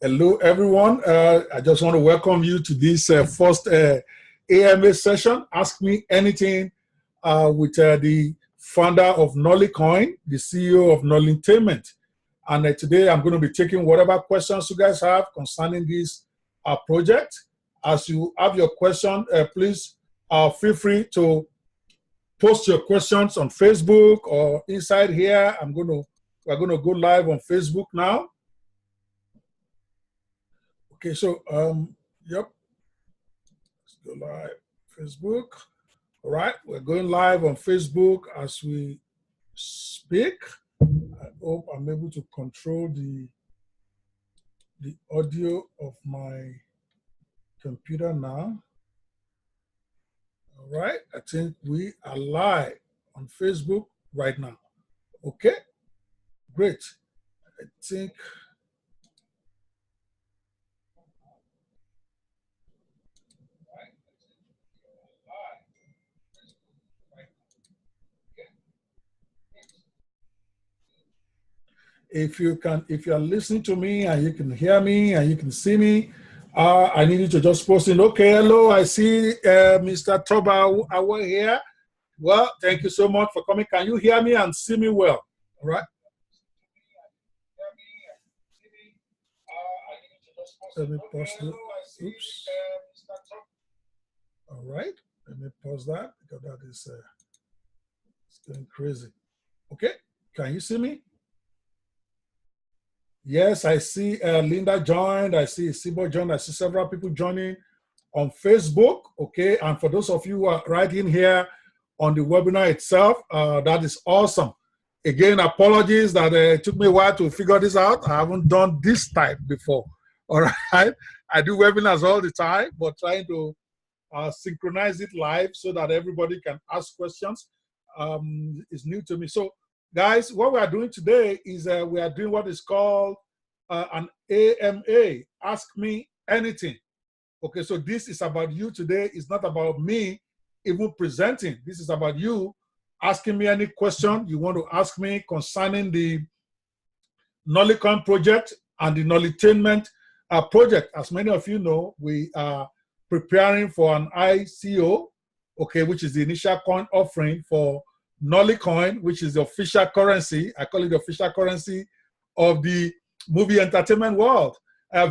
Hello, everyone. I just want to welcome you to this first AMA session, Ask Me Anything, with the founder of Nollycoin, the CEO of Nollytainment. And today I'm going to be taking whatever questions you guys have concerning this project. As you have your question, please feel free to post your questions on Facebook or inside here. We're going to go live on Facebook now. Okay, so, yep, let's go live, Facebook. All right, we're going live on Facebook as we speak. I hope I'm able to control the audio of my computer now. All right, I think we are live on Facebook right now. Okay, great. I think... If you are listening to me and you can hear me and you can see me, I need you to just post in, okay, hello, I see Mr. Toba Awa here. Well, thank you so much for coming. Can you hear me and see me well? All right. Let me pause it. Oops. All right. Let me pause that because that is it's going crazy. Okay. Can you see me? Yes, I see Linda joined. I see Sibo joined. I see several people joining on Facebook. Okay, and for those of you who are right in here on the webinar itself, that is awesome. Again, apologies that it took me a while to figure this out. I haven't done this type before. All right, I do webinars all the time, but trying to synchronize it live so that everybody can ask questions is new to me. So, guys, what we are doing today is we are doing what is called an AMA, Ask Me Anything. Okay, so this is about you today. It's not about me even presenting. This is about you asking me any question you want to ask me concerning the Nollycoin project and the Nollytainment project. As many of you know, we are preparing for an ICO, okay, which is the initial coin offering for Nollycoin, which is the official currency. I call it the official currency of the movie entertainment world.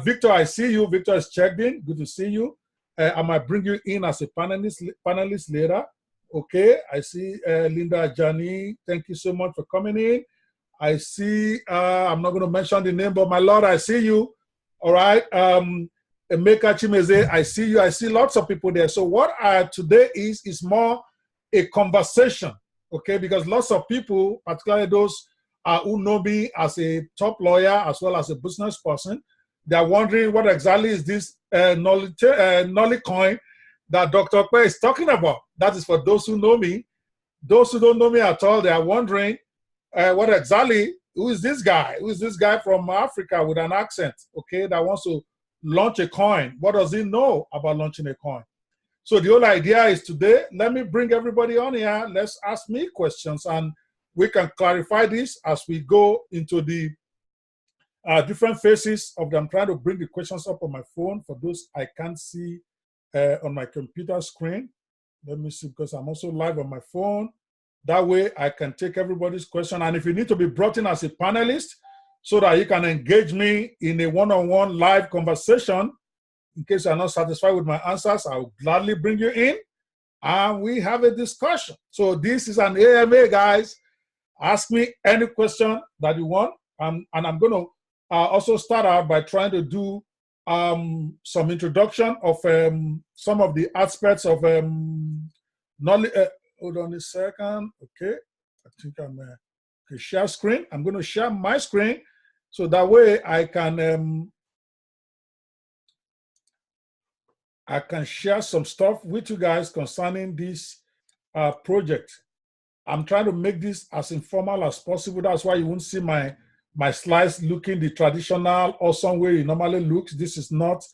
Victor, I see you. Victor is checked in. Good to see you. I might bring you in as a panelist later. Okay, I see Linda Ajani. Thank you so much for coming in. I see, I'm not going to mention the name, but my Lord, I see you. All right. Emeka Chimeze, I see you. I see lots of people there. So what today is more a conversation. Okay, because lots of people, particularly those who know me as a top lawyer as well as a business person, they're wondering what exactly is this Nollycoin that Dr. Kwe is talking about. That is for those who know me. Those who don't know me at all, they are wondering what exactly, who is this guy? Who is this guy from Africa with an accent, okay, that wants to launch a coin? What does he know about launching a coin? So the whole idea is today, let me bring everybody on here. Let's ask me questions and we can clarify this as we go into the different phases of them. I'm trying to bring the questions up on my phone for those I can't see on my computer screen. Let me see, because I'm also live on my phone. That way I can take everybody's question. And if you need to be brought in as a panelist so that you can engage me in a one-on-one live conversation, in case you're not satisfied with my answers, I will gladly bring you in and we have a discussion. So this is an AMA, guys. Ask me any question that you want. And I'm going to also start out by trying to do some introduction of some of the aspects of knowledge. Hold on a second. Okay. I think I'm okay, share screen. I'm going to share my screen so that way I can share some stuff with you guys concerning this project. I'm trying to make this as informal as possible. That's why you won't see my slides looking the traditional awesome way it normally looks. This is not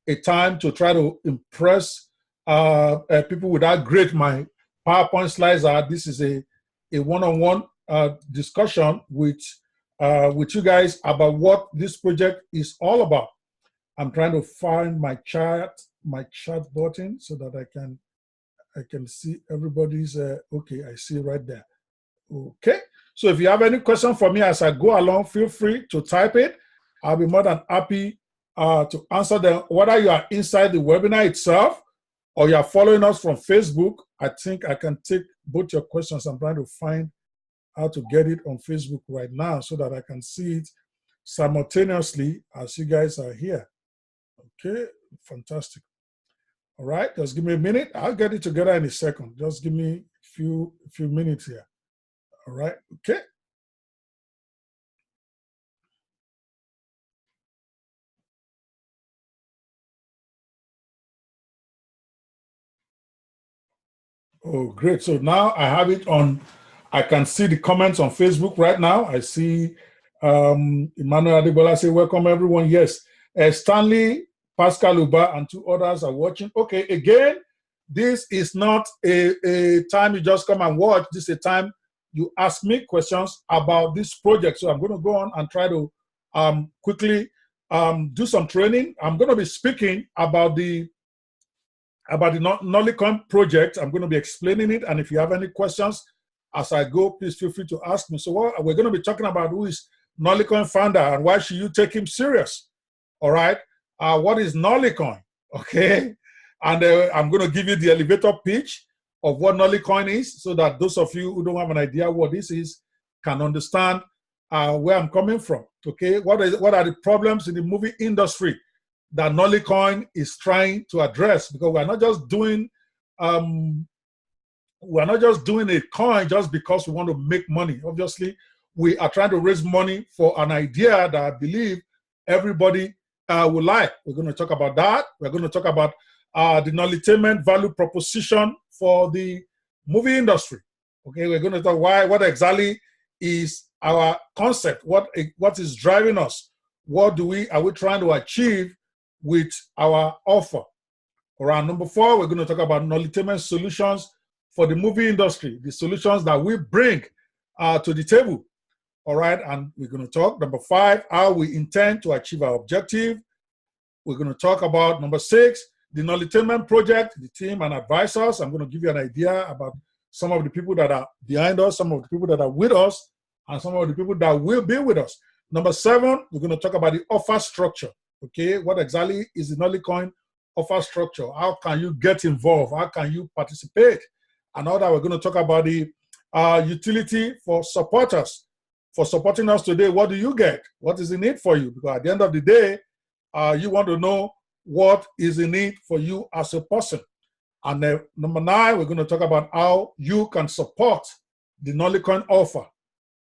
a time to try to impress people with how great my PowerPoint slides are. This is a one-on-one discussion with you guys about what this project is all about. I'm trying to find my chat button so that I can see everybody's. Okay, I see right there. Okay, so if you have any question for me as I go along, feel free to type it. I'll be more than happy to answer them, whether you are inside the webinar itself or you are following us from Facebook. I think I can take both your questions. I'm trying to find how to get it on Facebook right now so that I can see it simultaneously as you guys are here. Okay, fantastic. All right, just give me a minute. I'll get it together in a second. Just give me a few minutes here. All right, okay. Oh, great. So now I have it on, I can see the comments on Facebook right now. I see Emmanuel Adebola say, welcome everyone. Yes, Stanley, Pascal Uba, and two others are watching. Okay, again, this is not a time you just come and watch. This is a time you ask me questions about this project. So I'm going to go on and try to quickly do some training. I'm going to be speaking about the Nollycoin project. I'm going to be explaining it, and if you have any questions as I go, please feel free to ask me. So what we're going to be talking about, who is Nollycoin founder and why should you take him serious? All right, what is Nollycoin? Okay, and I'm going to give you the elevator pitch of what Nollycoin is, so that those of you who don't have an idea what this is can understand where I'm coming from. Okay, what are the problems in the movie industry that Nollycoin is trying to address? Because we're not just doing a coin just because we want to make money. Obviously, we are trying to raise money for an idea that I believe everybody will like. We're going to talk about that. We're going to talk about the Nollytainment value proposition for the movie industry. Okay, we're going to talk what exactly is our concept, what is driving us, are we trying to achieve with our offer. All right, number 4, we're going to talk about Nollytainment solutions for the movie industry, the solutions that we bring to the table. All right, and we're going to talk, number 5, how we intend to achieve our objective. We're going to talk about, number 6, the Nollytainment project, the team and advisors. I'm going to give you an idea about some of the people that are behind us, some of the people that are with us, and some of the people that will be with us. Number 7, we're going to talk about the offer structure. Okay, what exactly is the Nollycoin offer structure? How can you get involved? How can you participate? And all that, we're going to talk about the utility for supporters. For supporting us today, what do you get? What is in it for you? Because at the end of the day, you want to know what is in it for you as a person. And then number 9, we're going to talk about how you can support the Nollycoin offer.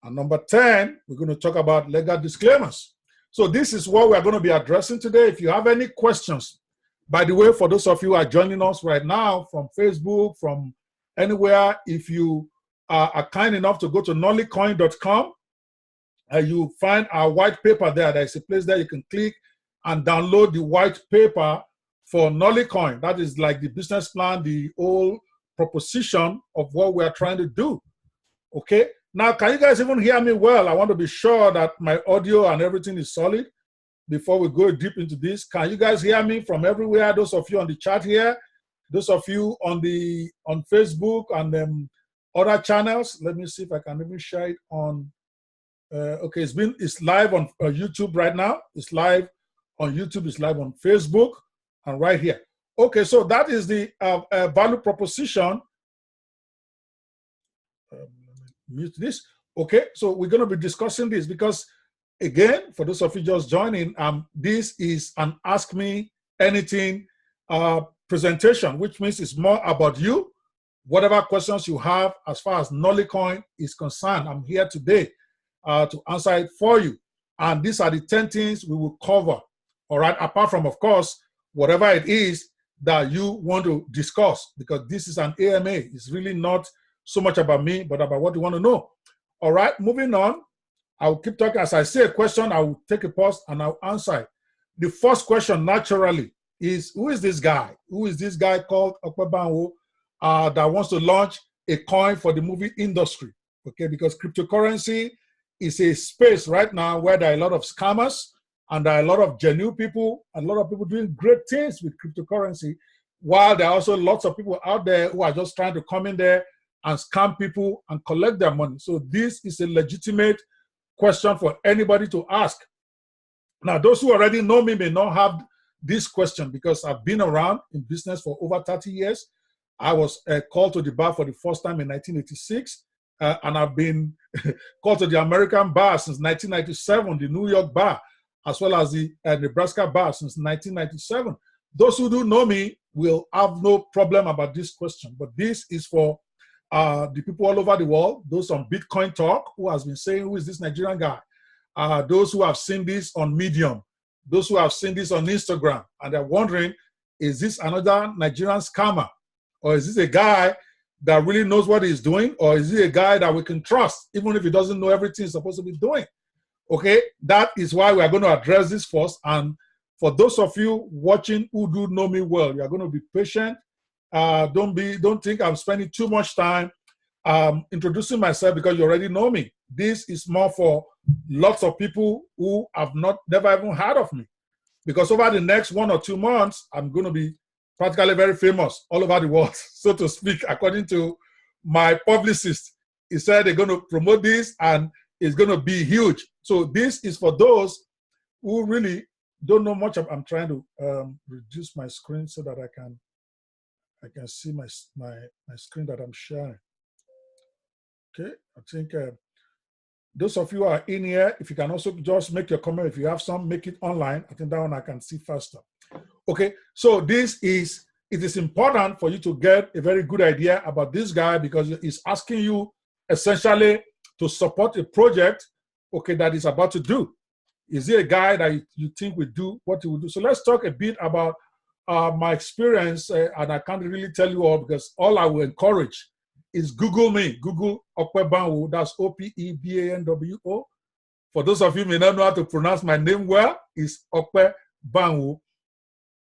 And number 10, we're going to talk about legal disclaimers. So this is what we're going to be addressing today. If you have any questions, by the way, for those of you who are joining us right now from Facebook, from anywhere, if you are kind enough to go to nollycoin.com, you find our white paper there. There's a place there you can click and download the white paper for Nollycoin. That is like the business plan, the whole proposition of what we are trying to do. Okay? Now, can you guys even hear me well? I want to be sure that my audio and everything is solid before we go deep into this. Can you guys hear me from everywhere? Those of you on the chat here, those of you on Facebook and other channels. Let me see if I can even share it on. Okay, it's live on YouTube right now. It's live on YouTube. It's live on Facebook, and right here. Okay, so that is the value proposition. Mute this. Okay, so we're going to be discussing this because, again, for those of you just joining, this is an Ask Me Anything presentation, which means it's more about you. Whatever questions you have as far as Nollycoin is concerned, I'm here today to answer it for you. And these are the 10 things we will cover, all right, apart from, of course, whatever it is that you want to discuss, because this is an AMA. It's really not so much about me, but about what you want to know. All right, moving on. I'll keep talking. As I say a question, I will take a pause and I'll answer it. The first question, naturally, is who is this guy? Who is this guy called Okwebanwo that wants to launch a coin for the movie industry? Okay, because cryptocurrency is a space right now where there are a lot of scammers And there are a lot of genuine people, and a lot of people doing great things with cryptocurrency, while there are also lots of people out there who are just trying to come in there and scam people and collect their money. So this is a legitimate question for anybody to ask. Now, those who already know me may not have this question because I've been around in business for over 30 years. I was called to the bar for the first time in 1986, and I've been called to the American bar since 1997, the New York bar, as well as the Nebraska bar since 1997. Those who do know me will have no problem about this question, but this is for the people all over the world, those on Bitcoin Talk who has been saying, who is this Nigerian guy? Those who have seen this on Medium, those who have seen this on Instagram, and they're wondering, is this another Nigerian scammer? Or is this a guy that really knows what he's doing? Or is he a guy that we can trust, even if he doesn't know everything he's supposed to be doing? Okay, that is why we are going to address this first. And for those of you watching who do know me well, you are going to be patient. Don't think I'm spending too much time introducing myself because you already know me. This is more for lots of people who have never even heard of me. Because over the next 1 or 2 months, I'm going to be practically very famous all over the world, so to speak, according to my publicist. He said they're going to promote this and it's going to be huge. So this is for those who really don't know much. I'm trying to reduce my screen so that I can see my screen that I'm sharing. Okay, I think those of you who are in here, if you can also just make your comment, if you have some, make it online. I think that one I can see faster. Okay, so it is important for you to get a very good idea about this guy because he's asking you essentially to support a project, okay, that is about to do. Is he a guy that you think will do what he will do? So let's talk a bit about my experience, and I can't really tell you all because all I will encourage is Google me. Google Okwe Banwo. That's Opebanwo. For those of you who may not know how to pronounce my name well, it's Okwe Banwo.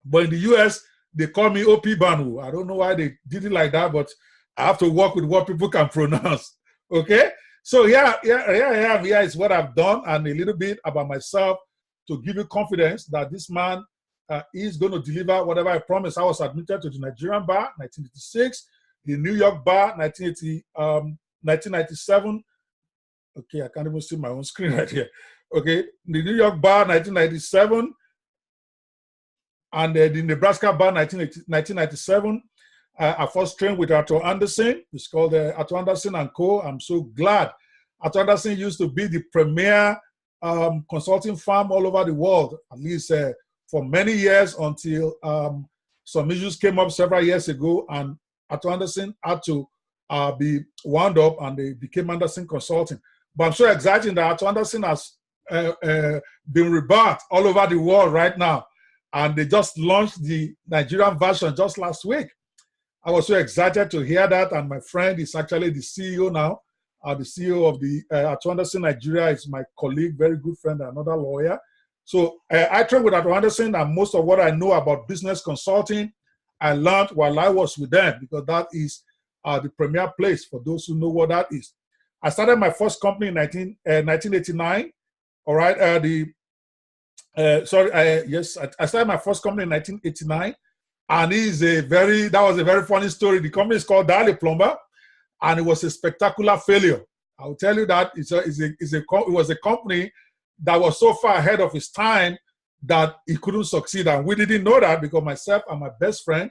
But in the US, they call me OP Banwo. I don't know why they did it like that, but I have to work with what people can pronounce. Okay? So here is what I've done and a little bit about myself to give you confidence that this man is going to deliver whatever I promised. I was admitted to the Nigerian bar, 1986. The New York bar, 1997. Okay, I can't even see my own screen right here. Okay, the New York bar, 1997. And the Nebraska bar, 1997. I first trained with Arthur Anderson. It's called Arthur Anderson & Co. I'm so glad. Arthur Anderson used to be the premier consulting firm all over the world, at least for many years until some issues came up several years ago, and Arthur Anderson had to be wound up and they became Anderson Consulting. But I'm so excited that Arthur Anderson has been rebirthed all over the world right now. And they just launched the Nigerian version just last week. I was so excited to hear that. And my friend is actually the CEO now. The CEO of the Arthur Anderson Nigeria is my colleague, very good friend, another lawyer. So I trained with Arthur Anderson, and most of what I know about business consulting, I learned while I was with them because that is the premier place for those who know what that is. I started my first company in 1989. All right. I started my first company in 1989. And that was a very funny story. The company is called Dali Plumber, and it was a spectacular failure. I will tell you that it was a company that was so far ahead of its time that it couldn't succeed. And we didn't know that because myself and my best friend,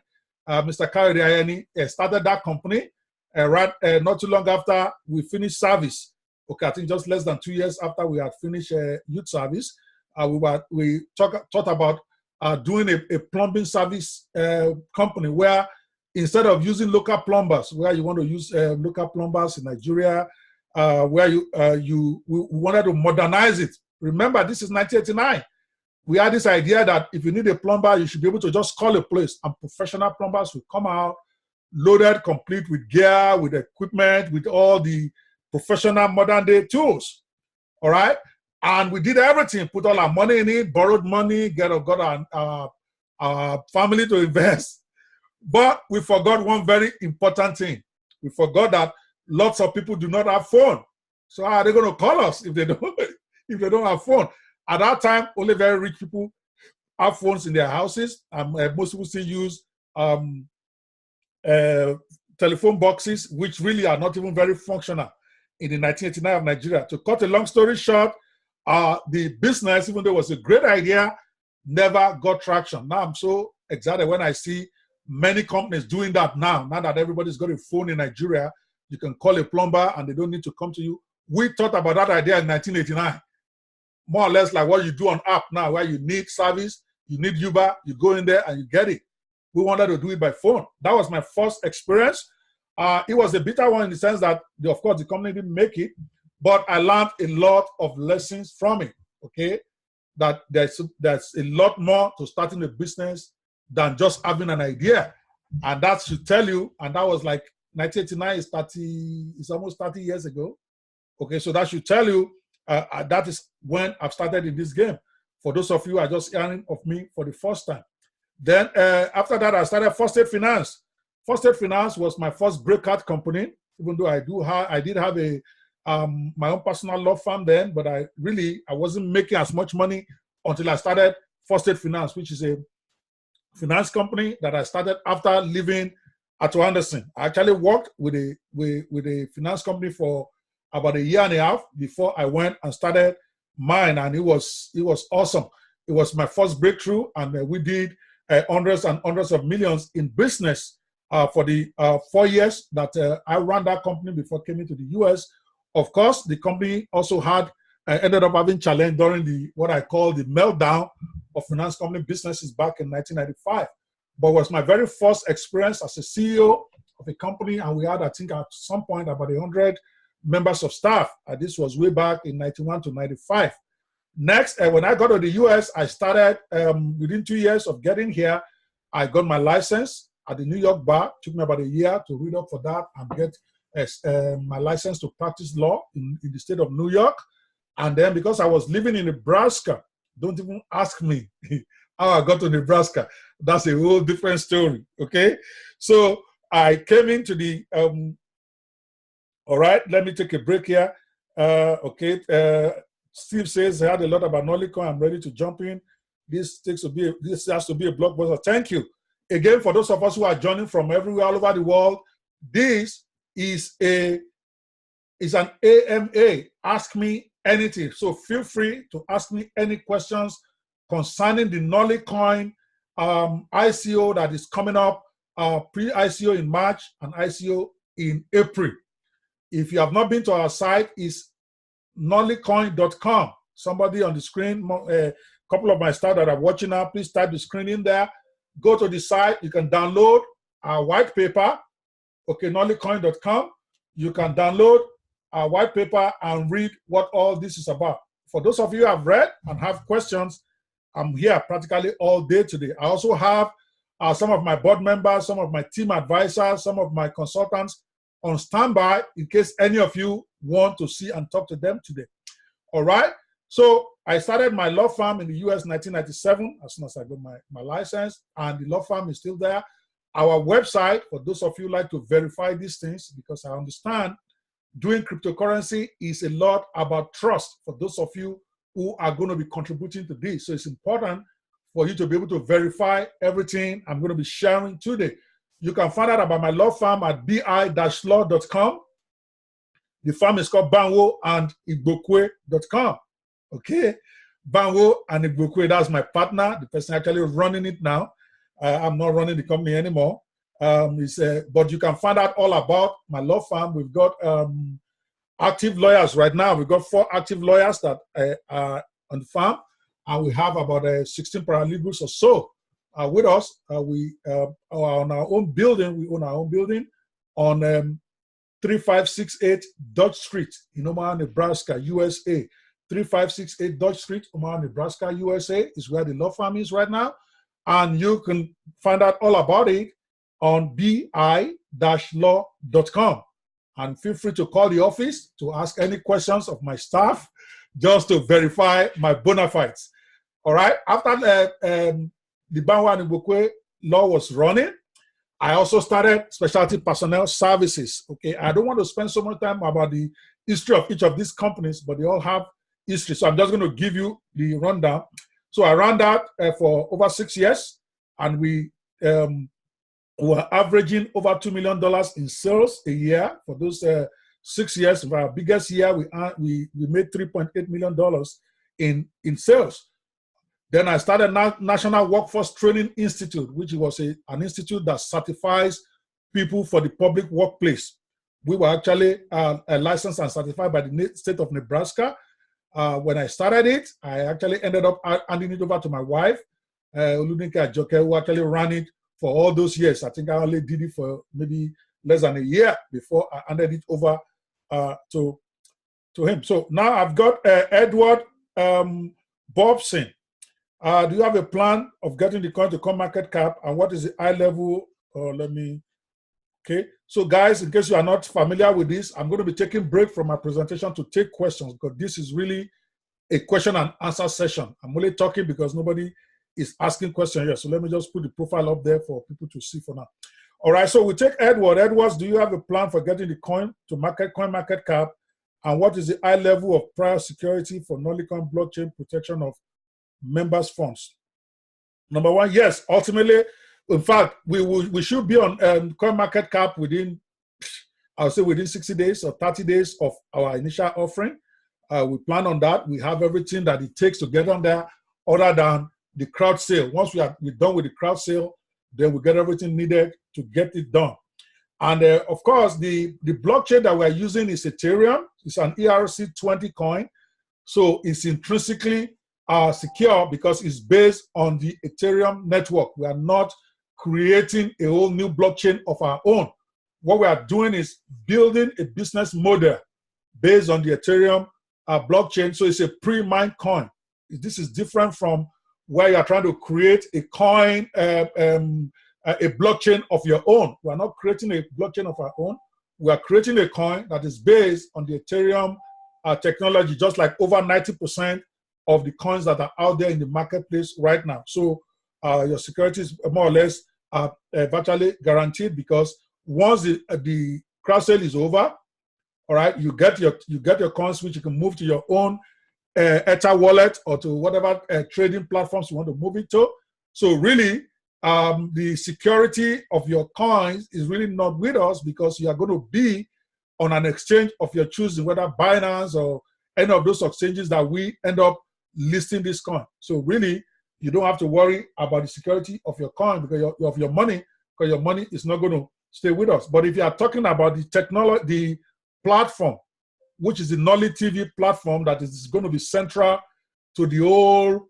Mr. Kayode Ayeni, started that company not too long after we finished service. Okay, I think just less than 2 years after we had finished youth service, we thought about doing a plumbing service company where instead of using local plumbers, where you want to use local plumbers in Nigeria, where we wanted to modernize it. Remember, this is 1989. We had this idea that if you need a plumber, you should be able to just call a place and professional plumbers will come out, loaded, complete with gear, with equipment, with all the professional modern day tools. All right? And we did everything, put all our money in it, borrowed money, got our family to invest. But we forgot one very important thing. We forgot that lots of people do not have phone. So how are they going to call us if they don't have phone? At that time, only very rich people have phones in their houses. Most people still use telephone boxes, which really are not even very functional in the 1989 of Nigeria. To cut a long story short, the business, even though it was a great idea, never got traction. Now I'm so excited when I see many companies doing that now. Now that everybody's got a phone in Nigeria, you can call a plumber and they don't need to come to you. We thought about that idea in 1989. More or less like what you do on app now, where you need service, you need Uber, you go in there and you get it. We wanted to do it by phone. That was my first experience. It was a bitter one in the sense that, of course, the company didn't make it, but I learned a lot of lessons from it, okay? That there's a lot more to starting a business than just having an idea. And that should tell you, and that was like 1989 is almost 30 years ago. Okay, so that should tell you that is when I've started in this game. For those of you who are just hearing of me for the first time. Then after that, I started First State Finance. First State Finance was my first breakout company, even though I did have a my own personal law firm then, but I wasn't making as much money until I started First State Finance, which is a finance company that I started after leaving Atto Anderson. I actually worked with a finance company for about a year and a half before I went and started mine, and it was awesome. It was my first breakthrough, and we did hundreds and hundreds of millions in business for the 4 years that I ran that company before coming to the US. Of course, the company also ended up having challenge during what I call the meltdown of finance company businesses back in 1995. But it was my very first experience as a CEO of a company, and we had, I think, at some point about 100 members of staff. This was way back in 91 to 95. Next, when I got to the US, I started within 2 years of getting here. I got my license at the New York bar. It took me about a year to read up for that and get my license to practice law in the state of New York. And then because I was living in Nebraska, don't even ask me how I got to Nebraska. That's a whole different story, okay? So I came into the, all right, let me take a break here. Okay, Steve says, I heard a lot about Nollycoin. I'm ready to jump in. This has to be a blockbuster. Thank you. Again, for those of us who are joining from everywhere all over the world, this is an AMA. Ask me anything. So feel free to ask me any questions concerning the Nollycoin ICO that is coming up, pre-ICO in March and ICO in April. If you have not been to our site, it's nollycoin.com. Somebody on the screen, a couple of my staff that are watching now, please type the screen in there. Go to the site. You can download our white paper, okay, nollycoin.com. You can download our white paper and read what all this is about. For those of you who have read and have questions, I'm here practically all day today. I also have some of my board members, some of my team advisors, some of my consultants on standby in case any of you want to see and talk to them today. All right. So I started my law firm in the US 1997 as soon as I got my license, and the law firm is still there. Our website, for those of you who like to verify these things, because I understand doing cryptocurrency is a lot about trust for those of you who are going to be contributing to this. So it's important for you to be able to verify everything I'm going to be sharing today. You can find out about my law firm at bi-law.com. The firm is called Banwo and Igbokwe.com. Okay, Banwo and Igbokwe, that's my partner, the person actually running it now. I'm not running the company anymore. But you can find out all about my law firm. We've got active lawyers right now. We've got 4 active lawyers that are on the farm, and we have about 16 paralegals or so with us. We are on our own building. We own our own building on 3568 Dodge Street in Omaha, Nebraska, USA. 3568 Dodge Street, Omaha, Nebraska, USA is where the law firm is right now. And you can find out all about it on bi-law.com. And feel free to call the office to ask any questions of my staff just to verify my bona fides. All right. After the Banwo and Igbokwe law was running, I also started Specialty Personnel Services. Okay. I don't want to spend so much time about the history of each of these companies, but they all have history. So I'm just going to give you the rundown. So I ran that for over 6 years, and we were averaging over $2 million in sales a year for those 6 years. For our biggest year, we made $3.8 million in sales. Then I started National Workforce Training Institute, which was an institute that certifies people for the public workplace. We were actually licensed and certified by the state of Nebraska. When I started it, I actually ended up handing it over to my wife, Oludinka Ajoke, who actually ran it for all those years. I think I only did it for maybe less than a year before I handed it over to him. So now I've got Edward Bobson. Do you have a plan of getting the coin to coin market cap, and what is the high level? Okay. So guys, in case you are not familiar with this, I'm going to be taking a break from my presentation to take questions, because this is really a question and answer session. I'm only talking because nobody is asking questions here. So let me just put the profile up there for people to see for now. All right. So we take Edward. Edwards, do you have a plan for getting the coin to coin market cap, and what is the high level of prior security for Nollycoin blockchain protection of members' funds? Number one, yes. Ultimately, in fact, we should be on coin market cap within, I'll say within 60 days or 30 days of our initial offering. We plan on that. We have everything that it takes to get on there, other than the crowd sale. Once we're done with the crowd sale, then we get everything needed to get it done. And of course, the blockchain that we're using is Ethereum. It's an ERC20 coin. So it's intrinsically secure because it's based on the Ethereum network. We are not creating a whole new blockchain of our own. What we are doing is building a business model based on the Ethereum blockchain. So it's a pre-mined coin. This is different from where you are trying to create a coin, a blockchain of your own. We are not creating a blockchain of our own. We are creating a coin that is based on the Ethereum technology, just like over 90% of the coins that are out there in the marketplace right now. So your security is more or less virtually guaranteed, because once the crowd sale is over, all right, you get your coins, which you can move to your own Ether wallet or to whatever trading platforms you want to move it to. So really, the security of your coins is really not with us, because you are going to be on an exchange of your choosing, whether Binance or any of those exchanges that we end up listing this coin. So really, you don't have to worry about the security of your coin because of your money, because your money is not going to stay with us. But if you are talking about the technology, the platform, which is the Nolly TV platform that is going to be central to the whole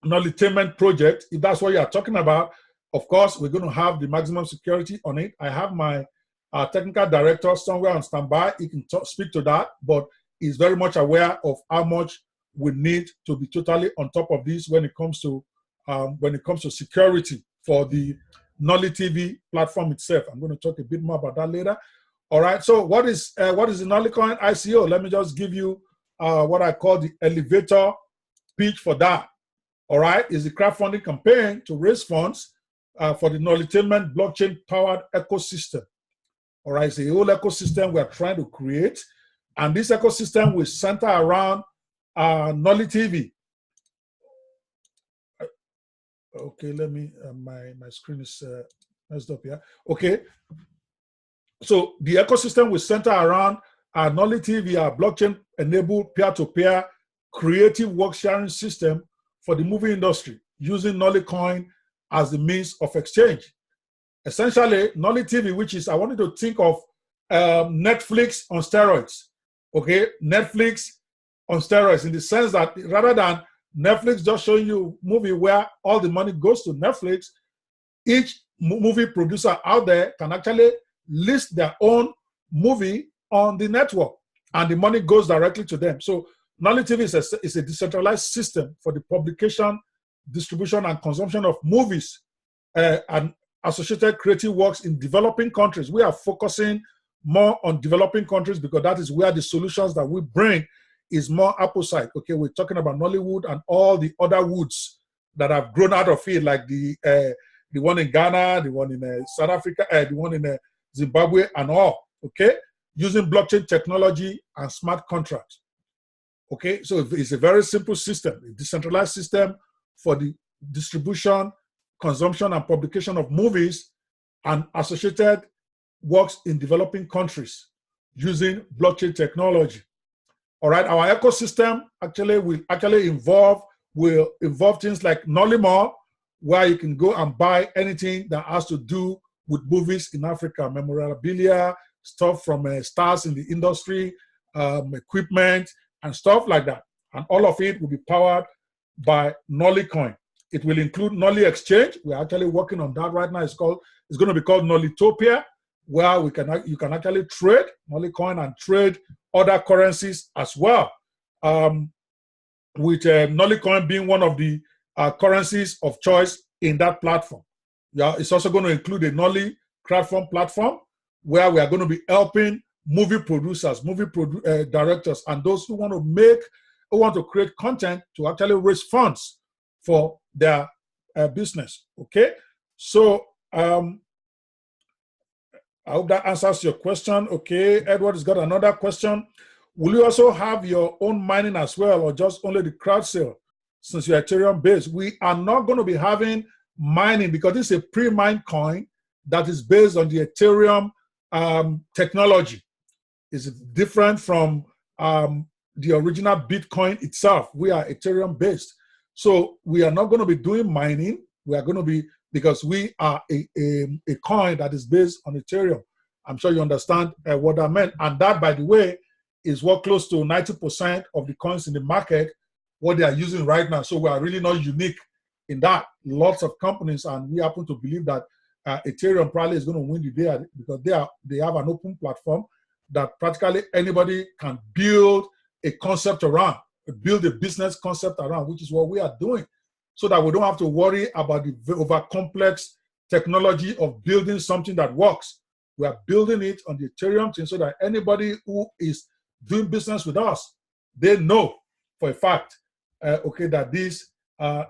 Nollytainment project, if that's what you are talking about, of course, we're going to have the maximum security on it. I have my technical director somewhere on standby. He can speak to that, but he's very much aware of how much we need to be totally on top of this when it comes to security for the Nolly TV platform itself. I'm going to talk a bit more about that later. All right. So what is the Nollycoin ICO? Let me just give you what I call the elevator pitch for that. All right, is the crowdfunding campaign to raise funds for the Nollytainment blockchain-powered ecosystem. All right, it's a whole ecosystem we are trying to create, and this ecosystem will center around Nolly TV. Okay, let me. My screen is messed up here. Okay, so the ecosystem will center around Nolly TV, our blockchain-enabled peer-to-peer creative work sharing system for the movie industry, using Nollycoin as the means of exchange. Essentially, Nolly TV, which is, I wanted to think of Netflix on steroids. Okay, Netflix on steroids, in the sense that rather than Netflix just showing you a movie where all the money goes to Netflix, each movie producer out there can actually list their own movie on the network, and the money goes directly to them. So Nolly TV is a decentralized system for the publication, distribution, and consumption of movies and associated creative works in developing countries. We are focusing more on developing countries because that is where the solutions that we bring is more apposite. Okay, we're talking about Nollywood and all the other woods that have grown out of it, like the one in Ghana, the one in South Africa, the one in Zimbabwe, and all. Okay, using blockchain technology and smart contracts. Okay, so it's a very simple system, a decentralized system for the distribution, consumption, and publication of movies and associated works in developing countries using blockchain technology. All right, our ecosystem will involve things like Nollycoin, where you can go and buy anything that has to do with movies in Africa, memorabilia, stuff from stars in the industry, equipment, and stuff like that. And all of it will be powered by Nollycoin. It will include Nolly Exchange. We're actually working on that right now. It's going to be called Nollytopia, where you can actually trade Nollycoin and trade other currencies as well. With Nollycoin being one of the currencies of choice in that platform. Yeah, it's also going to include a Nolly crowdfund platform where we are going to be helping movie producers, directors, and those who want to create content to actually raise funds for their business. Okay, so I hope that answers your question. Okay, Edward has got another question. Will you also have your own mining as well, or just only the crowd sale? Since you're Ethereum based, we are not going to be having mining because this is a pre-mined coin that is based on the Ethereum technology. It's different from the original Bitcoin itself. We are Ethereum based. So we are not going to be doing mining. We are going to be, because we are a coin that is based on Ethereum. I'm sure you understand what I meant. And that, by the way, is what close to 90% of the coins in the market, what they are using right now. So we are really not unique in that. Lots of companies, and we happen to believe that Ethereum probably is going to win the day because they have an open platform that practically anybody can build a concept around, build a business concept around, which is what we are doing, so that we don't have to worry about the over complex technology of building something that works. We are building it on the Ethereum chain so that anybody who is doing business with us, they know for a fact, okay, that this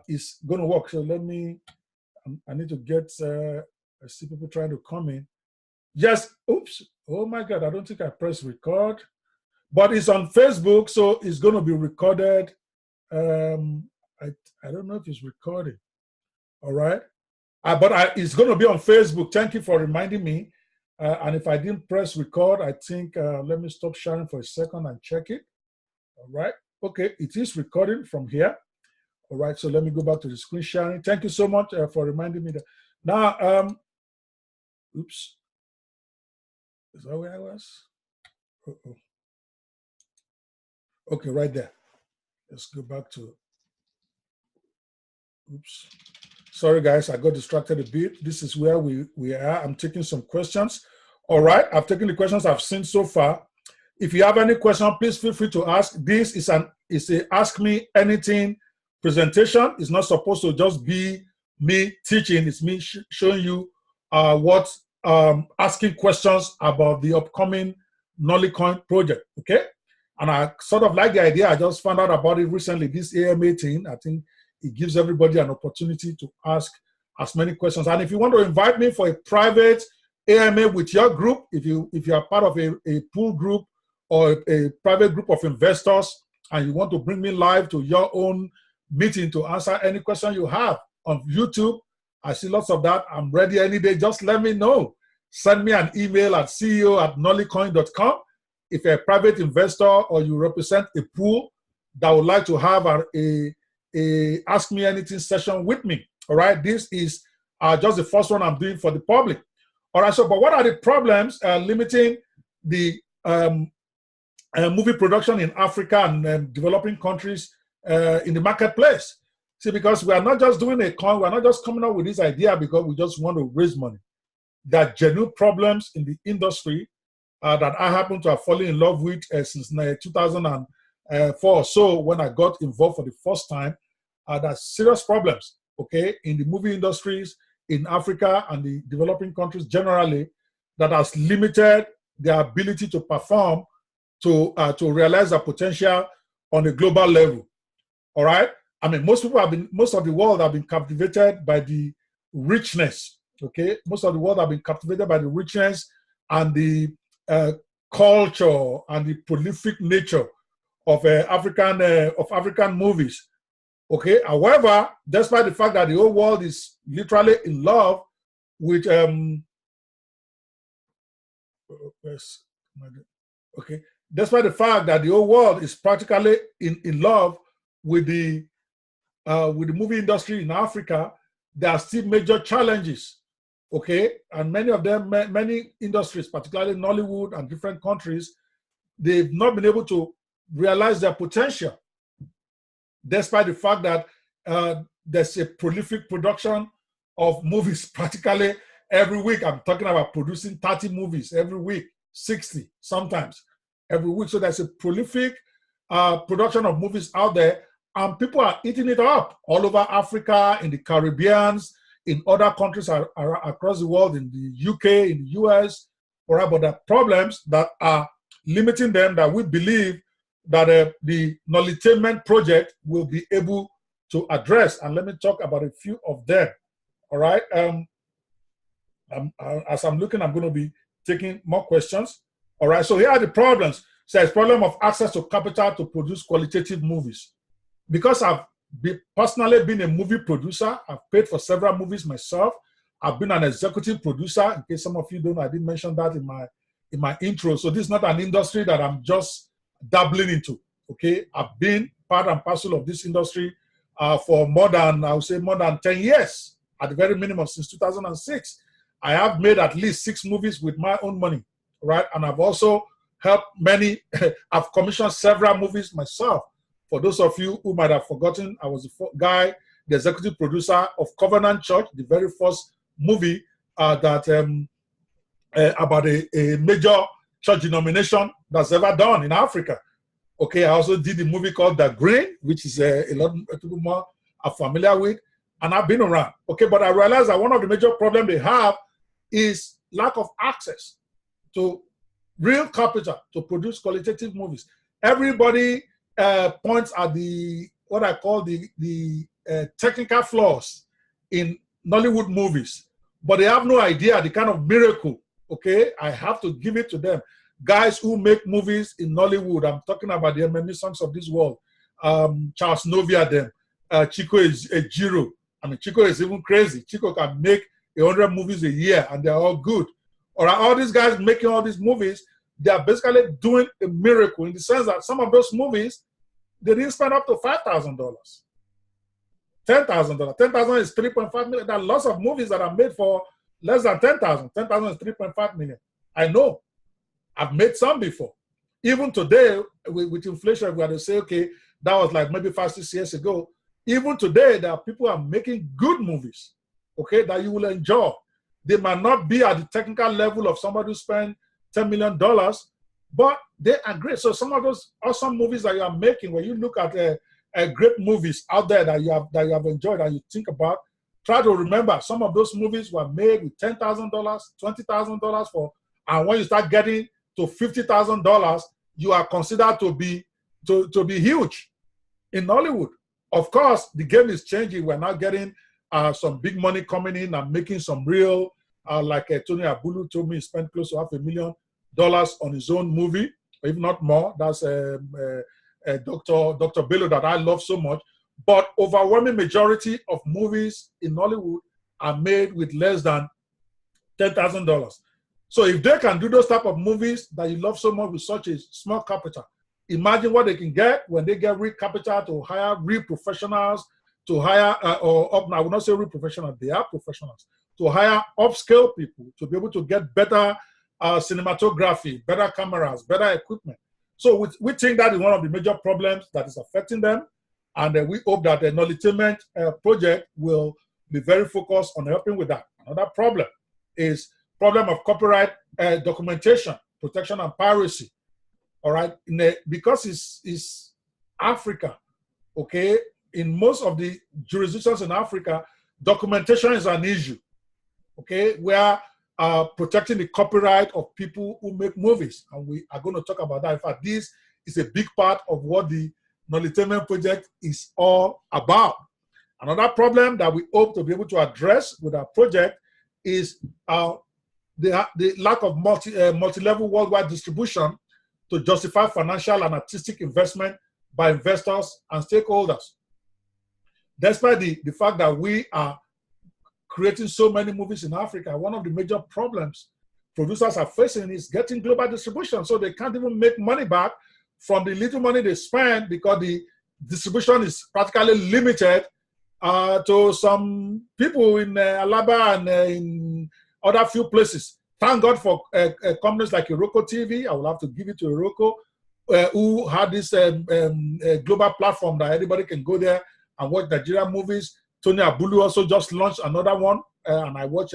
is going to work. So I need to get, I see people trying to come in. Yes, oops, oh my God, I don't think I pressed record, but it's on Facebook, so it's going to be recorded. I don't know if it's recording, all right? But it's going to be on Facebook. Thank you for reminding me. And if I didn't press record, I think, let me stop sharing for a second and check it. All right. Okay, it is recording from here. All right, so let me go back to the screen sharing. Thank you so much for reminding me that. Now, oops. Is that where I was? Uh-oh. Okay, right there. Let's go back to, oops. Sorry, guys, I got distracted a bit. This is where we are. I'm taking some questions. All right, I've taken the questions I've seen so far. If you have any question, please feel free to ask. This is a Ask Me Anything presentation. It's not supposed to just be me teaching. It's me showing you asking questions about the upcoming Nollycoin project, okay? And I sort of like the idea. I just found out about it recently, this AMA thing. I think it gives everybody an opportunity to ask as many questions. And if you want to invite me for a private AMA with your group, if you are part of a pool group or a private group of investors, and you want to bring me live to your own meeting to answer any question you have on YouTube, I see lots of that. I'm ready any day. Just let me know. Send me an email at ceo@nollycoin.com. If you're a private investor or you represent a pool that would like to have a Ask Me Anything session with me. All right, this is just the first one I'm doing for the public. All right, so but what are the problems limiting the movie production in Africa and developing countries in the marketplace? See, because we are not just doing a coin, we're not just coming up with this idea because we just want to raise money. There are genuine problems in the industry that I happen to have fallen in love with since 2004 or so, when I got involved for the first time. There are serious problems, okay, in the movie industries in Africa and the developing countries generally, that has limited their ability to perform, to realize their potential on a global level. All right. I mean, most of the world have been captivated by the richness. Okay, most of the world have been captivated by the richness and the culture and the prolific nature of African movies. Okay. However, despite the fact that the whole world is literally in love with okay, despite the fact that the whole world is practically in love with the movie industry in Africa, there are still major challenges. Okay, and many of them, many industries, particularly Nollywood and different countries, they've not been able to realize their potential, despite the fact that there's a prolific production of movies practically every week. I'm talking about producing 30 movies every week, 60 sometimes every week. So there's a prolific production of movies out there, and people are eating it up all over Africa, in the Caribbean, in other countries across the world, in the UK, in the US. All right, but the problems that are limiting them, that we believe that the Nollytainment project will be able to address. And let me talk about a few of them. All right. As I'm looking, I'm going to be taking more questions. All right. So here are the problems. So there's problem of access to capital to produce qualitative movies. Because I've personally been a movie producer, I've paid for several movies myself. I've been an executive producer. In case some of you don't know, I didn't mention that in my intro. So this is not an industry that I'm just dabbling into. Okay, I've been part and parcel of this industry for more than 10 years, at the very minimum, since 2006. I have made at least 6 movies with my own money, right? And I've also helped many. I've commissioned several movies myself. For those of you who might have forgotten, I was the executive producer of Covenant Church, the very first movie about a major church denomination that's ever done in Africa. Okay, I also did a movie called The Green, which is a lot of people more are familiar with, and I've been around. Okay, but I realized that one of the major problems they have is lack of access to real capital to produce qualitative movies. Everybody points at what I call the technical flaws in Nollywood movies, but they have no idea the kind of miracle. Okay, I have to give it to them. Guys who make movies in Nollywood, I'm talking about the MME songs of this world, Charles Novia, them, Chico is a Jiro. I mean, Chico is even crazy. Chico can make 100 movies a year, and they're all good. All right, all these guys making all these movies, they are basically doing a miracle in the sense that some of those movies, they didn't spend up to $5,000, $10,000. 10,000 is 3.5 million. There are lots of movies that are made for less than 10,000. 10,000 is 3.5 million. I know. I've made some before. Even today, with inflation, we had to say, okay, that was like maybe 5-6 years ago. Even today, there are people who are making good movies, okay, that you will enjoy. They might not be at the technical level of somebody who spent $10 million, but they are great. So some of those awesome movies that you are making, when you look at great movies out there that you have enjoyed and you think about, try to remember some of those movies were made with $10,000, $20,000 for, and when you start getting to $50,000, you are considered to be huge in Hollywood. Of course, the game is changing. We're now getting some big money coming in and making some real, like Tony Abulu told me, he spent close to $500,000 on his own movie, if not more. That's Dr. Bello that I love so much. But overwhelming majority of movies in Hollywood are made with less than $10,000. So if they can do those type of movies that you love so much with such a small capital, imagine what they can get when they get real capital to hire real professionals, to hire, I will not say real professionals, they are professionals, to hire upscale people to be able to get better cinematography, better cameras, better equipment. So we think that is one of the major problems that is affecting them. And we hope that the Nollytainment project will be very focused on helping with that. Another problem is problem of copyright documentation, protection, and piracy. All right, because it's Africa, okay, in most of the jurisdictions in Africa, documentation is an issue, okay, where protecting the copyright of people who make movies. And we are going to talk about that. In fact, this is a big part of what the Nollytainment project is all about. Another problem that we hope to be able to address with our project is the lack of multi-level worldwide distribution to justify financial and artistic investment by investors and stakeholders. Despite the fact that we are creating so many movies in Africa, one of the major problems producers are facing is getting global distribution. So they can't even make money back from the little money they spend because the distribution is practically limited to some people in Alaba and in other few places. Thank God for companies like Iroko TV. I will have to give it to Iroko, who had this global platform that anybody can go there and watch Nigerian movies. Tony Abulu also just launched another one, and I watch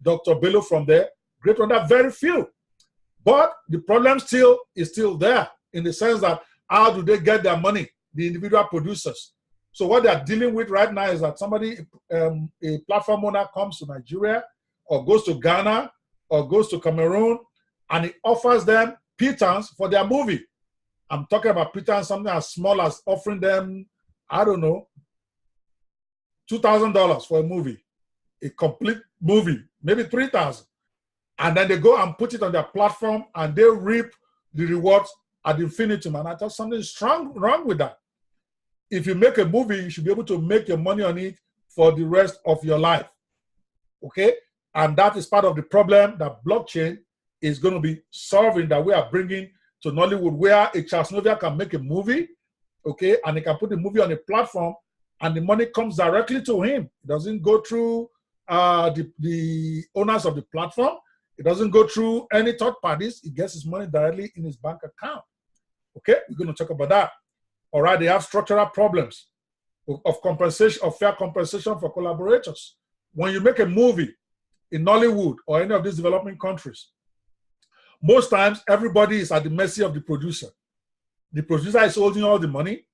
Dr. Bello from there. Great one, that very few. But the problem is still there in the sense that how do they get their money, the individual producers? So what they are dealing with right now is that somebody, a platform owner comes to Nigeria or goes to Ghana or goes to Cameroon and he offers them pittance for their movie. I'm talking about pittance, something as small as offering them, I don't know, $2,000 for a movie, a complete movie, maybe $3,000. And then they go and put it on their platform and they reap the rewards ad infinitum. And I thought something wrong with that. If you make a movie, you should be able to make your money on it for the rest of your life. Okay? And that is part of the problem that blockchain is going to be solving, that we are bringing to Nollywood, where a Charles Novia can make a movie, okay, and he can put the movie on a platform and the money comes directly to him. It doesn't go through the owners of the platform. It doesn't go through any third parties. He gets his money directly in his bank account. Okay, we're going to talk about that. All right, they have structural problems of compensation, of fair compensation for collaborators. When you make a movie in Nollywood or any of these developing countries, most times everybody is at the mercy of the producer. The producer is holding all the money.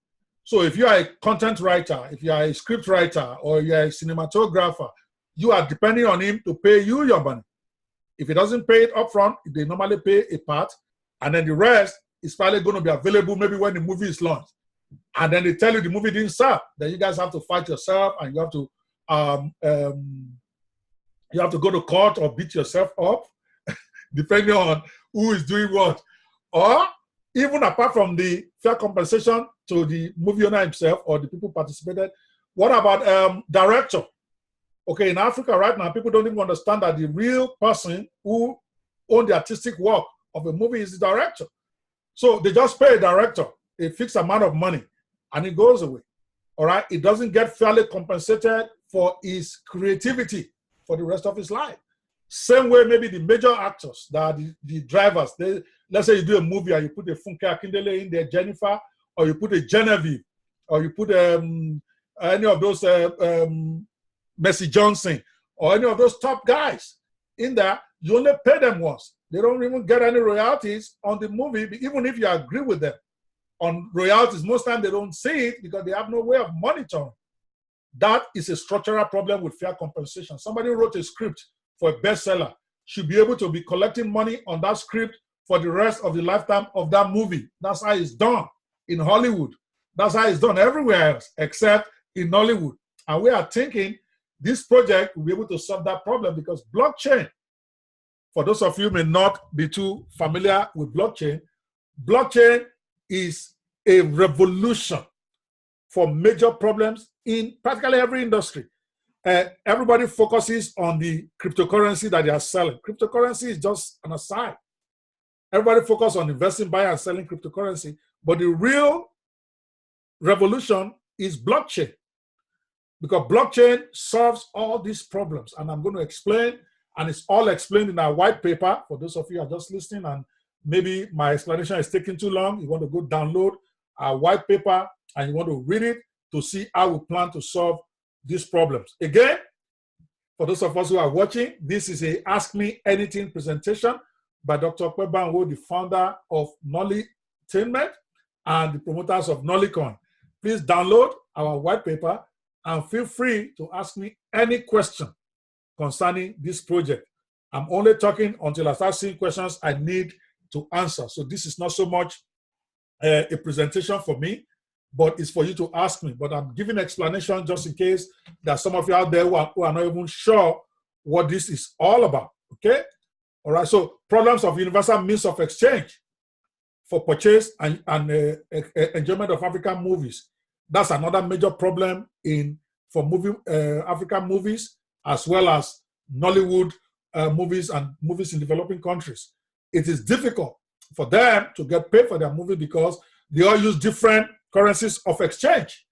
So if you are a content writer, if you are a script writer, or you are a cinematographer, you are depending on him to pay you your money. If he doesn't pay it upfront, they normally pay a part, and then the rest is probably going to be available maybe when the movie is launched. And then they tell you the movie didn't sell. Then you guys have to fight yourself, and you have to go to court or beat yourself up, depending on who is doing what. Or even apart from the fair compensation to the movie owner himself or the people participated, what about director? Okay, in Africa right now, people don't even understand that the real person who owns the artistic work of a movie is the director. So they just pay a director a fixed amount of money and it goes away. All right, it doesn't get fairly compensated for his creativity for the rest of his life. Same way, maybe the major actors, that are the drivers, let's say you do a movie and you put a Funke Akindele in there, Jennifer, or you put a Genevieve, or you put any of those Mercy Johnson, or any of those top guys in there, you only pay them once. They don't even get any royalties on the movie, even if you agree with them on royalties. Most times they don't see it because they have no way of monitoring. That is a structural problem with fair compensation. Somebody who wrote a script for a bestseller should be able to be collecting money on that script for the rest of the lifetime of that movie. That's how it's done in Hollywood. That's how it's done everywhere else except in Nollywood. And we are thinking this project will be able to solve that problem, because blockchain, for those of you who may not be too familiar with blockchain, blockchain is a revolution for major problems in practically every industry. Everybody focuses on the cryptocurrency that they are selling. Cryptocurrency is just an aside. Everybody focuses on investing, buying and selling cryptocurrency. But the real revolution is blockchain, because blockchain solves all these problems. And I'm going to explain, and it's all explained in our white paper. For those of you who are just listening and maybe my explanation is taking too long, you want to go download our white paper and you want to read it to see how we plan to solve these problems. Again, for those of us who are watching, this is a Ask Me Anything presentation by Dr. Kwebanwo, the founder of Nollytainment and the promoters of Nollycoin. Please download our white paper and feel free to ask me any question concerning this project. I'm only talking until I start seeing questions I need to answer. So this is not so much a presentation for me, but it's for you to ask me. But I'm giving explanation just in case there's some of you out there who are not even sure what this is all about, okay? All right, so problems of universal means of exchange. for purchase and enjoyment of African movies. That's another major problem for African movies, as well as Nollywood movies and movies in developing countries. It is difficult for them to get paid for their movie because they all use different currencies of exchange.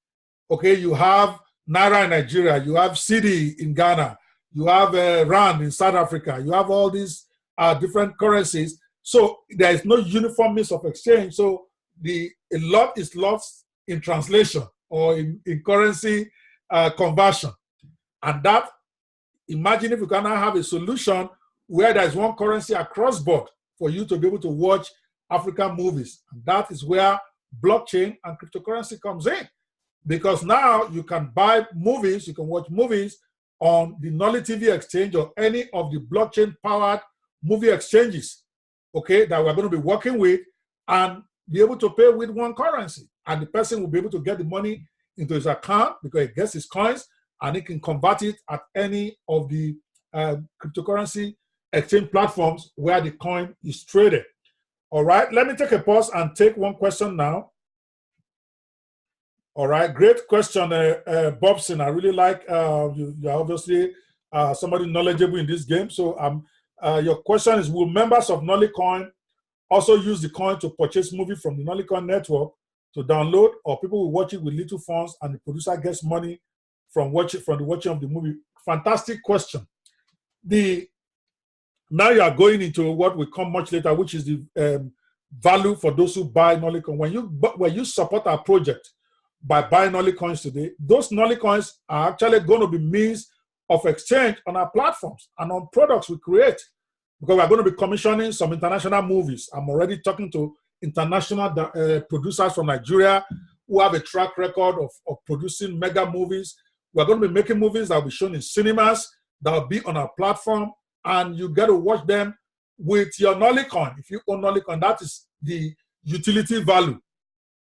Okay, you have Naira in Nigeria, you have Cedi in Ghana, you have Rand in South Africa, you have all these different currencies. So there is no uniform means of exchange. So a lot is lost in translation or in currency conversion. And that, imagine if you cannot have a solution where there is one currency across board for you to be able to watch African movies. And that is where blockchain and cryptocurrency comes in. Because now you can buy movies, you can watch movies on the Nolly TV exchange or any of the blockchain-powered movie exchanges, okay, that we're going to be working with, and be able to pay with one currency. And the person will be able to get the money into his account because he gets his coins and he can convert it at any of the cryptocurrency exchange platforms where the coin is traded. All right, let me take a pause and take one question now. All right, great question, Bobson. I really like you're obviously somebody knowledgeable in this game. So your question is, will members of Nollycoin also use the coin to purchase movie from the Nollycoin network to download, or people will watch it with little funds and the producer gets money from the watching of the movie? Fantastic question. Now you are going into what will come much later, which is the value for those who buy Nollycoin. When you support our project by buying Nollycoins today, those Nollycoins are actually going to be means of exchange on our platforms and on products we create, because we're going to be commissioning some international movies. I'm already talking to international producers from Nigeria who have a track record of producing mega movies. We're going to be making movies that will be shown in cinemas, that will be on our platform, and you get to watch them with your Nollycoin. If you own Nollycoin, that is the utility value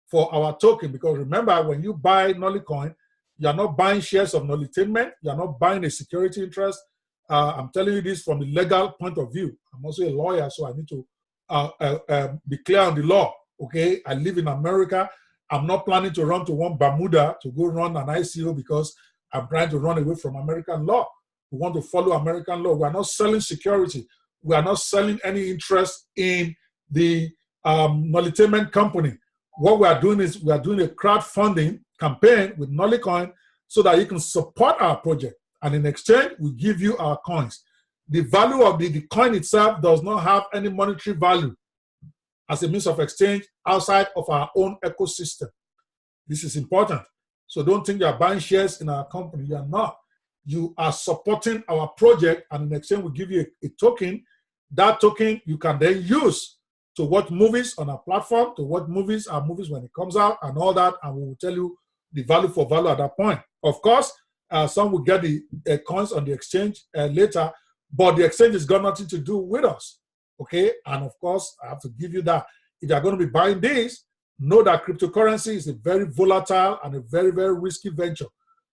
for our token. Because remember, when you buy Nollycoin, you're not buying shares of Nollytainment, you're not buying a security interest. I'm telling you this from a legal point of view. I'm also a lawyer, so I need to be clear on the law. Okay, I live in America. I'm not planning to run to one Bermuda to go run an ICO because I'm trying to run away from American law. We want to follow American law. We are not selling security. We are not selling any interest in the Nollytainment company. What we are doing is we are doing a crowdfunding campaign with Nollycoin so that you can support our project. And in exchange, we give you our coins. The value of the coin itself does not have any monetary value as a means of exchange outside of our own ecosystem. This is important. So don't think you are buying shares in our company. You are not. You are supporting our project, and in exchange, we give you a token. That token you can then use to watch movies on our platform, to watch movies when it comes out and all that, and we will tell you the value for value at that point. Of course, some will get the coins on the exchange later, but the exchange has got nothing to do with us, okay? And of course, I have to give you that. If you're going to be buying these, know that cryptocurrency is a very volatile and a very, very risky venture.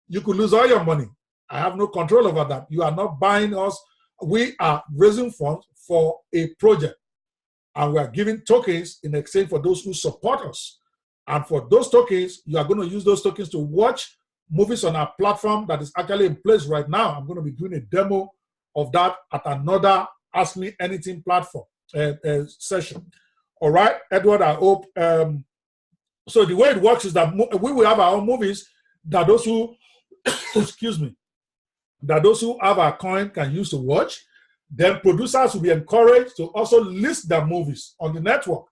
You could lose all your money. I have no control over that. You are not buying us. We are raising funds for a project, and we are giving tokens in exchange for those who support us. And for those tokens, you are going to use those tokens to watch movies on our platform that is actually in place right now. I'm going to be doing a demo of that at another Ask Me Anything platform session. All right, Edward, I hope. So the way it works is that we will have our own movies that those who, excuse me, that those who have our coin can use to watch. Then producers will be encouraged to also list their movies on the network.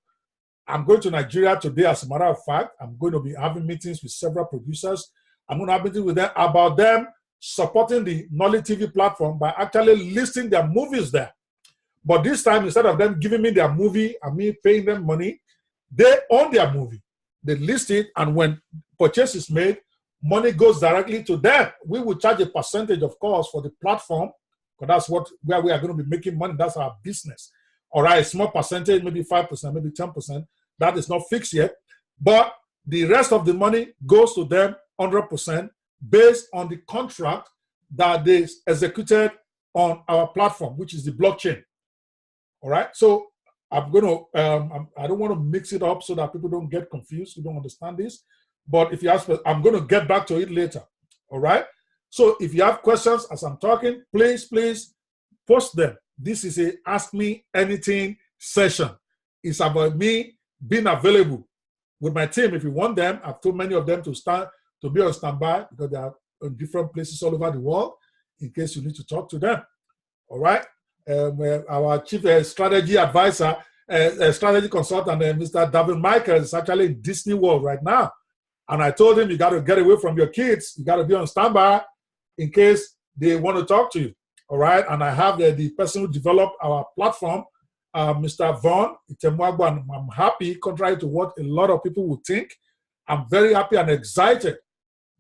I'm going to Nigeria today, as a matter of fact. I'm going to be having meetings with several producers. I'm going to have meetings with them about them supporting the Nolly TV platform by actually listing their movies there. But this time, instead of them giving me their movie and me paying them money, they own their movie. They list it, and when purchase is made, money goes directly to them. We will charge a percentage, of course, for the platform, because that's where we are going to be making money. That's our business. All right, a small percentage, maybe 5%, maybe 10%. That is not fixed yet. But the rest of the money goes to them 100% based on the contract that they executed on our platform, which is the blockchain. All right. So I'm going to, I don't want to mix it up so that people don't get confused, you don't understand this. But if you ask, I'm going to get back to it later. All right. So if you have questions as I'm talking, please post them. This is a Ask Me Anything session. It's about me being available with my team. If you want them, I've told many of them to be on standby because they are in different places all over the world in case you need to talk to them. All right. Our chief strategy advisor, strategy consultant, Mr. David Michael, is actually in Disney World right now. And I told him, you got to get away from your kids. You got to be on standby in case they want to talk to you. All right. And I have the person who developed our platform, Mr. Vaughn Itemwagwa, and I'm happy, contrary to what a lot of people would think. I'm very happy and excited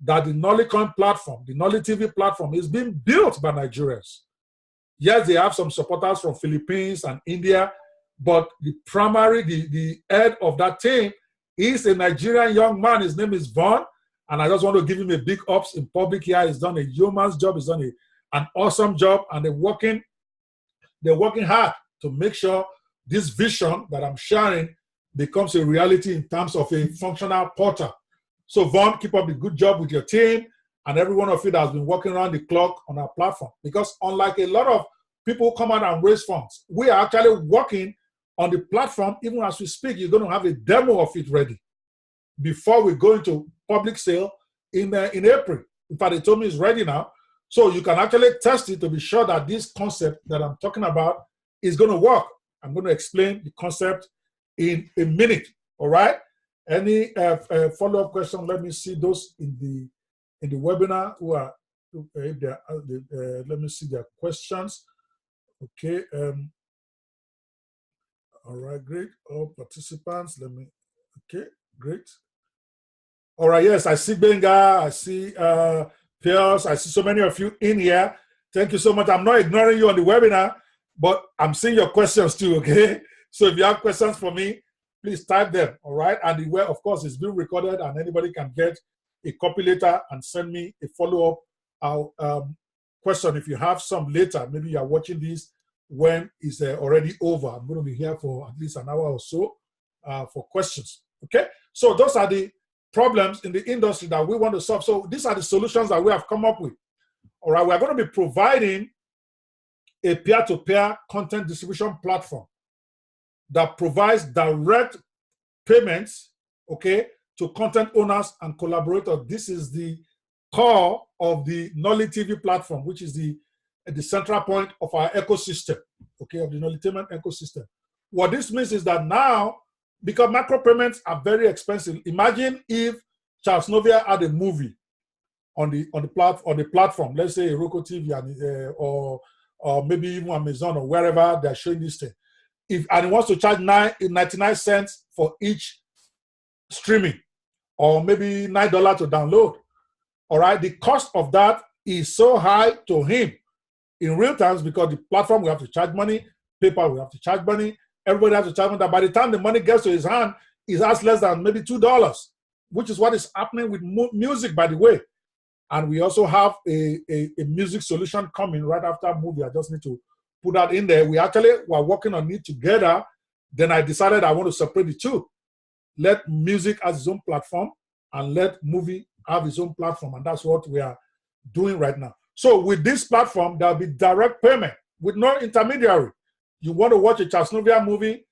that the Nollycoin platform, the Nolly TV platform, is being built by Nigerians. Yes, they have some supporters from Philippines and India, but the primary, the head of that team is a Nigerian young man. His name is Vaughn, and I just want to give him a big ups in public here. He's done a yeoman's job. He's done an awesome job, and they're working hard to make sure this vision that I'm sharing becomes a reality in terms of a functional portal. So Vaughn, keep up the good job with your team and every one of you that has been working around the clock on our platform. Because unlike a lot of people who come out and raise funds, we are actually working on the platform. Even as we speak, you're going to have a demo of it ready before we go into public sale in April. In fact, they told me it's ready now. So you can actually test it to be sure that this concept that I'm talking about is going to work. I'm going to explain the concept in a minute. All right. Any follow-up question? Let me see those in the webinar who are. Let me see their questions. Okay. All right. Great. All participants. Okay. Great. All right. Yes, I see Benga. I see Piers. I see so many of you in here. Thank you so much. I'm not ignoring you on the webinar, but I'm seeing your questions too. Okay. So if you have questions for me, please type them. All right. And the way, of course, it's being recorded, and anybody can get a copy later and send me a follow-up question if you have some later. Maybe you are watching this when it's already over. I'm going to be here for at least an hour or so for questions. Okay. So those are the problems in the industry that we want to solve. So these are the solutions that we have come up with. All right. We're going to be providing a peer-to-peer content distribution platform that provides direct payments, okay, to content owners and collaborators. This is the core of the Nolly TV platform, which is the central point of our ecosystem, okay, of the Nollytainment ecosystem. What this means is that now, because macro payments are very expensive, imagine if Charles Novia had a movie on the platform, let's say Roku TV or maybe even Amazon or wherever they're showing this thing. And he wants to charge 99 cents for each streaming, or maybe $9 to download. All right, the cost of that is so high to him in real terms because the platform will have to charge money, PayPal will have to charge money, everybody has to charge money. That by the time the money gets to his hand, it has less than maybe $2, which is what is happening with music, by the way. And we also have a music solution coming right after movie. I just need to put that in there. We actually were working on it together. Then I decided I want to separate the two. Let music as its own platform and let movie have its own platform. And that's what we are doing right now. So with this platform, there'll be direct payment with no intermediary. You want to watch a Charles Novia movie,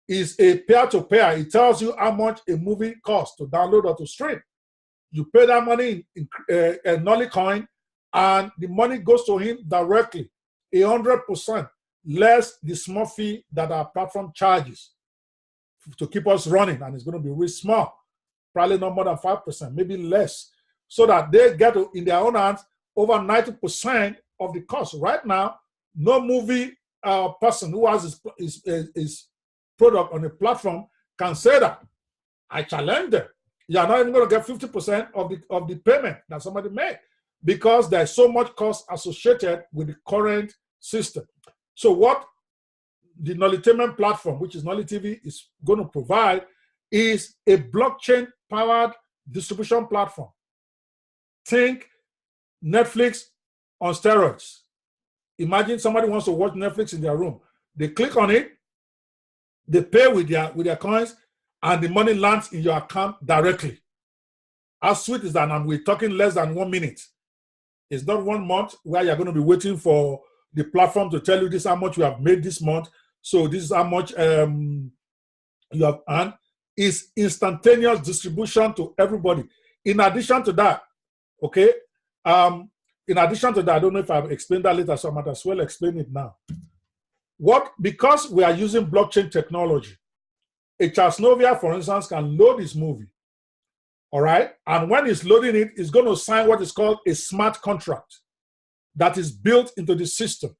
is a peer-to-peer. It tells you how much a movie costs to download or to stream. You pay that money in Nollycoin, and the money goes to him directly, 100% less the small fee that our platform charges to keep us running, and it's going to be really small, probably not more than 5%, maybe less, so that they get in their own hands over 90% of the cost. Right now, no movie person who has his product on a platform can say that. I challenge them. You are not even going to get 50% of the payment that somebody made because there's so much cost associated with the current system. So what the Nollytainment platform, which is Nolly TV, is going to provide is a blockchain-powered distribution platform. Think Netflix on steroids. Imagine somebody wants to watch Netflix in their room. They click on it, They pay with their coins, and the money lands in your account directly. How sweet is that? And we're talking less than 1 minute. It's not 1 month where you're going to be waiting for the platform to tell you this is how much you have made this month. So this is how much you have earned. It's instantaneous distribution to everybody. In addition to that, okay, in addition to that, I don't know if I've explained that later, so I might as well explain it now. Because we are using blockchain technology, a Chasnovia, for instance, can load this movie. All right. And when it's loading it, it's going to sign what is called a smart contract that is built into the system.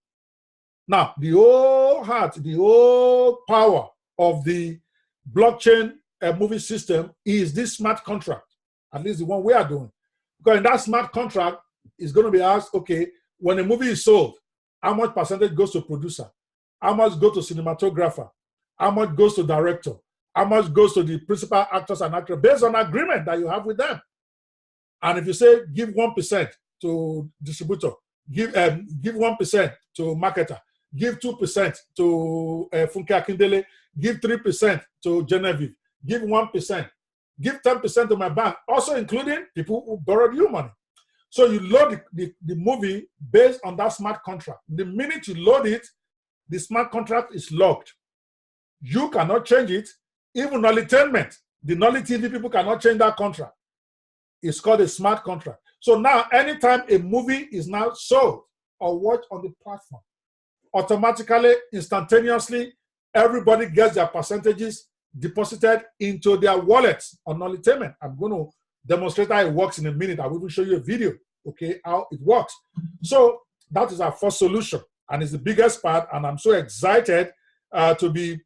Now, the whole power of the blockchain movie system is this smart contract, at least the one we are doing. Because in that smart contract, it's going to be asked, okay, when a movie is sold, how much percentage goes to producer? How much goes to cinematographer? How much goes to director? How much goes to the principal actors and actors based on agreement that you have with them? And if you say give 1% to distributor, give 1% to marketer, give 2% to Funke Akindele, give 3% to Genevieve, give 1%, give 10% to my bank, also including people who borrowed you money. So you load the movie based on that smart contract. The minute you load it, the smart contract is logged. You cannot change it. Even Nollytainment, the Nolly TV people cannot change that contract. It's called a smart contract. So now, anytime a movie is now sold or watched on the platform, automatically, instantaneously, everybody gets their percentages deposited into their wallets on Nollytainment. I'm going to demonstrate how it works in a minute. I will even show you a video, okay, how it works. So that is our first solution, and it's the biggest part, and I'm so excited to be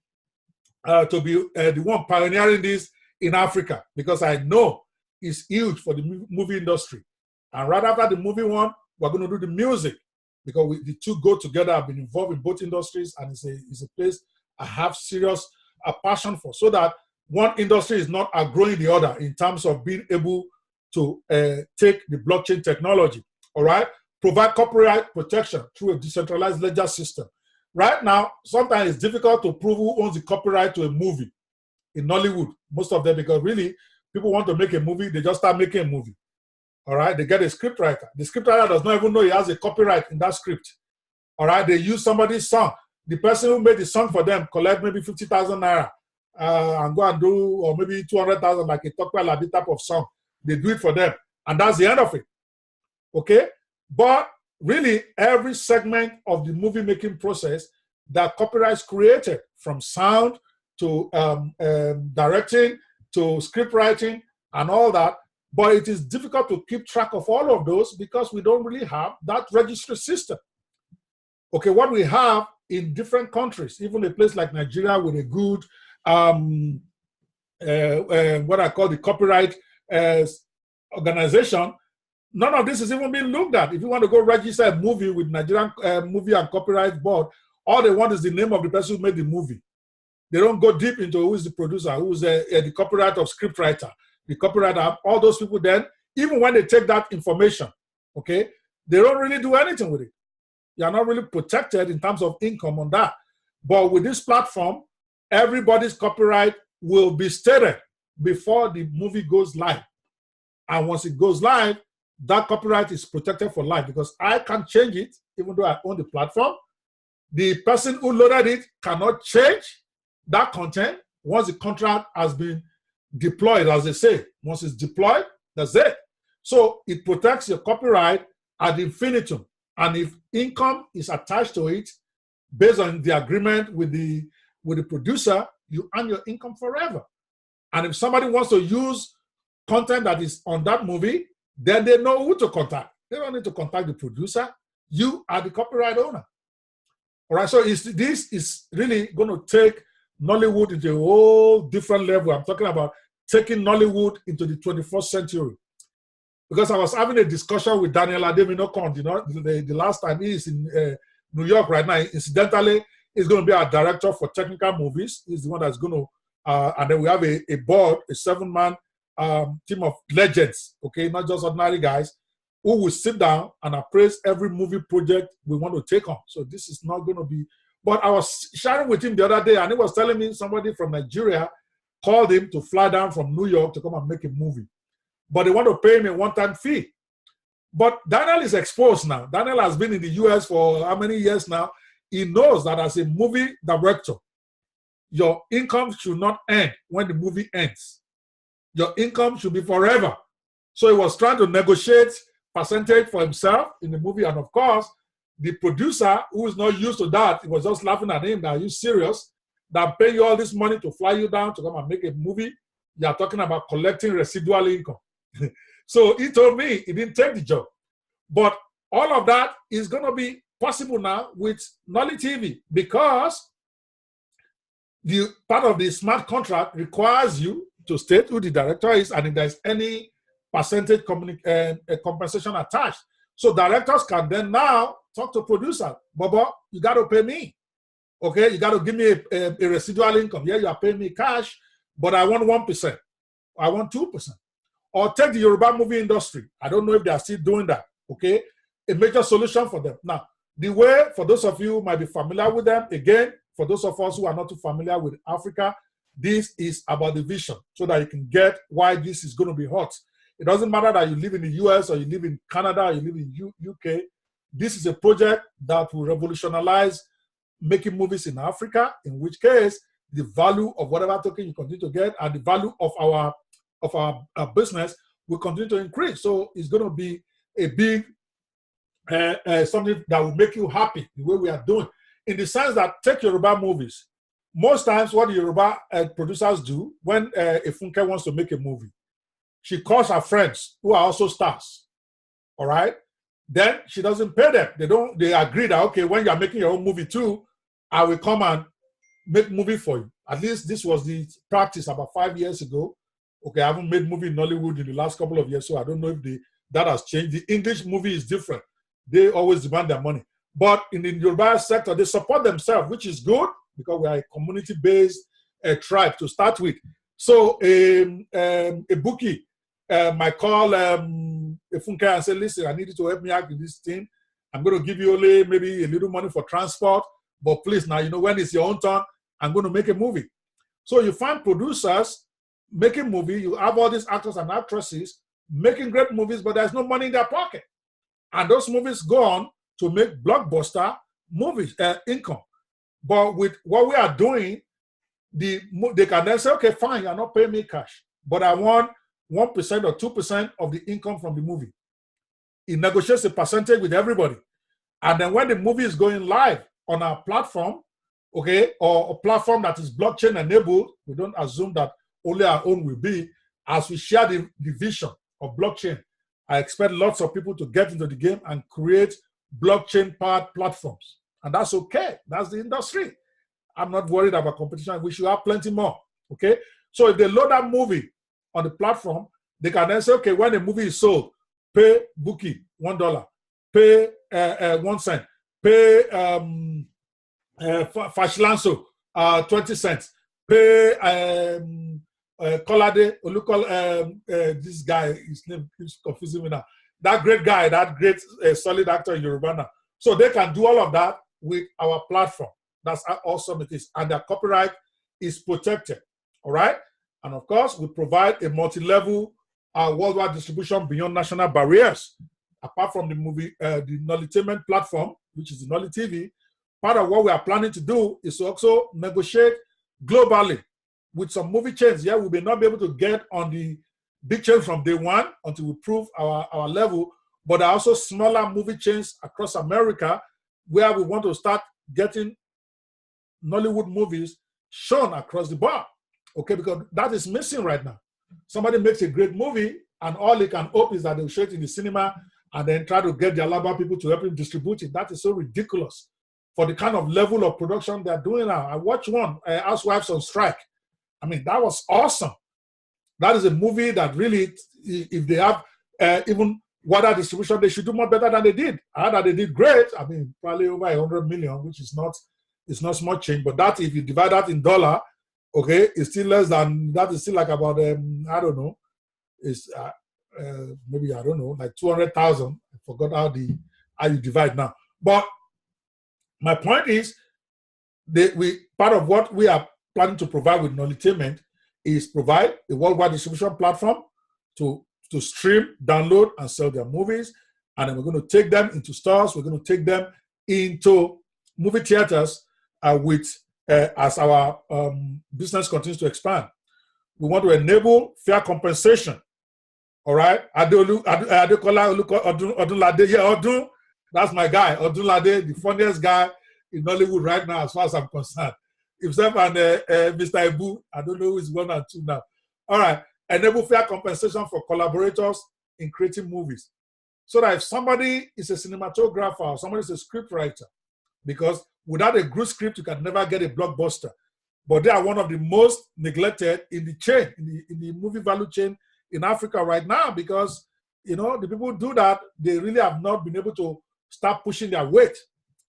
the one pioneering this in Africa, because I know it's huge for the movie industry. And right after the movie one, we're going to do the music, because the two go together. I've been involved in both industries, and it's a place I have serious passion for, so that one industry is not outgrowing the other in terms of being able to take the blockchain technology, all right, provide copyright protection through a decentralized ledger system. Right now, sometimes it's difficult to prove who owns the copyright to a movie in Nollywood, most of them, because really, people want to make a movie, they just start making a movie. All right, they get a scriptwriter. The scriptwriter does not even know he has a copyright in that script. All right, they use somebody's song. The person who made the song for them collect maybe 50,000 naira and go and do, or maybe 200,000, like a Tokwe Labi type of song. They do it for them, and that's the end of it. Okay, but really, every segment of the movie making process, that copyrights created, from sound to directing to script writing and all that. But it is difficult to keep track of all of those because we don't really have that registry system. Okay, what we have in different countries, even a place like Nigeria with a good, what I call the copyright organization, none of this is even being looked at. If you want to go register a movie with Nigerian Movie and Copyright Board, all they want is the name of the person who made the movie. They don't go deep into who is the producer, who is the copyright of scriptwriter, the copyright, all those people. Then, even when they take that information, okay, they don't really do anything with it. You are not really protected in terms of income on that. But with this platform, everybody's copyright will be stated before the movie goes live. And once it goes live, that copyright is protected for life, because I can change it, even though I own the platform. The person who loaded it cannot change that content once the contract has been deployed, as they say. Once it's deployed, that's it. So it protects your copyright ad infinitum. And if income is attached to it, based on the agreement with the producer, you earn your income forever. And if somebody wants to use content that is on that movie, then they know who to contact. They don't need to contact the producer. You are the copyright owner. All right, so this is really going to take Nollywood into a whole different level. I'm talking about taking Nollywood into the 21st century. Because I was having a discussion with Daniel Ademinokon, you know, the last time. He is in New York right now. Incidentally, he's going to be our director for technical movies. He's the one that's going to, and then we have a board, a 7-man team of legends, okay, not just ordinary guys, who will sit down and appraise every movie project we want to take on. So this is not going to be, But I was sharing with him the other day, and he was telling me somebody from Nigeria called him to fly down from New York to come and make a movie. But they want to pay him a one-time fee. But Daniel is exposed now. Daniel has been in the US for how many years now? He knows that as a movie director, your income should not end when the movie ends. Your income should be forever. So he was trying to negotiate percentage for himself in the movie. And of course, the producer, who is not used to that, he was just laughing at him. Are you serious? That pay you all this money to fly you down to come and make a movie? You are talking about collecting residual income. So he told me he didn't take the job. But all of that is going to be possible now with Nolly TV, because the part of the smart contract requires you to state who the director is and if there's any percentage compensation attached. So directors can then now talk to producer. Bobo, you got to pay me. Okay, you got to give me a residual income. Yeah, you are paying me cash, but I want 1%. I want 2%. Or take the Yoruba movie industry. I don't know if they are still doing that. Okay, a major solution for them. Now, the way, for those of you who might be familiar with them, again, for those of us who are not too familiar with Africa, this is about the vision so that you can get why this is going to be hot. It doesn't matter that you live in the US or you live in Canada or you live in UK. This is a project that will revolutionize making movies in Africa, in which case the value of whatever token you continue to get and the value of our business will continue to increase. So it's going to be a big something that will make you happy the way we are doing. In the sense that, take Yoruba movies. Most times what the Yoruba producers do when a Funke wants to make a movie, she calls her friends who are also stars. All right? Then she doesn't pay them. They agree that, okay, when you're making your own movie too, I will come and make movie for you. At least this was the practice about 5 years ago. Okay, I haven't made movie in Nollywood in the last couple of years, so I don't know if that has changed. The English movie is different. They always demand their money. But in the Yoruba sector, they support themselves, which is good because we are a community-based tribe to start with. So a bookie might call a Funke and say, listen, I need you to help me out with this thing. I'm going to give you only maybe a little money for transport, but please now, when it's your own turn, I'm going to make a movie. So you find producers making movie, you have all these actors and actresses making great movies, but there's no money in their pocket. And those movies go on to make blockbuster movies income. But with what we are doing, they can then say, okay, fine, you're not paying me cash, but I want 1% or 2% of the income from the movie. It negotiates a percentage with everybody. And then when the movie is going live on our platform, okay, or a platform that is blockchain enabled, we don't assume that only our own will be, as we share the vision of blockchain, I expect lots of people to get into the game and create blockchain-powered platforms. And that's okay. That's the industry. I'm not worried about competition. We should have plenty more, okay? So if they load that movie on the platform, they can then say, okay, when the movie is sold, pay bookie $1, pay 1 cent, pay Fashlanso 20 cents, pay Kolade, this guy, his name keeps confusing me now. That great guy, that great solid actor in Yoruba now. So they can do all of that with our platform. That's how awesome it is. And their copyright is protected. All right? And of course, we provide a multi-level worldwide distribution beyond national barriers. Apart from the movie, the Nollytainment platform, which is the Nolly TV, part of what we are planning to do is to also negotiate globally with some movie chains. Yeah, we may not be able to get on the big chain from day one until we prove our level, but there are also smaller movie chains across America where we want to start getting Nollywood movies shown across the board. Okay, because that is missing right now. Somebody makes a great movie and all they can hope is that they'll show it in the cinema and then try to get the Alaba people to help him distribute it. That is so ridiculous for the kind of level of production they're doing now. I watched one, Housewives on Strike. I mean, that was awesome. That is a movie that really, if they have even wider distribution, they should do more better than they did. That they did great. I mean, probably over 100 million, which is not small change. But that, if you divide that in dollar, okay, it's still less than that. Is still like about I don't know. It's maybe I don't know, like 200,000. I forgot how you divide now. But my point is, part of what we are planning to provide with Nollytainment is provide a worldwide distribution platform to stream, download, and sell their movies. And then we're going to take them into stores. We're going to take them into movie theaters as our business continues to expand. We want to enable fair compensation. All right. Adekola Odunlade. Yeah, Odun. That's my guy. Odunlade, the funniest guy in Nollywood right now, as far as I'm concerned. Himself and Mr. Ibu, I don't know who is 1 and 2 now. All right. Enable fair compensation for collaborators in creating movies. So that if somebody is a cinematographer or somebody is a script writer, because without a good script, you can never get a blockbuster. But they are one of the most neglected in the chain, in the movie value chain in Africa right now, because, you know, the people who do that, they really have not been able to start pushing their weight.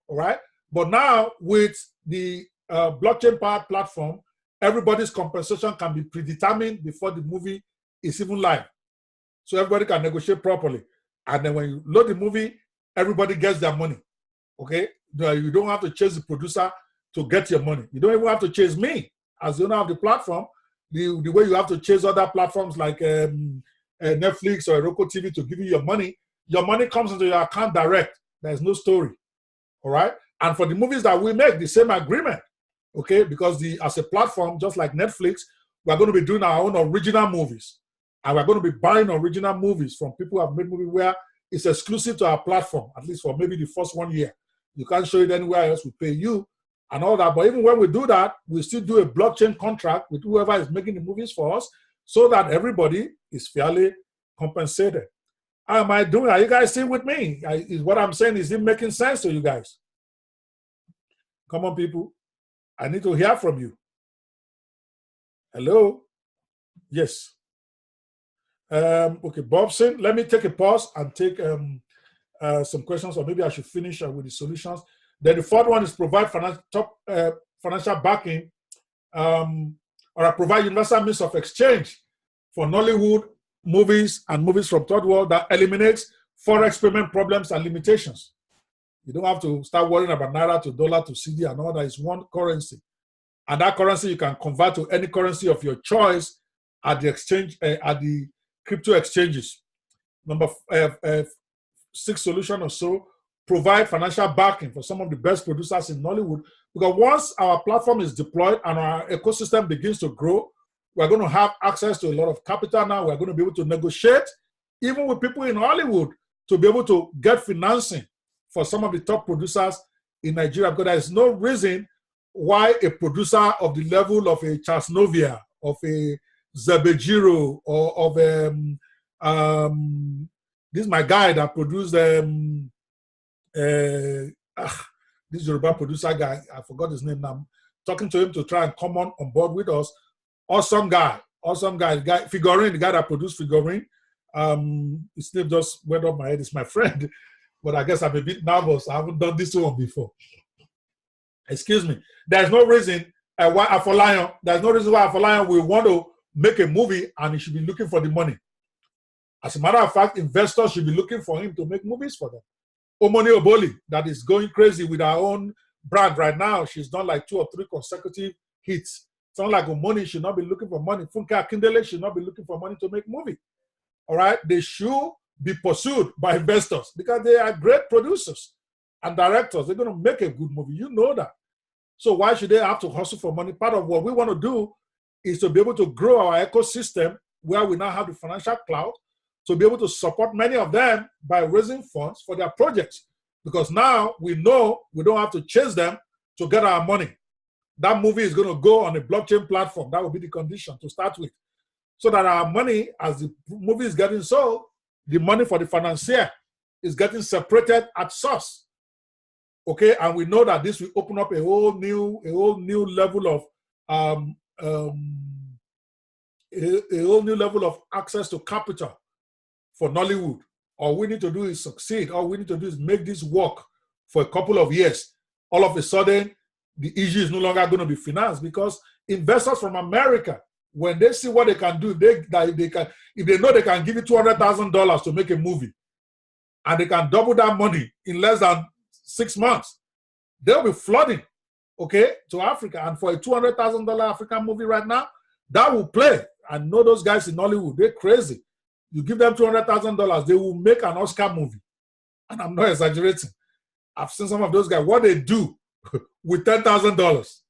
All right. But now with the blockchain powered platform, everybody's compensation can be predetermined before the movie is even live. So everybody can negotiate properly. And then when you load the movie, everybody gets their money. Okay? You don't have to chase the producer to get your money. You don't even have to chase me as the owner of the platform. The way you have to chase other platforms like Netflix or Roku TV to give you your money comes into your account direct. There's no story. All right? And for the movies that we make, the same agreement. Okay? Because as a platform, just like Netflix, we're going to be doing our own original movies. And we're going to be buying original movies from people who have made movies where it's exclusive to our platform, at least for maybe the first 1 year. You can't show it anywhere else. We pay you and all that. But even when we do that, we still do a blockchain contract with whoever is making the movies for us so that everybody is fairly compensated. How am I doing? Are you guys still with me? Is what I'm saying, is it making sense to you guys? Come on, people. I need to hear from you. Hello? Yes. Okay, Bobson, let me take a pause and take some questions, or maybe I should finish with the solutions. Then the fourth one is provide financial backing, or provide universal means of exchange for Nollywood movies and movies from third world that eliminates forex payment problems and limitations. You don't have to start worrying about Naira to dollar to CD and all that. It's one currency. And that currency you can convert to any currency of your choice at the exchange, at the crypto exchanges. Number 6 solution or so, provide financial backing for some of the best producers in Nollywood. Because once our platform is deployed and our ecosystem begins to grow, we're going to have access to a lot of capital now. We're going to be able to negotiate, even with people in Hollywood, to be able to get financing for some of the top producers in Nigeria. Because there is no reason why a producer of the level of a Charles Novia, of a Zebejiro, or of this is my guy that produced this Yoruba producer guy, I forgot his name now. I'm talking to him to try and come on board with us. Awesome guy, the guy Figurine, the guy that produced Figurine. His name just went off my head. It's my friend, but I guess I'm a bit nervous. I haven't done this one before. Excuse me. There's no reason why Afolayan. There's no reason why Afolayan will want to make a movie and he should be looking for the money. As a matter of fact, investors should be looking for him to make movies for them. Omoni Oboli, that is going crazy with her own brand right now. She's done like 2 or 3 consecutive hits. It's not like Omoni should not be looking for money. Funke Akindele should not be looking for money to make movie. All right? They should be pursued by investors because they are great producers and directors. They're going to make a good movie. You know that. So why should they have to hustle for money? Part of what we want to do is to be able to grow our ecosystem where we now have the financial cloud to be able to support many of them by raising funds for their projects. Because now we know we don't have to chase them to get our money. That movie is going to go on a blockchain platform. That will be the condition to start with. So that our money, as the movie is getting sold, the money for the financier is getting separated at source. Okay, and we know that this will open up a whole new level of a whole new level of access to capital for Nollywood. All we need to do is succeed. All we need to do is make this work for a couple of years. All of a sudden, the issue is no longer going to be financed because investors from America, when they see what they can do, if they know they can give you $200,000 to make a movie, and they can double that money in less than 6 months, they'll be flooding okay, to Africa. And for a $200,000 African movie right now, that will play. I know those guys in Hollywood, they're crazy. You give them $200,000, they will make an Oscar movie. And I'm not exaggerating. I've seen some of those guys, what they do with $10,000.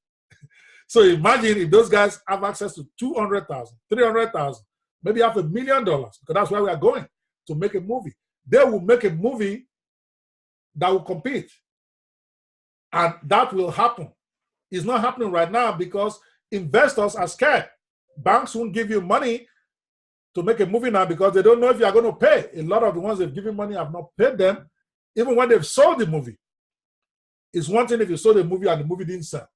So imagine if those guys have access to 200,000, 300,000, maybe $500,000, because that's where we are going to make a movie. They will make a movie that will compete. And that will happen. It's not happening right now because investors are scared. Banks won't give you money to make a movie now because they don't know if you are going to pay. A lot of the ones they've given money have not paid them, even when they've sold the movie. It's one thing if you sold a movie and the movie didn't sell.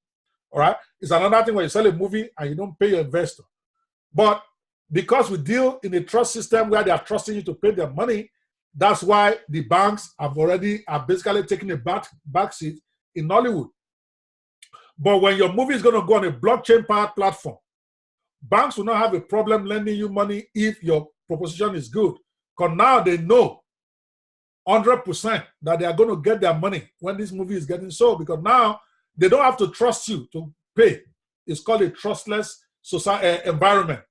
All right? It's another thing when you sell a movie and you don't pay your investor. But because we deal in a trust system where they are trusting you to pay their money, that's why the banks are basically taking a back seat in Hollywood. But when your movie is going to go on a blockchain-powered platform, banks will not have a problem lending you money if your proposition is good. Because now they know 100% that they are going to get their money when this movie is getting sold, because now they don't have to trust you to pay. It's called a trustless society environment.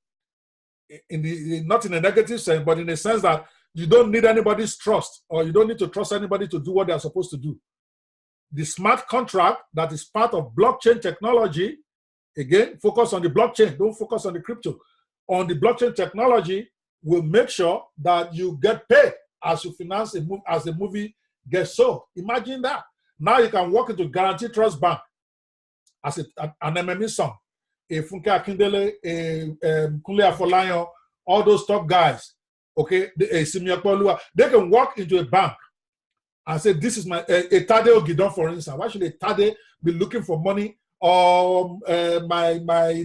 Not in a negative sense, but in a sense that you don't need anybody's trust, or you don't need to trust anybody to do what they're supposed to do. The smart contract that is part of blockchain technology, again, focus on the blockchain, don't focus on the crypto. On the blockchain technology will make sure that you get paid as you finance a movie, as the movie gets sold. Imagine that. Now you can walk into Guarantee Trust Bank as an MME song, a Funke Akindele, a Kunle Afolayan, all those top guys, okay, they can walk into a bank and say, this is my, a Tade Ogidon, for instance. Why should a Tade be looking for money? Or this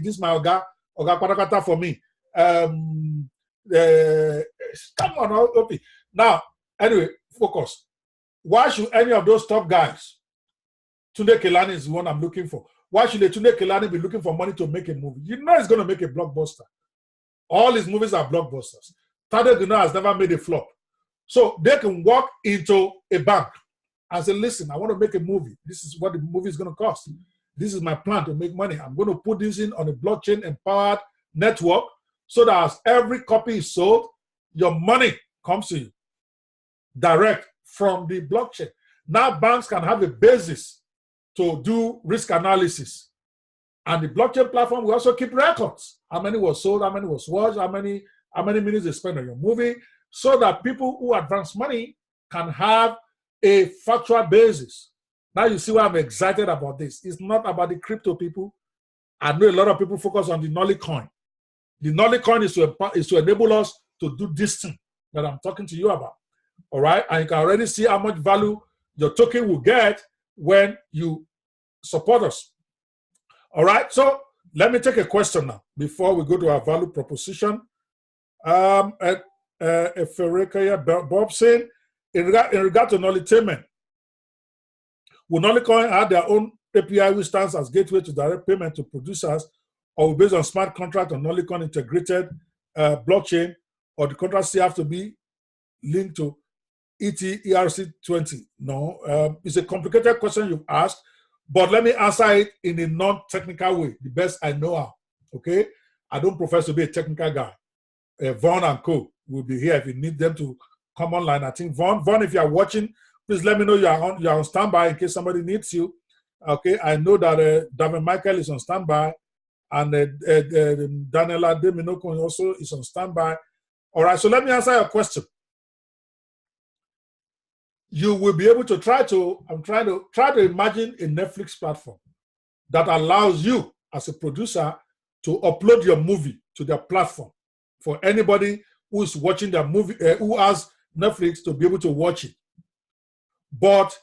is my Oga Patakata for me. Come on, okay. Now, anyway, focus. Why should any of those top guys, Tunde Kelani is the one I'm looking for. Why should Tunde Kelani be looking for money to make a movie? You know he's going to make a blockbuster. All his movies are blockbusters. Tade Ogidon has never made a flop. So they can walk into a bank and say, listen, I want to make a movie. This is what the movie is going to cost. This is my plan to make money. I'm going to put this in on a blockchain-empowered network so that as every copy is sold, your money comes to you direct from the blockchain. Now banks can have a basis to do risk analysis. And the blockchain platform will also keep records. How many was sold, how many was watched, how many minutes they spent on your movie, so that people who advance money can have a factual basis. Now you see why I'm excited about this. It's not about the crypto people. I know a lot of people focus on the Nollycoin. The Nollycoin is to enable us to do this thing that I'm talking to you about. All right? And you can already see how much value your token will get when you support us. All right? So let me take a question now before we go to our value proposition. Bob saying, in regard to Nollytainment, will Nollycoin add their own API which stands as gateway to direct payment to producers, or based on smart contract on Nollycoin integrated blockchain, or the contract still have to be linked to ERC20? No, it's a complicated question you've asked, but let me answer it in a non-technical way, the best I know how, okay? I don't profess to be a technical guy. Vaughn and Co will be here if you need them to come online. I think Vaughn, if you are watching, please let me know you are on standby in case somebody needs you. Okay, I know that David Michael is on standby, and Daniela Deminoko also is on standby. All right, so let me answer your question. You will be able to try to imagine a Netflix platform that allows you as a producer to upload your movie to their platform for anybody who is watching their movie, who has Netflix, to be able to watch it. But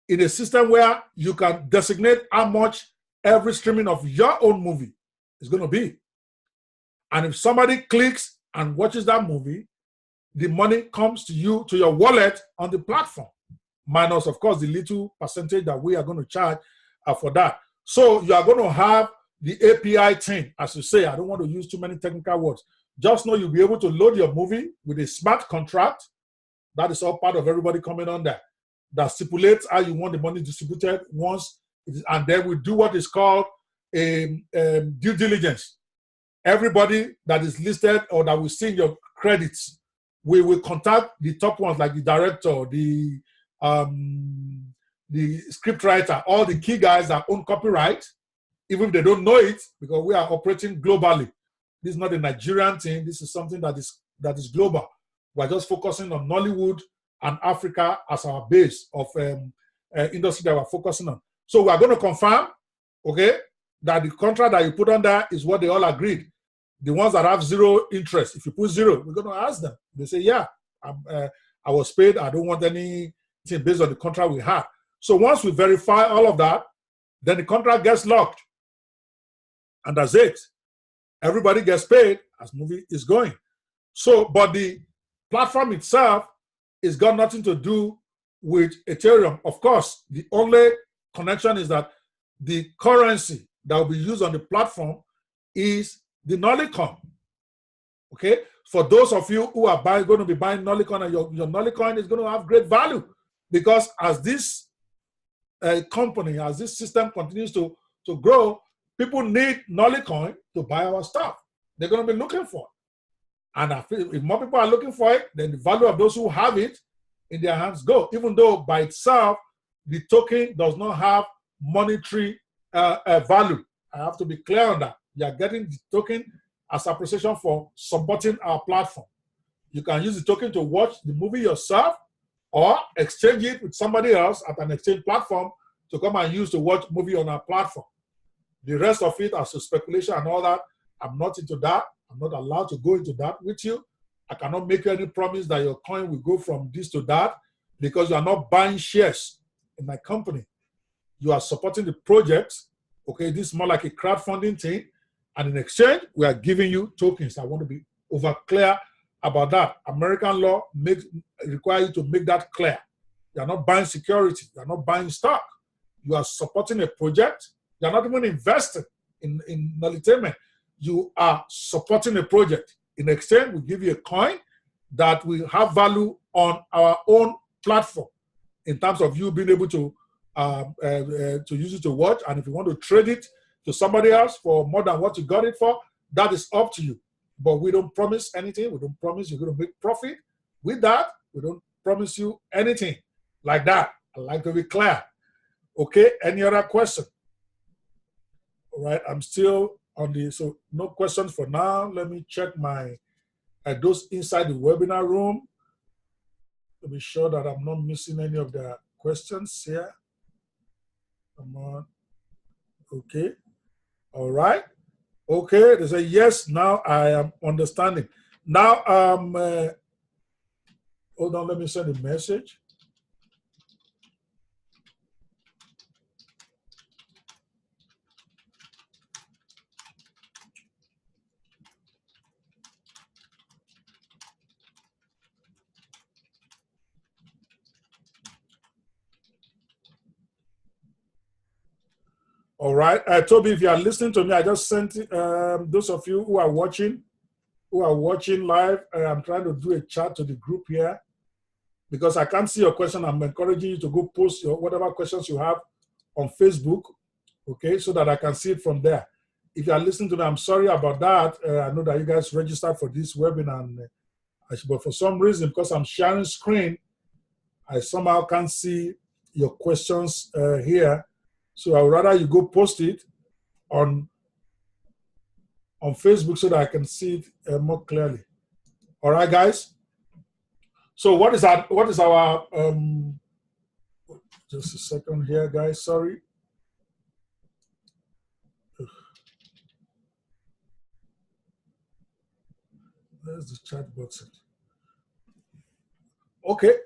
in a system where you can designate how much every streaming of your own movie is going to be. And if somebody clicks and watches that movie, the money comes to you, to your wallet on the platform, minus, of course, the little percentage that we are going to charge for that. So you are going to have the API thing, as you say. I don't want to use too many technical words. Just know you'll be able to load your movie with a smart contract. That is all part of everybody coming on there, that stipulates how you want the money distributed once And then we do what is called due diligence. Everybody that is listed or that we see in your credits, we will contact the top ones like the director, the script writer, all the key guys that own copyright, even if they don't know it, because we are operating globally. This is not a Nigerian thing. This is something that is global. We're just focusing on Nollywood and Africa as our base of industry that we're focusing on. So we are going to confirm, okay, that the contract that you put on there is what they all agreed. The ones that have zero interest, if you put zero, we're going to ask them. They say, yeah, I was paid. I don't want anything based on the contract we had. So once we verify all of that, then the contract gets locked. And that's it. Everybody gets paid as movie is going. So, but the platform itself has got nothing to do with Ethereum. Of course, the only connection is that the currency that will be used on the platform is the Nollycoin. Okay? For those of you who are going to be buying Nollycoin, and your Nollycoin is going to have great value, because as this company, as this system continues to grow, people need Nollycoin to buy our stuff. They're going to be looking for it. And if more people are looking for it, then the value of those who have it in their hands go. Even though by itself, the token does not have monetary value. I have to be clear on that. You are getting the token as appreciation for supporting our platform. You can use the token to watch the movie yourself, or exchange it with somebody else at an exchange platform to come and use to watch movie on our platform. The rest of it as a speculation and all that, I'm not into that. I'm not allowed to go into that with you. I cannot make you any promise that your coin will go from this to that, because you are not buying shares in my company. You are supporting the project. Okay, this is more like a crowdfunding thing. And in exchange, we are giving you tokens. I want to be over clear about that. American law requires you to make that clear. You are not buying security. You are not buying stock. You are supporting a project. You are not even investing in Nollytainment. You are supporting a project. In exchange, we give you a coin that will have value on our own platform in terms of you being able to use it to watch. And if you want to trade it to somebody else for more than what you got it for, that is up to you. But we don't promise anything. We don't promise you're going to make profit with that. We don't promise you anything like that. I like to be clear. Okay, any other question? All right, I'm still on the, so no questions for now. Let me check my, those inside the webinar room to be sure that I'm not missing any of the questions here. Come on. Okay. All right. Okay. They say, yes, now I am understanding. Now, hold on, let me send a message. All right. Toby, if you are listening to me, I just sent those of you who are watching live, I'm trying to do a chat to the group here because I can't see your question. I'm encouraging you to go post your whatever questions you have on Facebook, okay, so that I can see it from there. If you are listening to me, I'm sorry about that. I know that you guys registered for this webinar, but for some reason, because I'm sharing screen, I somehow can't see your questions here. So I would rather you go post it on Facebook so that I can see it more clearly. All right, guys. So what is our just a second here, guys. Sorry. There's the chat box. Okay.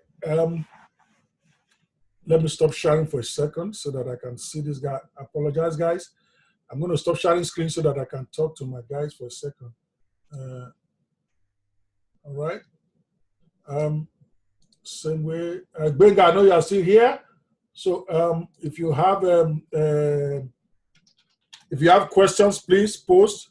Let me stop sharing for a second so that I can see this guy. I apologize, guys. I'm going to stop sharing screen so that I can talk to my guys for a second. All right. Same way. Benga, I know you are still here. So if you have questions, please post.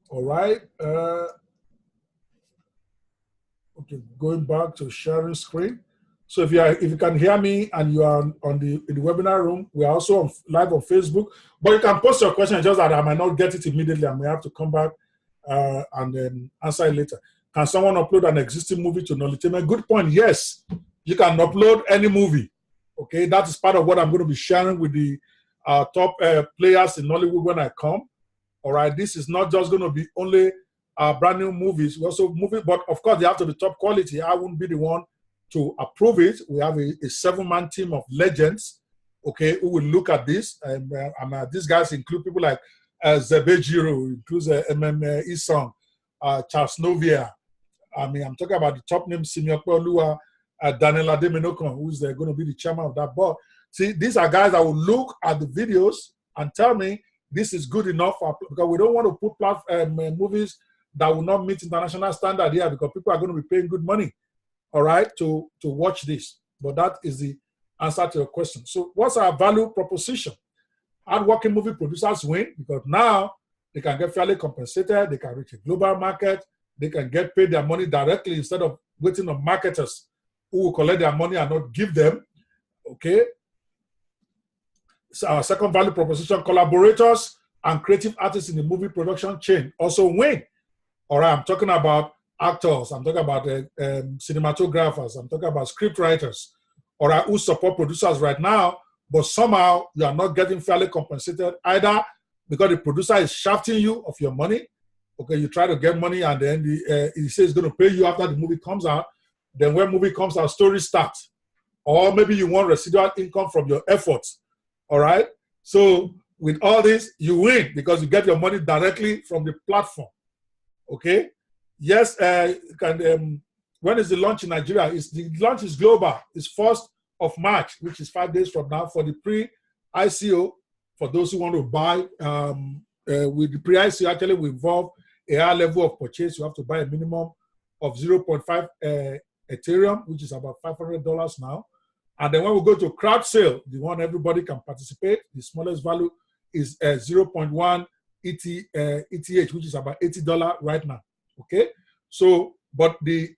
All right. Okay, going back to sharing screen. So if you can hear me and you are on in the webinar room, we are also live on Facebook. But you can post your question, just that I might not get it immediately. I may have to come back and then answer it later. Can someone upload an existing movie to Nollycoin? Good point. Yes, you can upload any movie. Okay, that is part of what I'm going to be sharing with the top players in Nollywood when I come. All right, this is not just going to be only brand new movies. We also movie, but of course they have to be top quality. I wouldn't be the one to approve it. We have a 7-man team of legends, okay, who will look at this. And these guys include people like Zebejiro, includes Isong, Charles Novia. I mean, I'm talking about the top name, Simyokwe Olua, Daniel Ademenokon, who's going to be the chairman of that board. See, these are guys that will look at the videos and tell me this is good enough because we don't want to put movies that will not meet international standard here, because people are going to be paying good money, all right, to watch this. But that is the answer to your question. So what's our value proposition? Hardworking movie producers win because now they can get fairly compensated, they can reach a global market, they can get paid their money directly instead of waiting on marketers who will collect their money and not give them, okay? So our second value proposition, collaborators and creative artists in the movie production chain also win. All right, I'm talking about actors, I'm talking about cinematographers, I'm talking about script writers, all right, who support producers right now, but somehow you are not getting fairly compensated either because the producer is shafting you of your money. Okay, you try to get money and then he says he's going to pay you after the movie comes out. Then when movie comes out, story starts. Or maybe you want residual income from your efforts. All right. So with all this, you win because you get your money directly from the platform. Okay. Yes. When is the launch in Nigeria? The launch is global. It's 1st of March, which is 5 days from now, for the pre-ICO. For those who want to buy, with the pre-ICO, actually will involve a higher level of purchase. You have to buy a minimum of 0.5 Ethereum, which is about $500 now. And then when we go to crowd sale, the one everybody can participate, the smallest value is 0.1 ETH, which is about $80 right now. Okay, so but the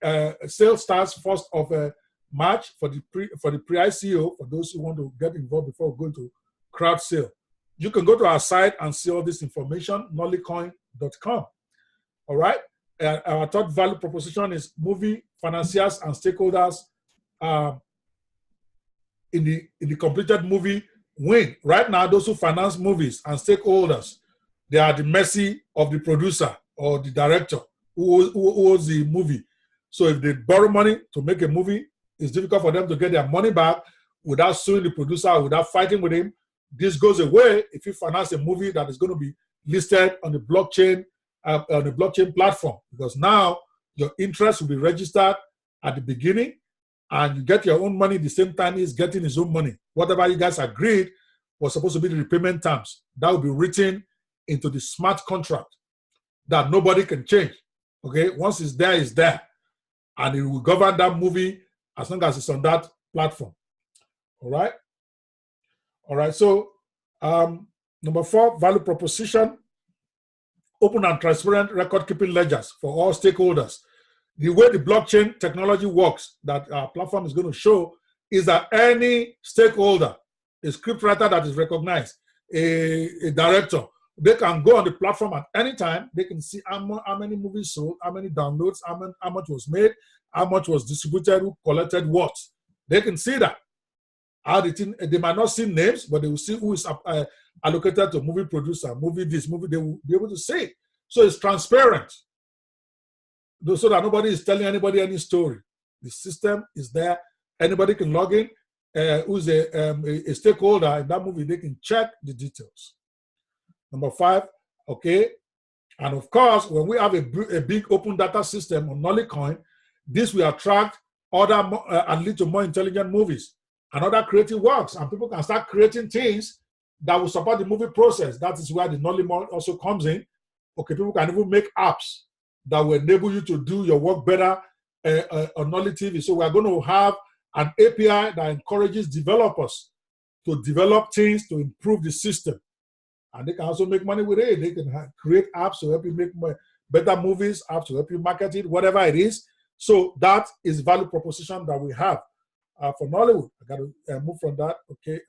sale starts 1st of March for the pre-ICO. For those who want to get involved before going to crowd sale, you can go to our site and see all this information, nollycoin.com. All right. Our third value proposition is movie financiers and stakeholders in the completed movie win. Right now, those who finance movies and stakeholders, they are at the mercy of the producer or the director who owns the movie. So if they borrow money to make a movie, it's difficult for them to get their money back without suing the producer, without fighting with him. This goes away if you finance a movie that is going to be listed on the blockchain platform, because now your interest will be registered at the beginning and you get your own money the same time he's getting his own money. Whatever you guys agreed was supposed to be the repayment terms. That will be written into the smart contract that nobody can change. Okay, once it's there, it's there. And it will govern that movie as long as it's on that platform. All right. All right. So number 4, value proposition, open and transparent record-keeping ledgers for all stakeholders. The way the blockchain technology works that our platform is going to show is that any stakeholder, a scriptwriter that is recognized, a director, they can go on the platform at any time. They can see how many movies sold, how many downloads, how much was made, how much was distributed, who collected what. They can see that. They might not see names, but they will see who is allocated to movie producer, movie this, movie. They will be able to see. So it's transparent, so that nobody is telling anybody any story. The system is there. Anybody can log in. Who's a stakeholder in that movie, they can check the details. Number 5, okay. And of course, when we have a big open data system on Nollycoin, this will attract other and lead to more intelligent movies and other creative works. And people can start creating things that will support the movie process. That is where the Nollycoin also comes in. Okay, people can even make apps that will enable you to do your work better on Nolly TV. So we're going to have an API that encourages developers to develop things to improve the system. and they can also make money with it. They can create apps to help you make better movies, apps to help you market it, whatever it is. So that is value proposition that we have for Nollywood. I got to move from that. Okay.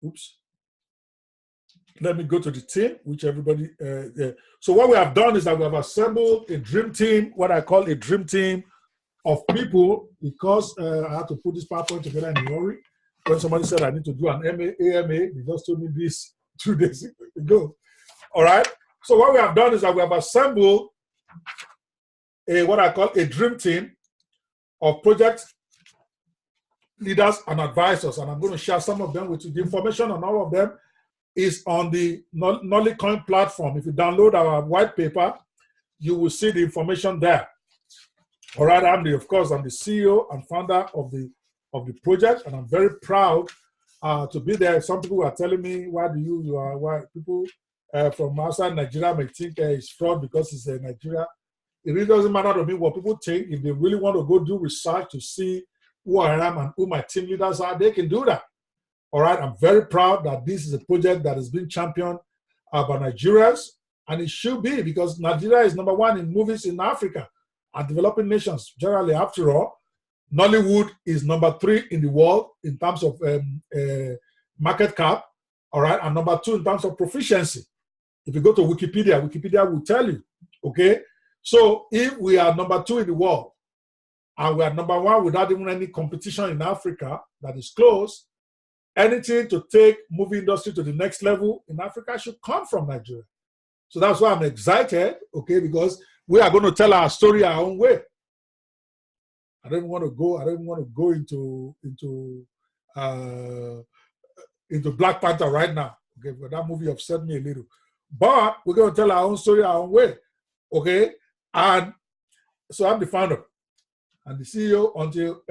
Oops. Let me go to the team, which everybody. So what we have done is that we have assembled a dream team, what I call a dream team of people, because I had to put this PowerPoint together in a hurry. When somebody said I need to do an AMA, they just told me this 2 days ago. All right. So what we have done is that we have assembled what I call a dream team of project leaders and advisors, and I'm going to share some of them with you. The information on all of them is on the Nollycoin platform. If you download our white paper, you will see the information there. All right, of course, I'm the CEO and founder of the project, and I'm very proud to be there. Some people are telling me, why people from outside Nigeria may think it's fraud because it's Nigeria. It really doesn't matter to me what people think. If they really want to go do research to see who I am and who my team leaders are, they can do that. All right, I'm very proud that this is a project that has been championed by Nigerians, and it should be, because Nigeria is #1 in movies in Africa and developing nations generally. After all, Nollywood is #3 in the world in terms of market cap, all right, and #2 in terms of proficiency. If you go to Wikipedia, Wikipedia will tell you, okay? So if we are #2 in the world, and we are #1 without even any competition in Africa that is close, anything to take movie industry to the next level in Africa should come from Nigeria. So that's why I'm excited, okay, because we are going to tell our story our own way. I don't want to go into Black Panther right now, okay, but that movie upset me a little. But we're going to tell our own story our own way, okay? And so I'm the founder and the CEO until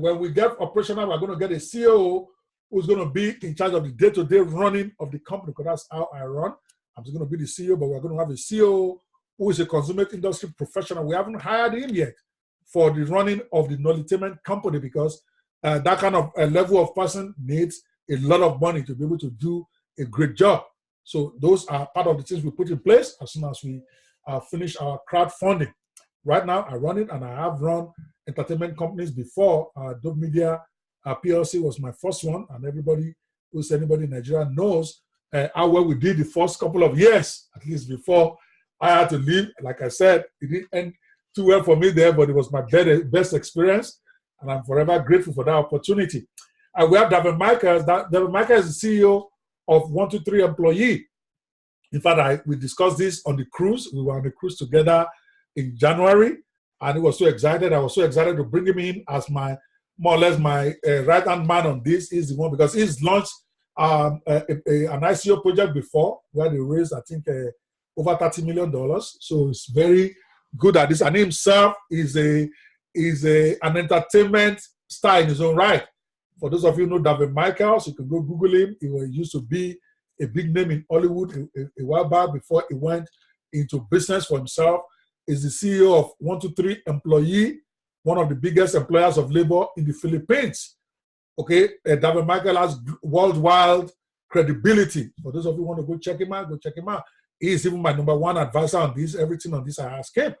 when we get operational, we're going to get a CEO who's going to be in charge of the day-to-day running of the company, because that's how I run. I'm just going to be the CEO, but we're going to have a CEO who is a consummate industry professional. We haven't hired him yet for the running of the Nollytainment company, because that kind of level of person needs a lot of money to be able to do a great job. So those are part of the things we put in place as soon as we finish our crowdfunding. Right now, I run it, and I have run entertainment companies before. Dove Media PLC was my first one, and anybody in Nigeria knows how well we did the first couple of years, at least before I had to leave. Like I said, it didn't end too well for me there, but it was my best experience, and I'm forever grateful for that opportunity. And we have David Michaels. David Michaels is the CEO of 123 Employee. In fact, we discussed this on the cruise. We were on the cruise together in January, and he was so excited. I was so excited to bring him in as more or less my right-hand man on this. Is the one, because he's launched an ICO project before where they raised, I think, over $30 million. So he's very good at this. And he himself is an entertainment star in his own right. For those of you who know David Michaels, you can go Google him. He used to be a big name in Hollywood a while back before he went into business for himself. He's the CEO of 123 Employee, one of the biggest employers of labor in the Philippines. Okay, David Michael has worldwide credibility. For those of you who want to go check him out, go check him out. He is even my #1 advisor on this. Everything on this I ask him,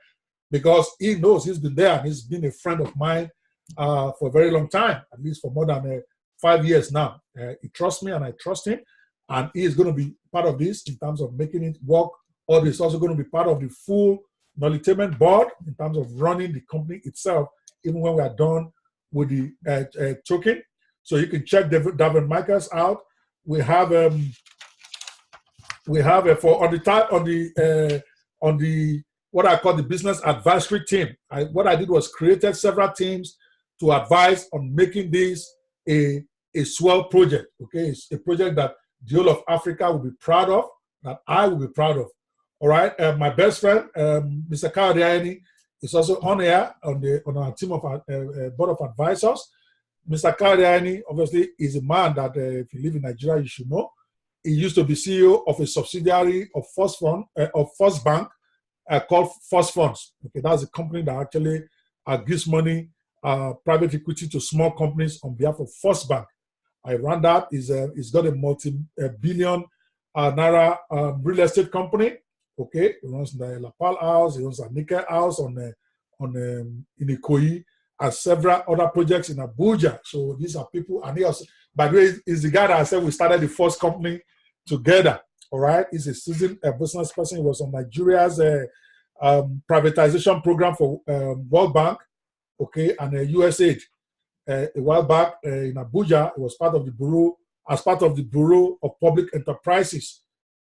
because he knows he's been there and he's been a friend of mine for a very long time, at least for more than 5 years now. He trusts me and I trust him, and he is going to be part of this in terms of making it work. Or he's also going to be part of the full Nollytainment board in terms of running the company itself, even when we are done with the token. So you can check David Michaels out. We have for on the what I call the business advisory team. What I did was created several teams to advise on making this a swell project. Okay, it's a project that the whole of Africa will be proud of, that I will be proud of. All right, my best friend, Mr. Kaodiani, is also on here on our team of board of advisors. Mr. Kaodiani, obviously, is a man that if you live in Nigeria, you should know. He used to be CEO of a subsidiary of First Bank called First Funds. Okay, that's a company that actually gives money, private equity to small companies on behalf of First Bank. I ran that. He's got a multi-billion Naira real estate company. Okay, he runs the Lapal House, he runs a Nickel House in Ikoyi, and several other projects in Abuja. So these are people, and he also, by the way, is the guy that I said we started the first company together. All right, he's a seasoned business person. He was on Nigeria's privatization program for World Bank, okay, and USAID. A while back in Abuja, it was part of the bureau, as part of the Bureau of Public Enterprises.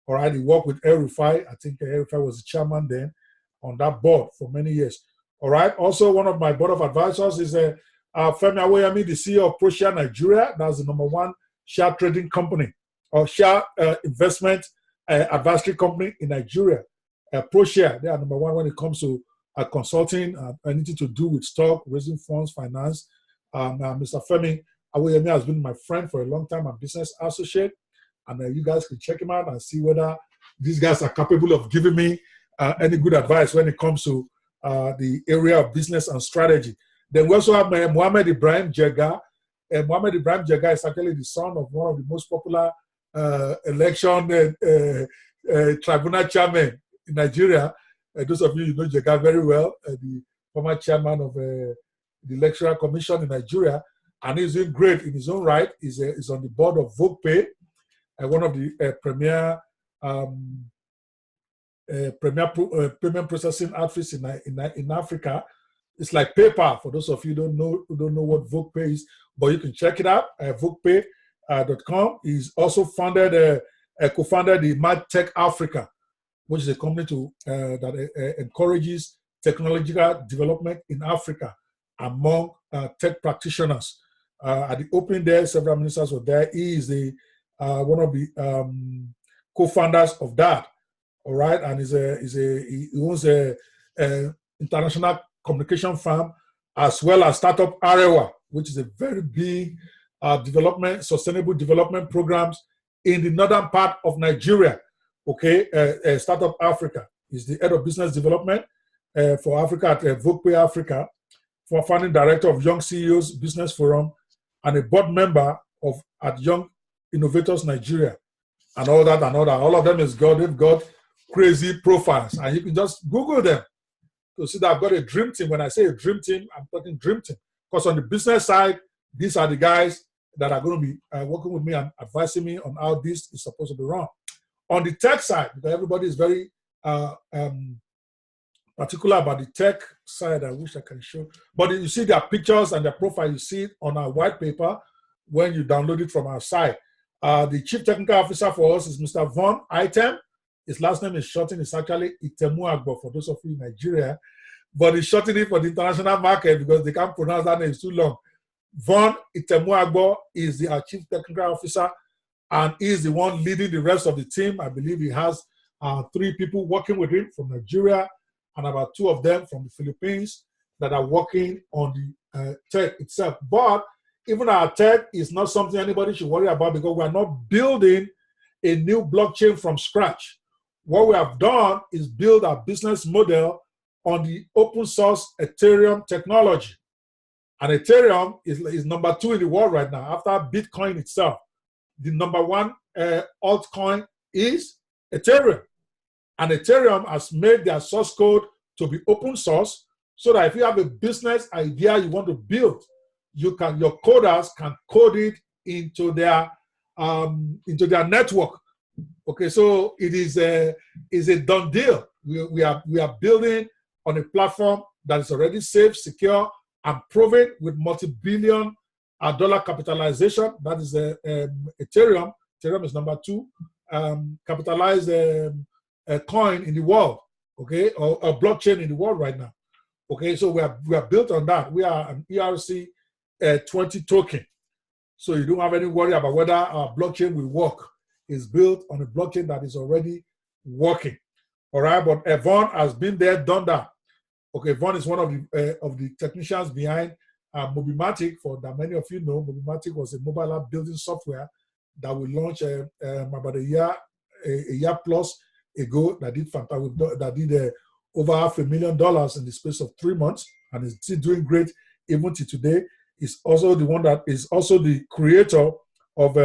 All right, he worked with El-Rufai. I think El-Rufai was the chairman then on that board for many years. All right, also one of my board of advisors is Femi Aweyemi, the CEO of ProShare Nigeria. That's the #1 share trading company or share investment advisory company in Nigeria. ProShare, they are #1 when it comes to consulting, anything to do with stock, raising funds, finance. Mr. Femi Aweyemi has been my friend for a long time, and business associate. And you guys can check him out and see whether these guys are capable of giving me any good advice when it comes to the area of business and strategy. Then we also have Mohammed Ibrahim Jega. Mohammed Ibrahim Jega is actually the son of one of the most popular election tribunal chairman in Nigeria. Those of you know Jega very well, the former chairman of the Electoral Commission in Nigeria, and he's doing great in his own right. He's on the board of VoguePay, one of the premier payment processing outfits in Africa. It's like PayPal for those of you who don't know what VoguePay is, but you can check it out at VoguePay.com. He's also co-founded the MadTech Africa, which is a company that encourages technological development in Africa among tech practitioners. At the opening there, several ministers were there. He is one of the co-founders of that. All right, and he owns a international communication firm as well as startup Arewa, which is a very big sustainable development programs in the northern part of Nigeria. Okay, Startup Africa is the head of business development for Africa at VoguePay Africa, for founding director of Young CEOs Business Forum, and a board member at Young Innovators Nigeria, and all that and all that. All of them they've got crazy profiles, and you can just Google them to see that I've got a dream team. When I say a dream team, I'm talking dream team, because on the business side, these are the guys that are going to be working with me and advising me on how this is supposed to be run. On the tech side, because everybody is very particular about the tech side, I wish I can show. But you see their pictures and their profile, you see it on our white paper when you download it from our site. The chief technical officer for us is Mr. Von Item. His last name is shortened. It's actually Itemu Agbo for those of you in Nigeria. But he's shortening it for the international market because they can't pronounce that name, it's too long. Von Itemu Agbo is our chief technical officer, and he is the one leading the rest of the team. I believe he has 3 people working with him from Nigeria, and about 2 of them from the Philippines that are working on the tech itself. But even our tech is not something anybody should worry about, because we are not building a new blockchain from scratch. What we have done is build our business model on the open source Ethereum technology. And Ethereum is #2 in the world right now, after Bitcoin itself. The #1 altcoin is Ethereum. And Ethereum has made their source code to be open source, so that if you have a business idea you want to build, your coders can code it into their network. Okay, so it is a done deal. We are building on a platform that is already safe, secure, and proven with multi-billion dollar capitalization. That is Ethereum. Ethereum is #2 capitalized coin in the world, okay, or a blockchain in the world right now. Okay, so we are built on that. We are an ERC20 token, so you don't have any worry about whether our blockchain will work. It's built on a blockchain that is already working. All right, but Yvonne has been there, done that. Okay, Yvonne is one of the technicians behind Mobimatic. For that many of you know, Mobimatic was a mobile app building software that we launched about a year plus ago, that did fantastic, that did over $500,000 in the space of 3 months, and is still doing great even to today. Is also the one that is also the creator of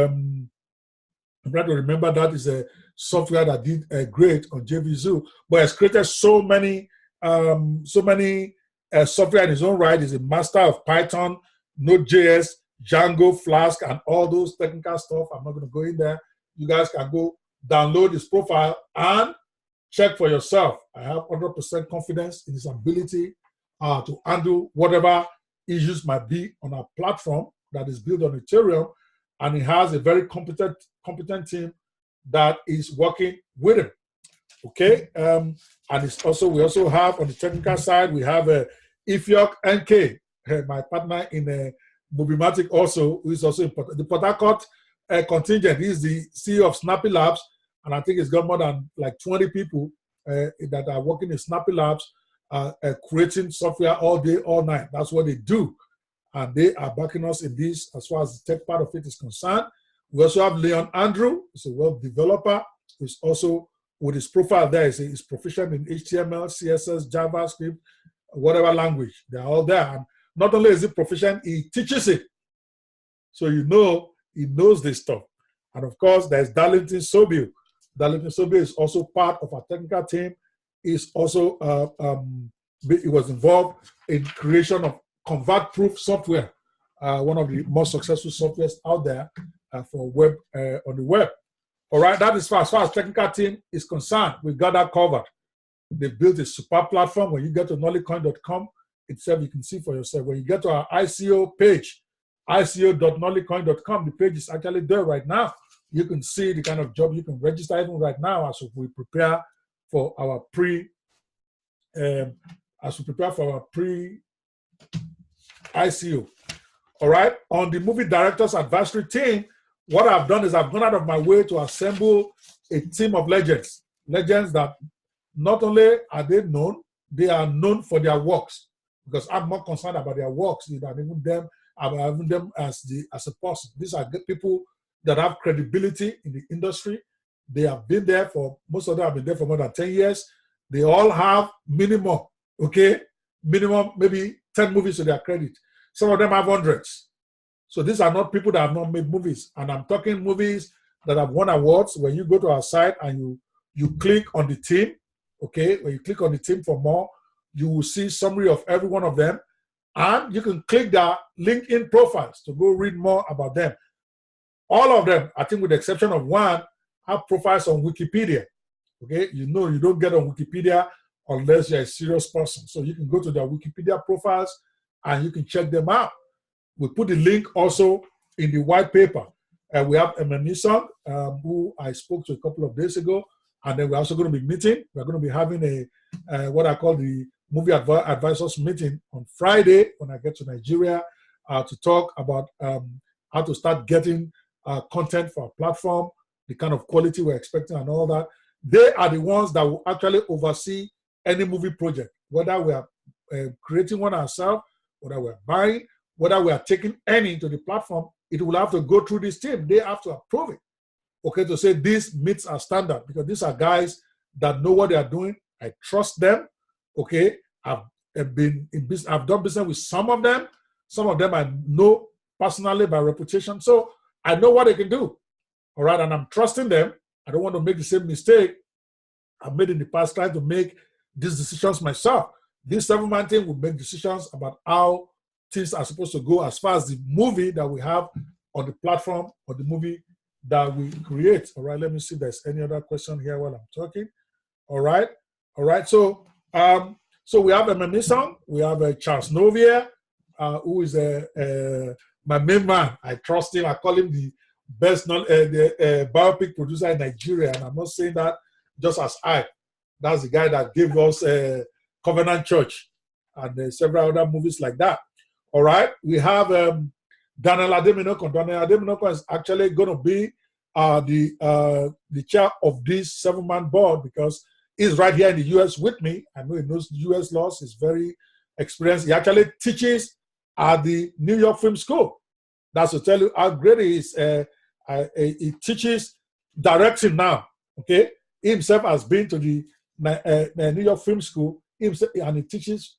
I'm trying to remember that is a software that did great on JVZoo, but has created so many software in his own right. He's a master of Python, Node.js, Django, Flask, and all those technical stuff. I'm not going to go in there. You guys can go download his profile and check for yourself. I have 100% confidence in his ability to handle whatever issues might be on our platform that is built on Ethereum, and he has a very competent team that is working with him. Okay, and it's also we also have on the technical side we have Ifyok NK, my partner in Mobimatic, also who is also in the Port Harcourt contingent. He's the CEO of Snappy Labs, and I think it's got more than like 20 people that are working in Snappy Labs, creating software all day, all night. That's what they do. And they are backing us in this as far as the tech part of it is concerned. We also have Leon Andrew, he's a web developer. He's also, with his profile there, he's proficient in HTML, CSS, JavaScript, whatever language. They're all there. And not only is he proficient, he teaches it. So you know he knows this stuff. And of course, there's Darlington Sobio. Darlington Sobio is also part of our technical team. He's also, he was involved in creation of convert-proof software, one of the most successful softwares out there for web on the web. All right, that is as far as technical team is concerned. We've got that covered. They built a super platform. When you get to nollycoin.com itself, you can see for yourself. When you get to our ICO page, ico.nollycoin.com, the page is actually there right now. You can see the kind of job you can register even right now as we prepare for our pre-ICO. All right. On the movie directors advisory team, what I've done is I've gone out of my way to assemble a team of legends that not only are they are known for their works, because I'm more concerned about their works than even them, having them as a person. These are people that have credibility in the industry. They have been there most of them have been there for more than 10 years. They all have minimum maybe 10 movies to their credit. Some of them have hundreds. So these are not people that have not made movies. And I'm talking movies that have won awards. When you go to our site and you click on the team, okay, when you click on the team for more, you will see summary of every one of them. And you can click their LinkedIn profiles to go read more about them. All of them, I think with the exception of one, have profiles on Wikipedia. Okay, you don't get on Wikipedia unless you're a serious person. So you can go to their Wikipedia profiles and you can check them out. We put the link also in the white paper. We have Emenisong, who I spoke to a couple of days ago, and then we're also going to be meeting. We're going to be having what I call the movie advisors meeting on Friday when I get to Nigeria to talk about how to start getting content for our platform, the kind of quality we're expecting and all that. They are the ones that will actually oversee any movie project, whether we are creating one ourselves, whether we're buying, whether we are taking any to the platform. It will have to go through this team. They have to approve it, okay, to say this meets our standard, because these are guys that know what they are doing. I trust them, okay. I've been in business. I've done business with some of them. Some of them I know personally by reputation, so I know what they can do. All right, and I'm trusting them. I don't want to make the same mistake I've made in the past trying to make these decisions myself. This 7-man team will make decisions about how things are supposed to go as far as the movie that we have on the platform or the movie that we create. All right, let me see if there's any other question here while I'm talking. All right. So we have Emenisong, we have Charles Novier, who is my main man. I trust him. I call him the best biopic producer in Nigeria, and I'm not saying that just as I. That's the guy that gave us Covenant Church and several other movies like that. All right, we have Daniel Ademinokon. Daniel Ademinokon is actually going to be the chair of this 7-man board because he's right here in the U.S. with me. I know he knows U.S. laws. He's very experienced. He actually teaches at the New York Film School. That's to tell you how great he is. He teaches directing now. Okay, he himself has been to the New York Film School, and he teaches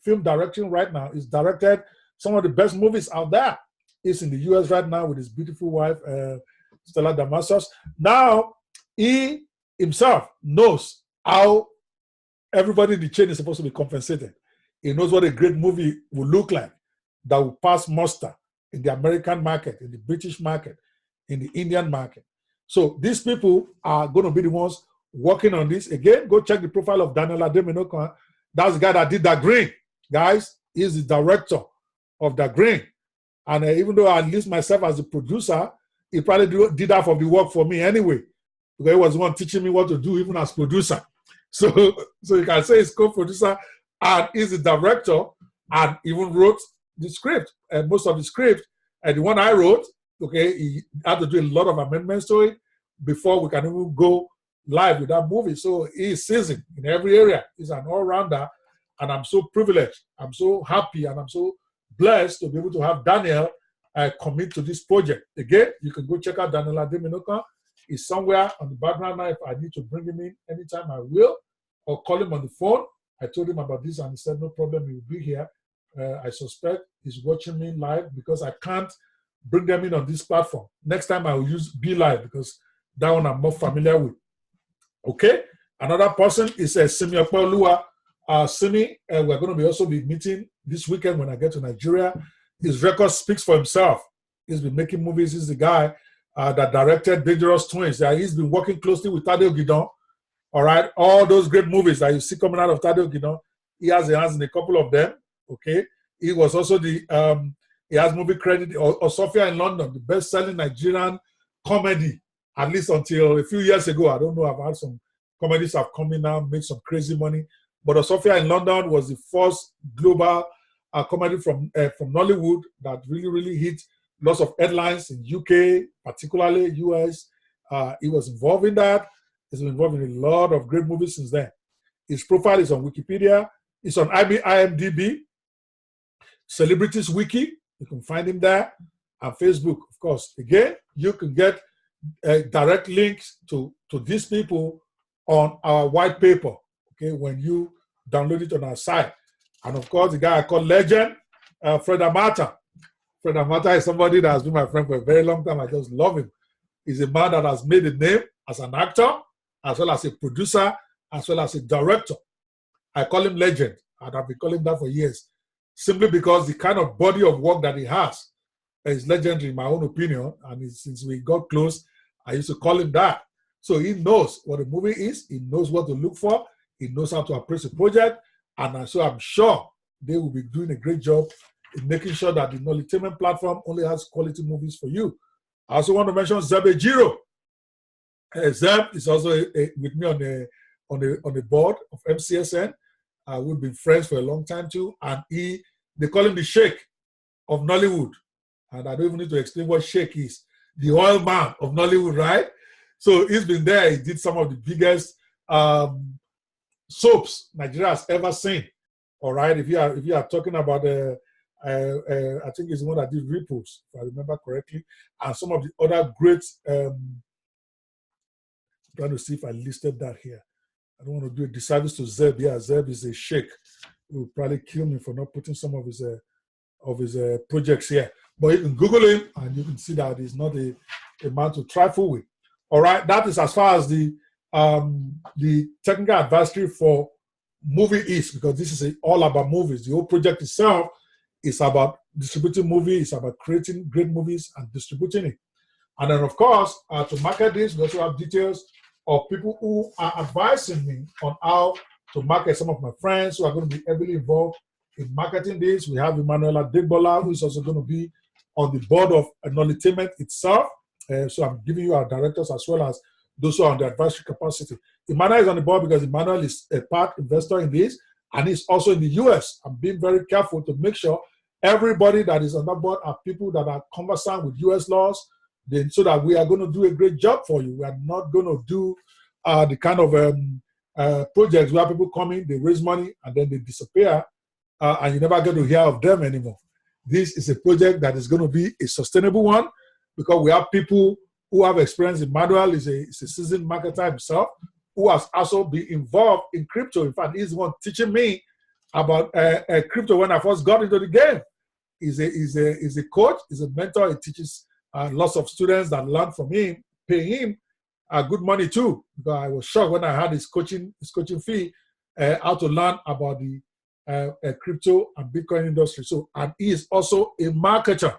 film directing right now. He's directed some of the best movies out there. He's in the U.S. right now with his beautiful wife, Stella Damasus. Now, he himself knows how everybody in the chain is supposed to be compensated. He knows what a great movie will look like that will pass muster in the American market, in the British market, in the Indian market. So these people are going to be the ones working on this. Again, go check the profile of Daniel Ademinokan. That's the guy that did that green. Guys, he's the director of that green. And even though I list myself as a producer, he probably did half of the work for me anyway, because he was the one teaching me what to do even as producer. So you can say he's co-producer and he's the director and even wrote the script. And most of the script, and the one I wrote, okay, he had to do a lot of amendments to it before we can even go live with that movie. So he is seasoned in every area. He's an all-rounder, and I'm so privileged. I'm so happy, and I'm so blessed to be able to have Daniel commit to this project. Again, you can go check out Daniel Ademinokan. He's somewhere on the background now. If I need to bring him in anytime, I will, or call him on the phone. I told him about this, and he said, no problem, he will be here. I suspect he's watching me live because I can't bring them in on this platform. Next time I will use Be Live because that one I'm more familiar with. Okay? Another person is Simi Okpoluwa. Simi, we're going to be also be meeting this weekend when I get to Nigeria. His record speaks for himself. He's been making movies. He's the guy that directed Dangerous Twins. He's been working closely with Tadeo Gidon. All right? All those great movies that you see coming out of Tadeo Gidon, he has a hands in a couple of them. Okay? He was also the, he has movie credit, or Sophia in London, the best-selling Nigerian comedy, at least until a few years ago. I don't know, I've had some comedies have come in now, made some crazy money. But Sophia in London was the first global comedy from Nollywood that really hit lots of headlines in UK, particularly US. He was involved in that. He's been involved in a lot of great movies since then. His profile is on Wikipedia. It's on IMDb. Celebrities Wiki, you can find him there, and Facebook, of course. Again, you can get direct links to these people on our white paper, okay, when you download it on our site. And of course, the guy I call Legend, Fred Amata. Fred Amata is somebody that has been my friend for a very long time. I just love him. He's a man that has made a name as an actor, as well as a producer, as well as a director. I call him Legend, and I've been calling him that for years. Simply because the kind of body of work that he has is legendary, in my own opinion. And since we got close, I used to call him that. So he knows what a movie is. He knows what to look for. He knows how to appraise a project. And so I'm sure they will be doing a great job in making sure that the Nollycoin platform only has quality movies for you. I also want to mention Zeb Ejiro. Zeb is also with me on the board of MCSN. We've been friends for a long time too, and they call him the Sheikh of Nollywood. And I don't even need to explain what Sheikh is. The oil man of Nollywood, right? So he's been there. He did some of the biggest soaps Nigeria has ever seen. All right, if you are talking about I think it's the one that did Ripples, if I remember correctly, and some of the other great. I'm trying to see if I listed that here. I don't want to do a disservice to Zeb. Yeah, Zeb is a sheikh. He will probably kill me for not putting some of his projects here. But you can Google him and you can see that he's not a man to trifle with. All right, that is as far as the technical advisory for movie is, because this is all about movies. The whole project itself is about distributing movies, it's about creating great movies and distributing it. And then, of course, to market this, we also have details of people who are advising me on how to market. Some of my friends who are going to be heavily involved in marketing this. We have Emmanuel Adegbola, who is also going to be on the board of Nollycoin itself. So I'm giving you our directors as well as those who are on the advisory capacity. Emmanuel is on the board because Emmanuel is a part investor in this, and he's also in the US. I'm being very careful to make sure everybody that is on that board are people that are conversant with US laws, so that we are going to do a great job for you. We are not going to do the kind of projects where people come in, they raise money, and then they disappear, and you never get to hear of them anymore. This is a project that is going to be a sustainable one, because we have people who have experience. Emmanuel is a seasoned marketer himself, who has also been involved in crypto. In fact, he's the one teaching me about crypto when I first got into the game. He's a coach, he's a mentor, he teaches lots of students that learn from him, pay him good money too. Because I was shocked when I had his coaching fee, how to learn about the crypto and Bitcoin industry. So, and he is also a marketer.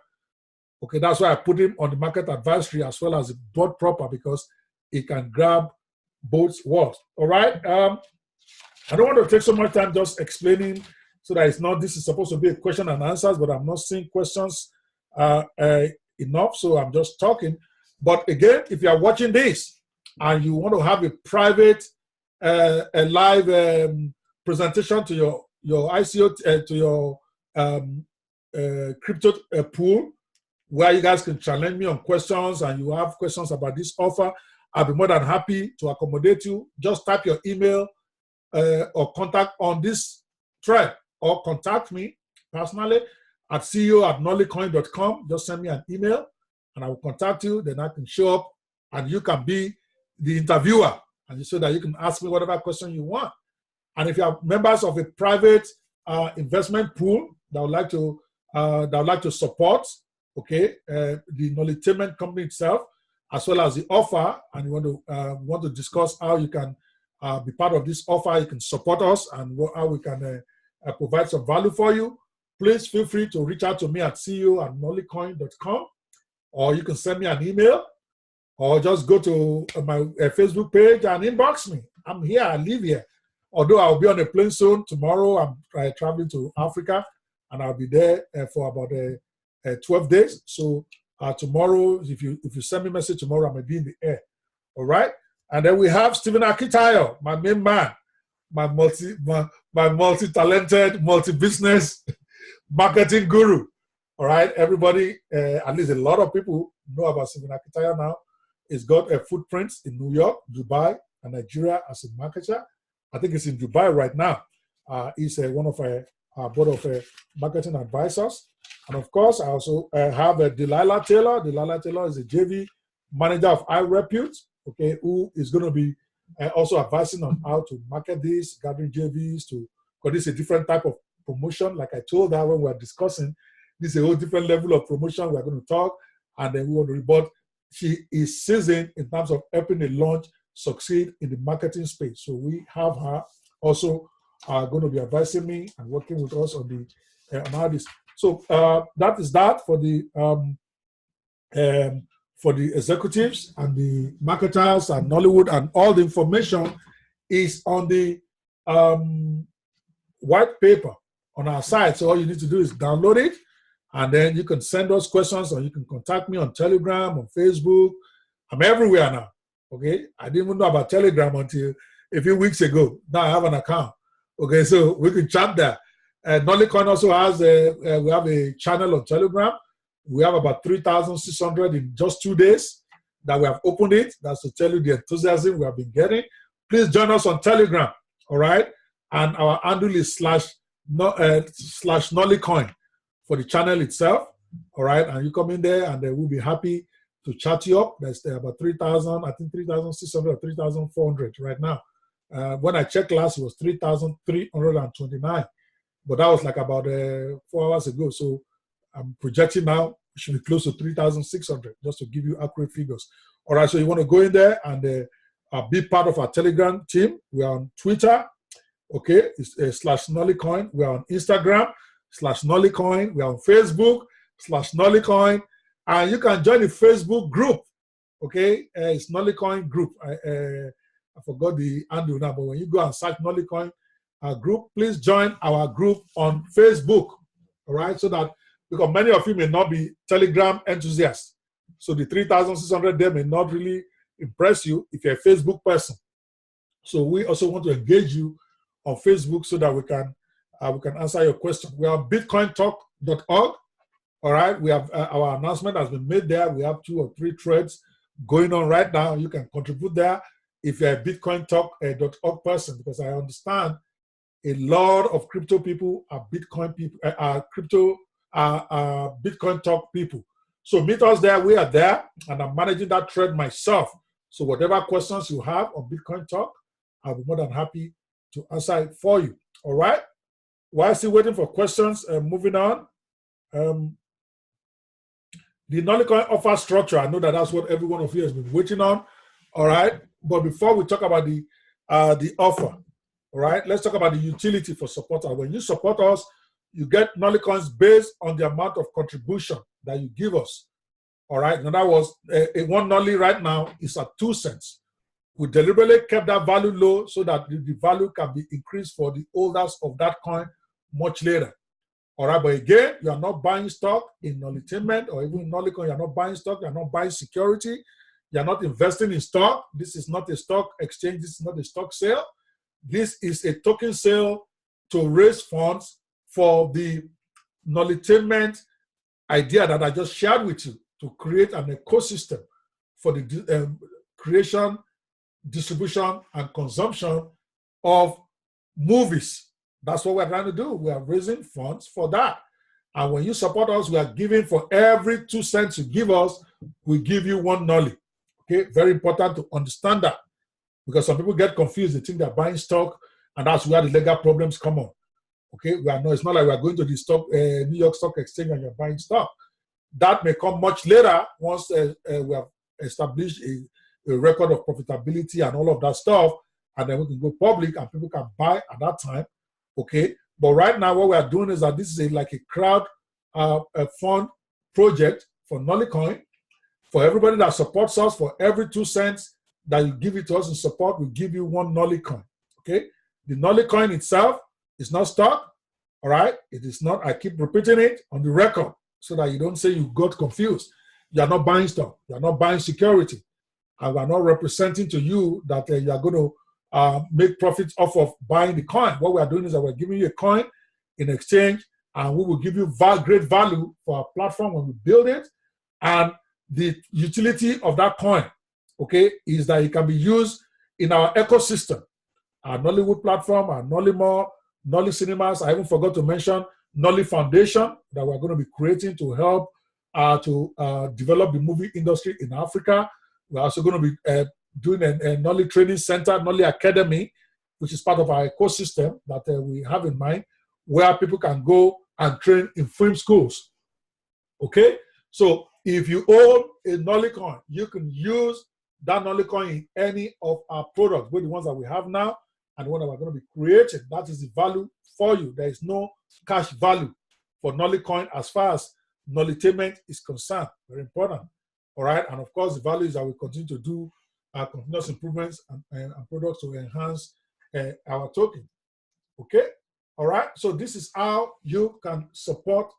Okay, that's why I put him on the market advisory as well as the board proper, because he can grab both worlds. All right. I don't want to take so much time just explaining, so that it's not, this is supposed to be a question and answers, but I'm not seeing questions enough, so I'm just talking. But again, if you are watching this and you want to have a private, a live presentation to your ICO, to your crypto pool, where you guys can challenge me on questions and you have questions about this offer, I'll be more than happy to accommodate you. Just type your email or contact on this thread, or contact me personally at ceo@nollycoin.com. Just send me an email and I will contact you. Then I can show up and you can be the interviewer, and so that you can ask me whatever question you want. And if you are members of a private investment pool that would like to support, okay, the Nollytainment company itself, as well as the offer, and you want to discuss how you can be part of this offer, you can support us, and how we can provide some value for you, please feel free to reach out to me at ceo@nollycoin.com, or you can send me an email, or just go to my Facebook page and inbox me. I'm here, I live here. Although I'll be on a plane soon. Tomorrow I'm traveling to Africa, and I'll be there for about 12 days. So tomorrow, if you send me a message tomorrow, I may be in the air. All right. And then we have Stephen Akitayo, my main man, my multi-talented, multi-business marketing guru. All right, everybody, at least a lot of people know about Stephen Akitayo now. He's got a footprint in New York, Dubai, and Nigeria as a marketer. I think he's in Dubai right now. He's one of our board of marketing advisors. And of course, I also have Delilah Taylor. Delilah Taylor is a JV manager of iRepute, okay, who is going to be also advising on how to market this, gathering JVs because this is a different type of promotion. Like I told her when we were discussing, this is a whole different level of promotion. We're going to talk, and then we want to report. She is seasoned in terms of helping a launch succeed in the marketing space. So we have her also going to be advising me and working with us on the on all this. So that is that for the executives and the marketers and Nollywood, and all the information is on the white paper on our site. So all you need to do is download it, and then you can send us questions, or you can contact me on Telegram, on Facebook. I'm everywhere now. Okay, I didn't even know about Telegram until a few weeks ago. Now I have an account. Okay, so we can chat there. Nollycoin also has we have a channel on Telegram. We have about 3,600 in just 2 days that we have opened it. That's to tell you the enthusiasm we have been getting. Please join us on Telegram, all right? And our handle is /Nollycoin for the channel itself, all right? And you come in there, and we'll be happy to chat you up. There's about 3,000, I think 3,600 or 3,400 right now. When I checked last, it was 3,329. But that was like about 4 hours ago. So I'm projecting now it should be close to 3,600, just to give you accurate figures. All right, so you want to go in there and be part of our Telegram team. We are on Twitter, okay, it's /Nollycoin. We are on Instagram, /Nollycoin. We are on Facebook, /Nollycoin. And you can join the Facebook group, okay? It's Nollycoin group. I forgot the handle now, but when you go and search Nollycoin group, please join our group on Facebook, all right? So that, because many of you may not be Telegram enthusiasts, so the 3,600 there may not really impress you if you're a Facebook person. So we also want to engage you on Facebook so that we can answer your question. We are bitcointalk.org. All right, we have our announcement has been made there. We have 2 or 3 threads going on right now. You can contribute there if you're a bitcointalk.org person, because I understand a lot of crypto people are Bitcoin people, Bitcoin Talk people. So meet us there. We are there, and I'm managing that thread myself. So whatever questions you have on Bitcoin Talk, I'll be more than happy to answer it for you. All right. While still waiting for questions, moving on. the Nollycoin offer structure, I know that that's what every one of you has been waiting on. All right. But before we talk about the offer, all right, let's talk about the utility for supporters. When you support us, you get Nollycoins based on the amount of contribution that you give us. All right. In other words, a one Nolly right now is at 2 cents. We deliberately kept that value low so that the value can be increased for the holders of that coin much later. All right, but again, you are not buying stock in Nollytainment or even in Nollycoin. You are not buying stock. You are not buying security. You are not investing in stock. This is not a stock exchange. This is not a stock sale. This is a token sale to raise funds for the Nollytainment idea that I just shared with you, to create an ecosystem for the creation, distribution, and consumption of movies. That's what we're trying to do. We are raising funds for that. And when you support us, we are giving, for every 2 cents you give us, we give you one Nolly. Okay, very important to understand that, because some people get confused. They think they're buying stock, and that's where the legal problems come on. Okay, we are not. It's not like we are going to the New York Stock Exchange and you're buying stock. That may come much later once we have established a record of profitability and all of that stuff, and then we can go public and people can buy at that time. Okay, but right now what we are doing is that this is like a crowd fund project for Nollycoin. For everybody that supports us, for every 2 cents that you give it to us in support, we give you one Nollycoin. Okay, the Nollycoin itself is not stock. All right, it is not. I keep repeating it on the record so that you don't say you got confused. You are not buying stock. You are not buying security. And we are not representing to you that you are going to make profits off of buying the coin. What we are doing is that we're giving you a coin in exchange, and we will give you great value for our platform when we build it. And the utility of that coin, okay, is that it can be used in our ecosystem, our Nollywood platform, our Nolly Mall, Nolly Cinemas. I even forgot to mention Nolly Foundation that we're going to be creating to help develop the movie industry in Africa. We're also going to be doing a Nolly Training Center, Nolly Academy, which is part of our ecosystem that we have in mind, where people can go and train in film schools. Okay? So if you own a Nollycoin, you can use that Nollycoin in any of our products, both the ones that we have now and the one that we're going to be creating. That is the value for you. There is no cash value for Nollycoin as far as Nollytainment is concerned. Very important. All right. And of course, the value is that we continue to do continuous improvements and products to enhance our token. Okay. All right. So this is how you can support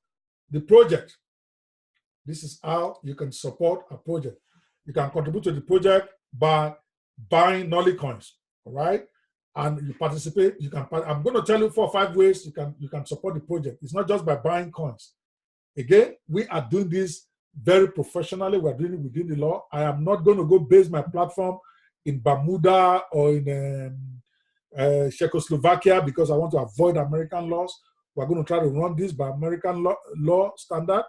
the project. This is how you can support a project. You can contribute to the project by buying Nollycoins. All right. And you participate. I'm going to tell you 4 or 5 ways you can support the project. It's not just by buying coins. Again, we are doing this very professionally. We're doing it within the law. I am not going to go base my platform in Bermuda or in Czechoslovakia because I want to avoid American laws. We're going to try to run this by American law standard.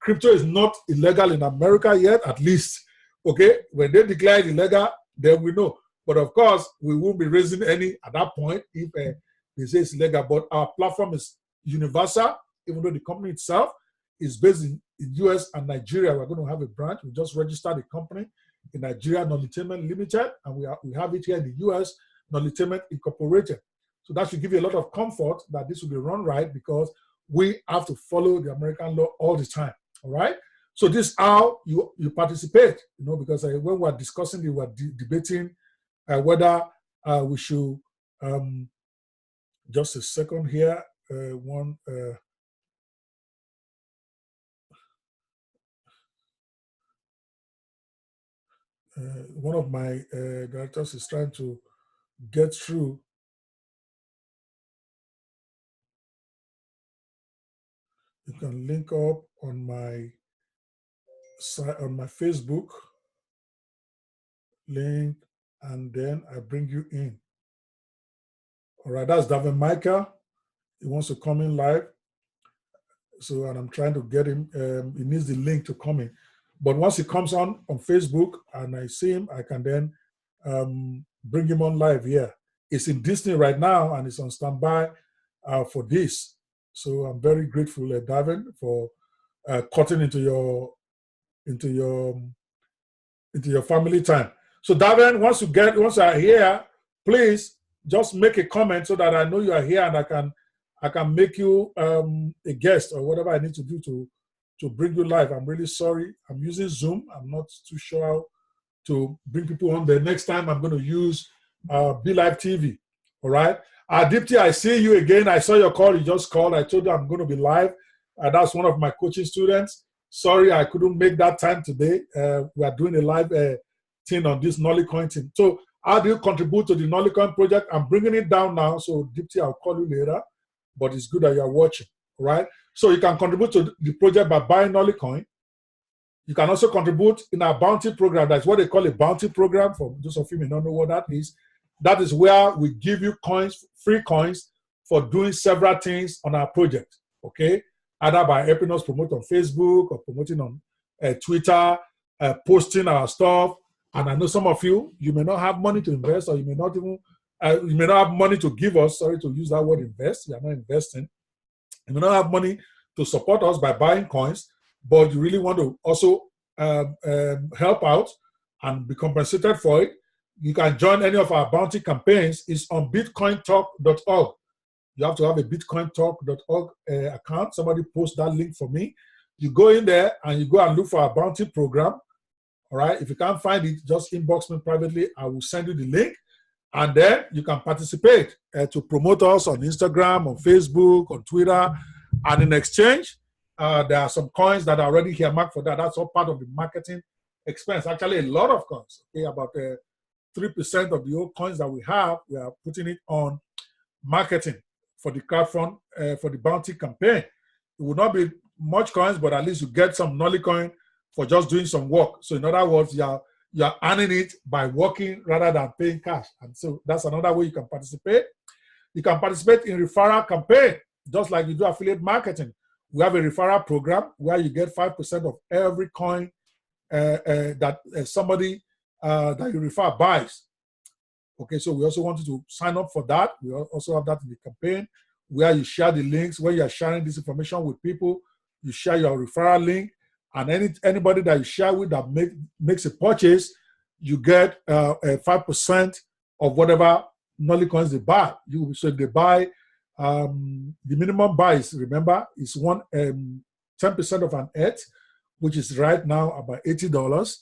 Crypto is not illegal in America yet, at least. Okay, when they declare it illegal, then we know. But of course, we won't be raising any at that point if they say it's illegal. But our platform is universal, even though the company itself is based in US and Nigeria. We're going to have a branch. We just registered the company in Nigeria, Nollytainment Limited, and we have it here in the US, Nollytainment Incorporated. So that should give you a lot of comfort that this will be run right, because we have to follow the American law all the time. All right. So this is how you participate, because when we're discussing it, we're debating whether we should, just a second here, one of my directors is trying to get through. You can link up on my site, on my Facebook link, and then I bring you in. All right, that's Davin Michael. He wants to come in live. So, and I'm trying to get him. He needs the link to come in. But once he comes on Facebook and I see him, I can then bring him on live here. It's in Disney right now and it's on standby for this. So I'm very grateful, Davin, for cutting into your family time. So Darren, once you are here, please just make a comment so that I know you are here and I can make you a guest or whatever I need to do to bring you live. I'm really sorry. I'm using Zoom. I'm not too sure how to bring people on there. Next time I'm going to use Be Live TV. All right. Dipti, I see you again. I saw your call. You just called. I told you I'm going to be live. That's one of my coaching students. Sorry, I couldn't make that time today. We are doing a live thing on this Nollycoin thing. So how do you contribute to the Nollycoin project? I'm bringing it down now. So Dipti, I'll call you later. But it's good that you are watching. All right. So you can contribute to the project by buying Nollycoin. You can also contribute in our bounty program. That's what they call a bounty program. For those of you who may not know what that is. That is where we give you coins, free coins, for doing several things on our project. Okay. Either by helping us promote on Facebook or promoting on Twitter, posting our stuff. And I know some of you may not have money to invest, or you may not even, you may not have money to give us. Sorry to use that word, invest. You are not investing. You may not have money to support us by buying coins, but you really want to also help out and be compensated for it. You can join any of our bounty campaigns. It's on bitcointalk.org. You have to have a bitcointalk.org account. Somebody post that link for me. You go in there and you go and look for our bounty program. All right. If you can't find it, just inbox me privately. I will send you the link. And then you can participate to promote us on Instagram, on Facebook, on Twitter. And in exchange, there are some coins that are already here marked for that. That's all part of the marketing expense. Actually, a lot of coins. Okay, about 3% of the old coins that we are putting it on marketing for the crowdfund, for the bounty campaign. It will not be much coins, but at least you get some Nollycoin for just doing some work. So in other words, you are earning it by working rather than paying cash. And so that's another way you can participate. You can participate in referral campaign, just like you do affiliate marketing. We have a referral program where you get 5% of every coin that somebody that you refer buys. Okay, so we also want you to sign up for that. We also have that in the campaign where you share the links. When you are sharing this information with people, you share your referral link, and anybody that you share with that makes a purchase, you get 5% of whatever Nollycoins they buy. So if they buy, the minimum buys, remember, is 10% of an ETH, which is right now about $80.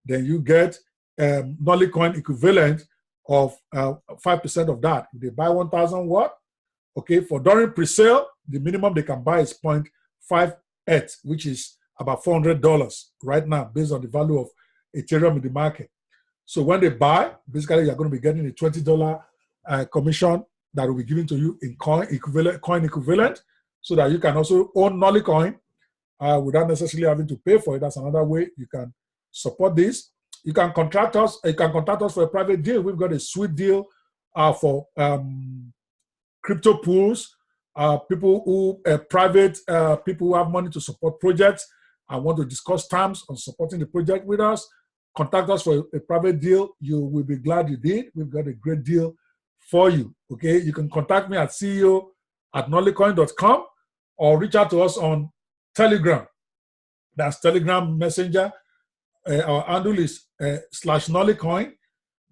Then you get Nollycoin equivalent of 5% of that. If they buy 1,000 watt, okay, for during pre-sale, the minimum they can buy is 0.5 ETH, which is about $400 right now, based on the value of Ethereum in the market. So when they buy, basically you're going to be getting a $20 commission that will be given to you in coin equivalent, so that you can also own Nollycoin without necessarily having to pay for it. That's another way you can support this. You can contact us. You can contact us for a private deal. We've got a sweet deal for crypto pools, people who people who have money to support projects and want to discuss terms on supporting the project with us. Contact us for a private deal. You will be glad you did. We've got a great deal for you. Okay, you can contact me at ceo@nollycoin.com or reach out to us on Telegram. That's Telegram Messenger. Our handle is /Nollycoin.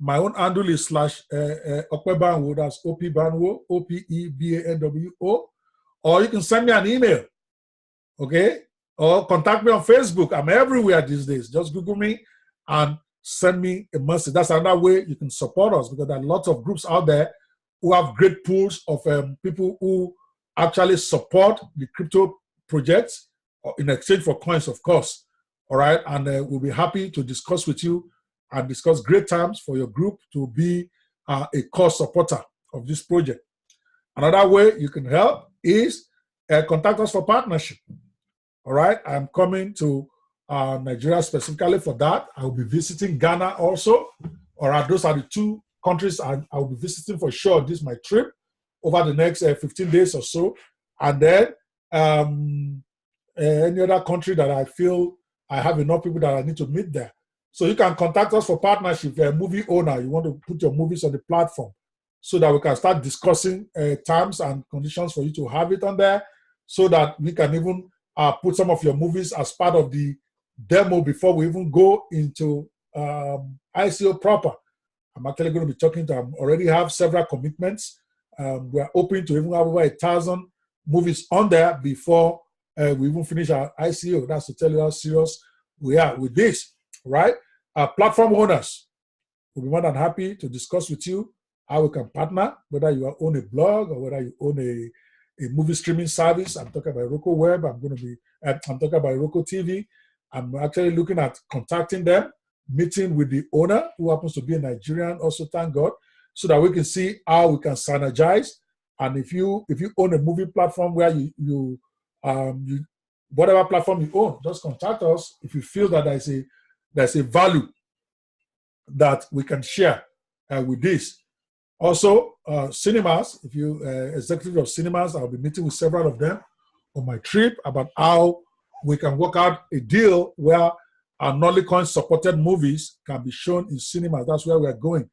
My own handle is /Okwebanwo. That's OPBanwo, OPEBANWO. Or you can send me an email. Okay? Or contact me on Facebook. I'm everywhere these days. Just Google me and send me a message. That's another way you can support us, because there are lots of groups out there who have great pools of people who actually support the crypto projects in exchange for coins, of course. All right, and we'll be happy to discuss with you and discuss great terms for your group to be a core supporter of this project. Another way you can help is contact us for partnership. All right, I'm coming to Nigeria specifically for that. I will be visiting Ghana also. All right, those are the two countries I will be visiting for sure. This is my trip over the next 15 days or so. And then any other country that I feel I have enough people that I need to meet there. So you can contact us for partnership. If you're a movie owner, you want to put your movies on the platform so that we can start discussing terms and conditions for you to have it on there, so that we can even put some of your movies as part of the demo before we even go into ICO proper. I'm actually going to be talking to them. Already have several commitments. We're hoping to even have over 1,000 movies on there before we even finish our ICO. That's to tell you how serious we are with this, right? Platform owners will be more than happy to discuss with you how we can partner, whether you own a blog or whether you own a movie streaming service. I'm talking about Roku Web. I'm talking about Roku TV. I'm actually looking at contacting them, meeting with the owner, who happens to be a Nigerian also, thank God, so that we can see how we can synergize. And if you own a movie platform where you whatever platform you own, just contact us if you feel that there's a value that we can share with this. Also, cinemas, if you executive of cinemas, I'll be meeting with several of them on my trip about how we can work out a deal where our Nollycoin supported movies can be shown in cinemas. That's where we're going,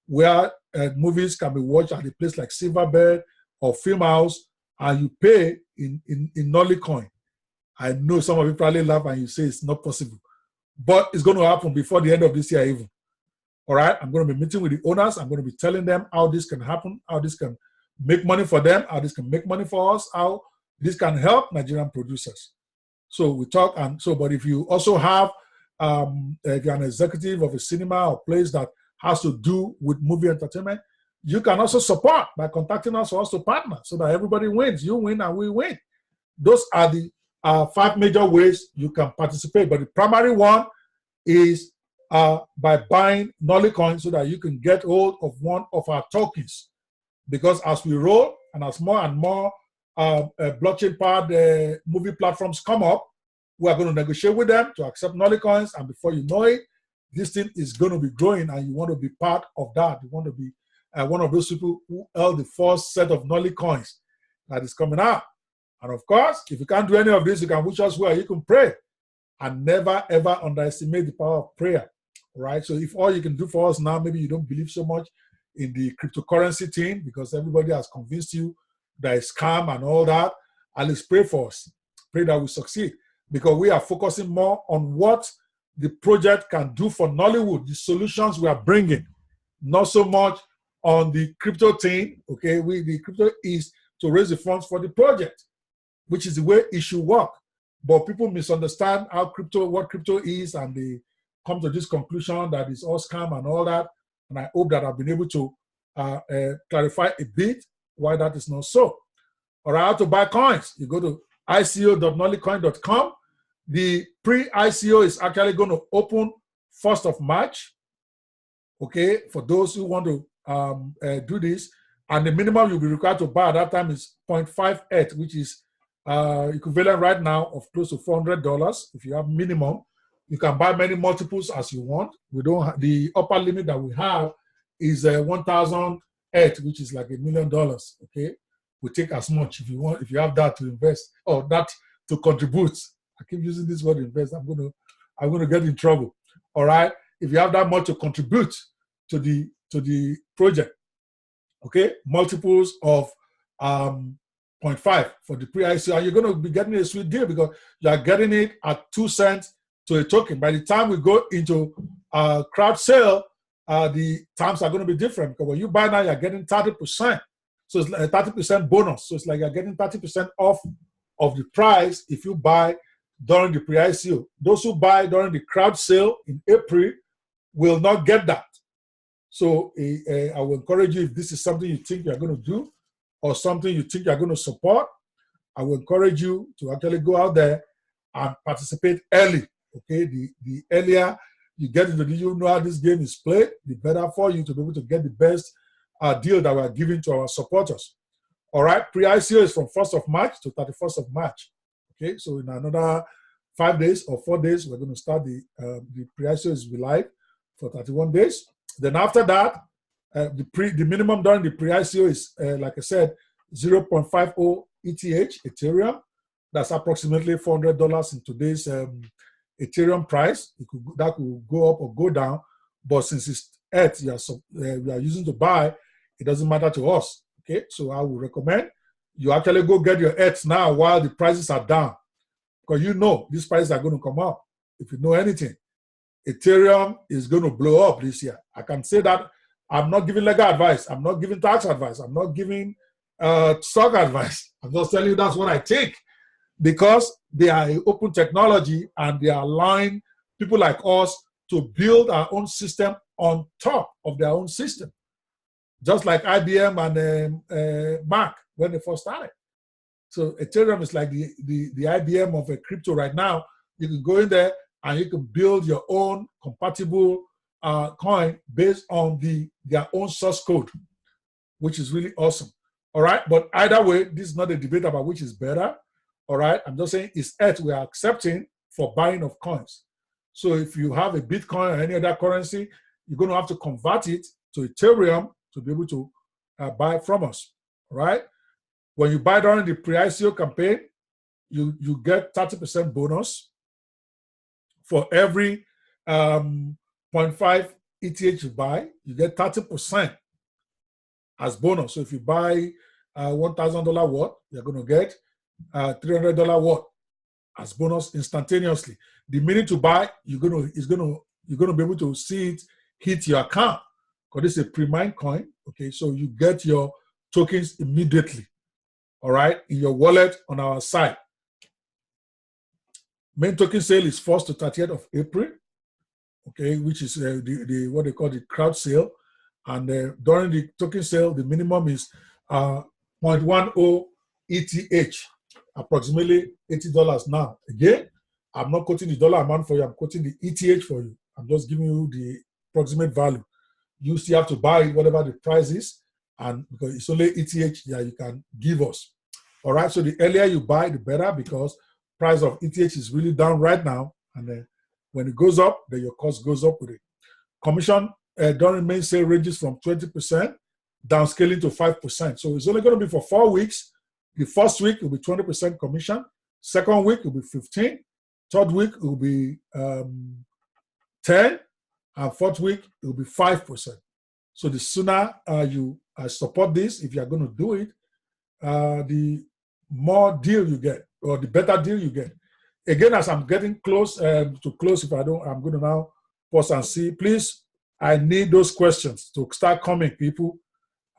where movies can be watched at a place like Silverbird or Film House, and you pay in Nollycoin. I know some of you probably laugh and you say it's not possible, but it's going to happen before the end of this year even. All right, I'm going to be meeting with the owners. I'm going to be telling them how this can happen, how this can make money for them, how this can make money for us, how this can help Nigerian producers. So we talk, but if you also have, if you're an executive of a cinema or place that has to do with movie entertainment, you can also support by contacting us for us to partner so that everybody wins. You win and we win. Those are the 5 major ways you can participate. But the primary one is by buying Nollycoin so that you can get hold of one of our tokens. Because as we roll and as more and more blockchain-powered movie platforms come up, we are going to negotiate with them to accept Nollycoins. And before you know it, this thing is going to be growing and you want to be part of that. You want to be one of those people who held the first set of Nollycoins that is coming out. And of course, if you can't do any of this, you can wish us well. You can pray. And never, ever underestimate the power of prayer. Right? So if all you can do for us now, maybe you don't believe so much in the cryptocurrency thing because everybody has convinced you that it's scam and all that, at least pray for us. Pray that we succeed. Because we are focusing more on what the project can do for Nollywood, the solutions we are bringing, not so much on the crypto thing. Okay, the crypto is to raise the funds for the project, which is the way it should work. But people misunderstand what crypto is, and they come to this conclusion that it's all scam and all that. And I hope that I've been able to clarify a bit why that is not so. All right, how to buy coins? You go to ico.nollycoin.com. The pre-ICO is actually going to open 1st of March, okay, for those who want to do this. And the minimum you'll be required to buy at that time is 0.58, which is equivalent right now of close to $400. If you have minimum, you can buy many multiples as you want. We don't have, the upper limit that we have is 1,008, which is like $1 million, okay? We take as much if you want, if you have that to invest or that to contribute. I keep using this word invest. I'm going to get in trouble. All right. If you have that much to contribute to the project, okay, multiples of 0.5 for the pre-ICO, and you're going to be getting a sweet deal because you are getting it at 2 cents to a token. By the time we go into crowd sale, the terms are going to be different because when you buy now, you're getting 30%. So it's like a 30% bonus. So it's like you're getting 30% off of the price if you buy during the pre-ICO. Those who buy during the crowd sale in April will not get that. So I will encourage you, if this is something you think you're going to do or something you think you're going to support, I will encourage you to actually go out there and participate early. Okay, the earlier you get into you know how this game is played, the better for you to be able to get the best deal that we're giving to our supporters. All right, pre-ICO is from 1st of March to 31st of March. Okay, so in another 5 days or 4 days, we're going to start the pre-ICO is live for 31 days. Then after that, the minimum during the pre-ICO is, like I said, 0.50 ETH, Ethereum. That's approximately $400 in today's Ethereum price. That could go up or go down, but since it's ETH you are using to buy, it doesn't matter to us. Okay, so I would recommend you actually go get your ETH now while the prices are down. because you know these prices are going to come up. If you know anything, Ethereum is going to blow up this year. I can say that. I'm not giving legal advice. I'm not giving tax advice. I'm not giving stock advice. I'm just telling you that's what I think, because they are open technology and they are allowing people like us to build our own system on top of their own system, just like IBM and Mac when they first started. So Ethereum is like the IBM of a crypto right now. You can go in there and you can build your own compatible coin based on their own source code, which is really awesome. All right, but either way, this is not a debate about which is better. All right, I'm just saying it's ETH we are accepting for buying of coins. So if you have a Bitcoin or any other currency, you're going to have to convert it to Ethereum to be able to buy from us. All right, when you buy during the pre-ICO campaign, you get 30% bonus for every 0.5 ETH you buy. You get 30% as bonus. So if you buy $1,000 worth, you're going to get $300 worth as bonus instantaneously. The minute you buy, you're going to be able to see it hit your account, because this is a pre-mined coin. Okay, so you get your tokens immediately. All right, in your wallet on our site. Main token sale is 1st to 30th of April. Okay, which is what they call the crowd sale. And during the token sale, the minimum is 0.10 ETH, approximately $80 now. Again, I'm not quoting the dollar amount for you. I'm quoting the ETH for you. I'm just giving you the approximate value. You still have to buy whatever the price is, and because it's only ETH that you can give us. All right, so the earlier you buy, the better, because price of ETH is really down right now. And then when it goes up, then your cost goes up with it. Commission during main sale ranges from 20% downscaling to 5%. So it's only going to be for 4 weeks. The first week will be 20% commission. Second week will be 15. Third week will be 10. And fourth week it will be 5%. So the sooner you support this, if you are going to do it, the more deal you get, or the better deal you get. Again, as I'm getting close to close, if I don't, I'm going to now pause and see. Please, I need those questions to start coming, people.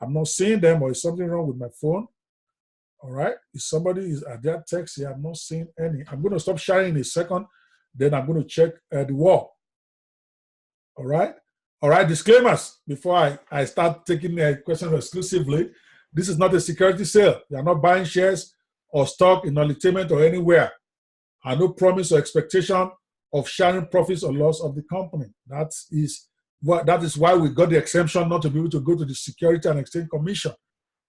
I'm not seeing them, or is something wrong with my phone? All right. If somebody is at their text here, I'm not seeing any. I'm going to stop sharing in a second. Then I'm going to check the wall. All right. All right. Disclaimers before I start taking questions exclusively. This is not a security sale. You are not buying shares or stock in Nollycoin or anywhere. And no promise or expectation of sharing profits or loss of the company. That is why we got the exemption not to be able to go to the Security and Exchange Commission.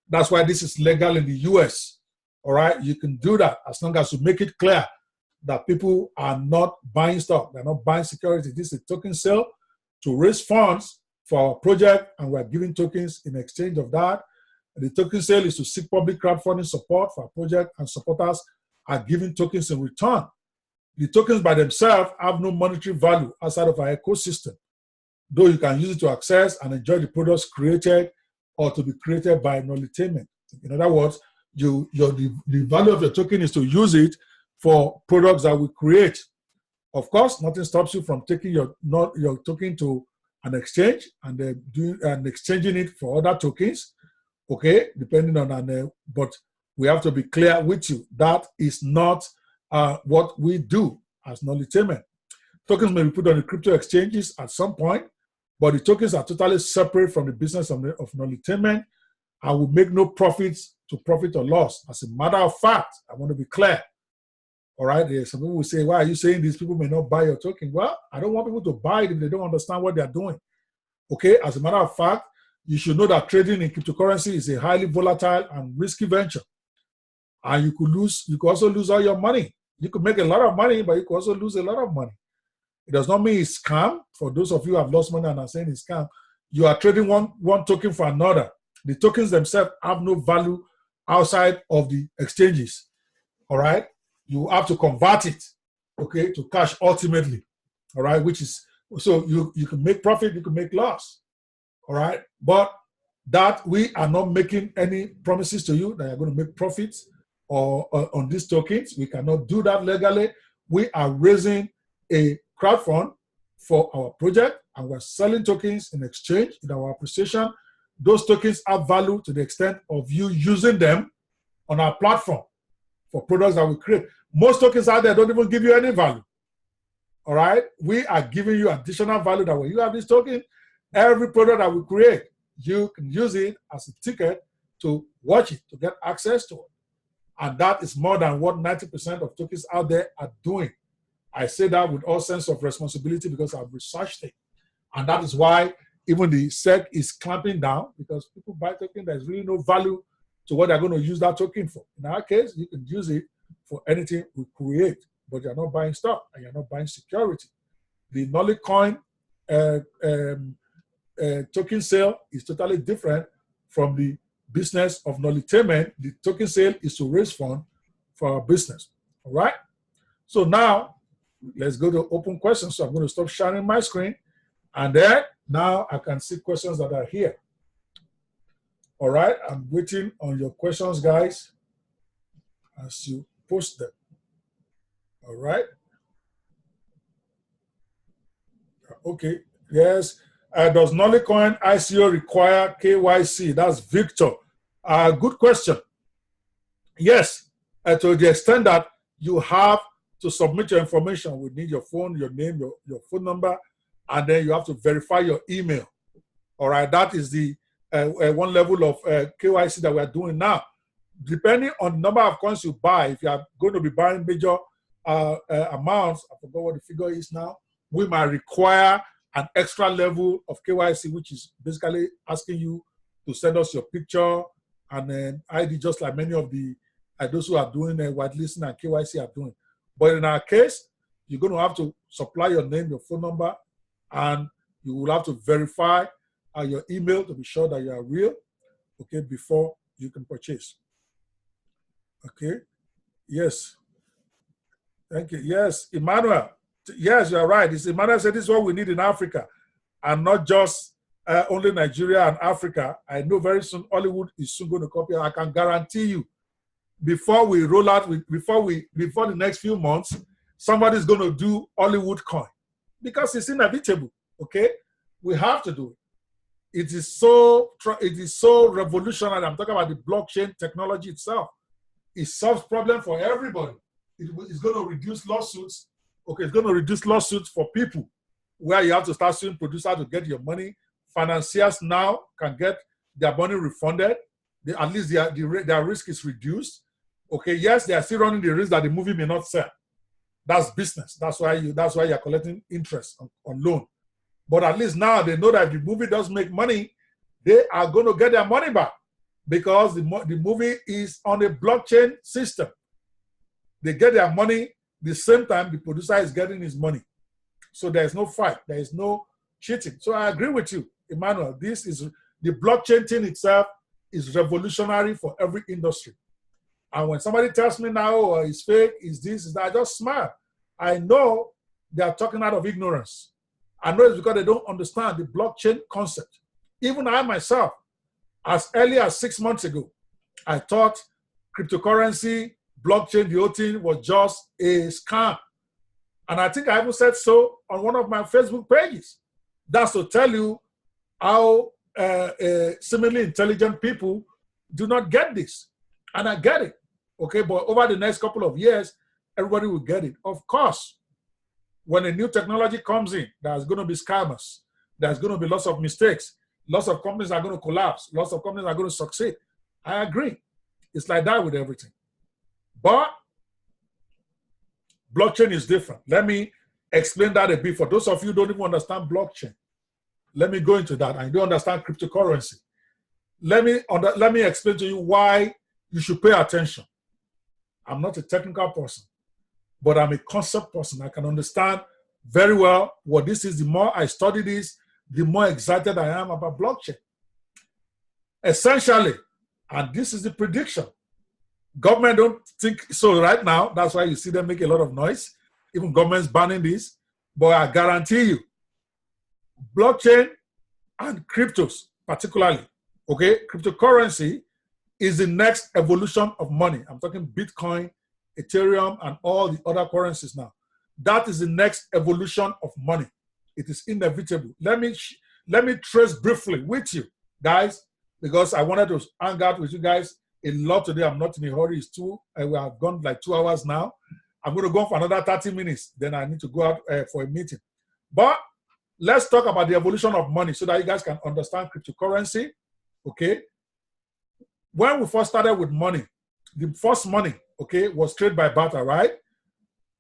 That's why this is legal in the US. All right, you can do that as long as you make it clear that people are not buying stock, they're not buying security. This is a token sale to raise funds for our project, and we're giving tokens in exchange of that. The token sale is to seek public crowdfunding support for our project, and supporters are giving tokens in return. The tokens by themselves have no monetary value outside of our ecosystem, though you can use it to access and enjoy the products created or to be created by Nollycoin. In other words, the value of your token is to use it for products that we create. Of course, nothing stops you from taking your token to an exchange and doing and exchanging it for other tokens. Okay, depending on but we have to be clear with you that is not what we do as Nollycoin. Tokens may be put on the crypto exchanges at some point, but the tokens are totally separate from the business of Nollycoin and will make no profits to profit or loss. As a matter of fact, I want to be clear. All right, some people will say, why are you saying these people may not buy your token? Well, I don't want people to buy it if they don't understand what they're doing. Okay, as a matter of fact, you should know that trading in cryptocurrency is a highly volatile and risky venture. And you could also lose all your money. You could make a lot of money, but you could also lose a lot of money. It does not mean it's scam. For those of you who have lost money and are saying it's scam, you are trading one token for another. The tokens themselves have no value outside of the exchanges. All right? You have to convert it, okay, to cash ultimately. All right, which is, so you can make profit, you can make loss. All right, but that we are not making any promises to you that you're going to make profits or on these tokens. We cannot do that legally. We are raising a crowdfund for our project, and we're selling tokens in exchange in our appreciation. Those tokens have value to the extent of you using them on our platform for products that we create. Most tokens out there don't even give you any value. All right? We are giving you additional value that when you have this token, every product that we create, you can use it as a ticket to watch it, to get access to it. And that is more than what 90% of tokens out there are doing. I say that with all sense of responsibility because I've researched it. And that is why even the SEC is clamping down, because people buy tokens, there's really no value to what they're going to use that token for. In our case, you can use it for anything we create, but you're not buying stock and you're not buying security. The Nollycoin token sale is totally different from the business of Nollytainment. The token sale is to raise funds for our business. All right? So now, let's go to open questions. So I'm going to stop sharing my screen. And then now I can see questions that are here. All right? I'm waiting on your questions, guys, as you post them. All right? Okay. Yes. Does Nollycoin ICO require KYC? That's Victor. Good question. Yes, to the extent that you have to submit your information. We need your phone, your name, your phone number, and then you have to verify your email. All right, that is the one level of KYC that we are doing now. Depending on the number of coins you buy, if you are going to be buying major amounts, I forgot what the figure is now, we might require an extra level of KYC, which is basically asking you to send us your picture and then ID, just like many of the those who are doing whitelisting and KYC are doing. But in our case, you're going to have to supply your name, your phone number, and you will have to verify your email to be sure that you are real, okay, before you can purchase. Okay. Yes. Thank you. Yes, Emmanuel. Yes, you're right. Emmanuel said this is what we need in Africa, and not just only Nigeria and Africa. I know very soon Hollywood is soon going to copy. I can guarantee you, before we roll out, before the next few months, somebody's going to do Hollywood coin because it's inevitable. Okay, we have to do it. It is so revolutionary. I'm talking about the blockchain technology itself. It solves problems for everybody. It's going to reduce lawsuits. Okay, it's going to reduce lawsuits for people where you have to start suing producers to get your money. Financiers now can get their money refunded. At least their risk is reduced. Okay, yes, they are still running the risk that the movie may not sell. That's business. That's why you're collecting interest on loan. But at least now they know that if the movie does make money, they are going to get their money back because the movie is on a blockchain system. They get their money the same time the producer is getting his money. So there's no fight. There is no cheating. So I agree with you, Emmanuel. This is the blockchain thing itself is revolutionary for every industry. And when somebody tells me now, oh, it's fake, is this, is that, I just smile. I know they are talking out of ignorance. I know it's because they don't understand the blockchain concept. Even I myself, as early as 6 months ago, I thought cryptocurrency, blockchain, the whole thing was just a scam. And I think I even said so on one of my Facebook pages. That's to tell you how seemingly intelligent people do not get this. And I get it. Okay, but over the next couple of years, everybody will get it. Of course, when a new technology comes in, there's going to be scammers. There's going to be lots of mistakes. Lots of companies are going to collapse. Lots of companies are going to succeed. I agree. It's like that with everything. But blockchain is different. Let me explain that a bit. For those of you who don't even understand blockchain, let me go into that. I don't understand cryptocurrency. Let me explain to you why you should pay attention. I'm not a technical person, but I'm a concept person. I can understand very well what this is. The more I study this, the more excited I am about blockchain. Essentially, and this is the prediction, government don't think so right now. That's why you see them make a lot of noise. Even government's banning this. But I guarantee you, blockchain and cryptos particularly, okay, cryptocurrency is the next evolution of money. I'm talking Bitcoin, Ethereum, and all the other currencies now. That is the next evolution of money. It is inevitable. Let me trace briefly with you, guys, because I wanted to hang out with you guys a lot today. I'm not in a hurry. It's we have gone like 2 hours now. I'm going to go for another 30 minutes. Then I need to go out for a meeting. But let's talk about the evolution of money so that you guys can understand cryptocurrency. Okay. When we first started with money, the first money, okay, was trade by barter, right?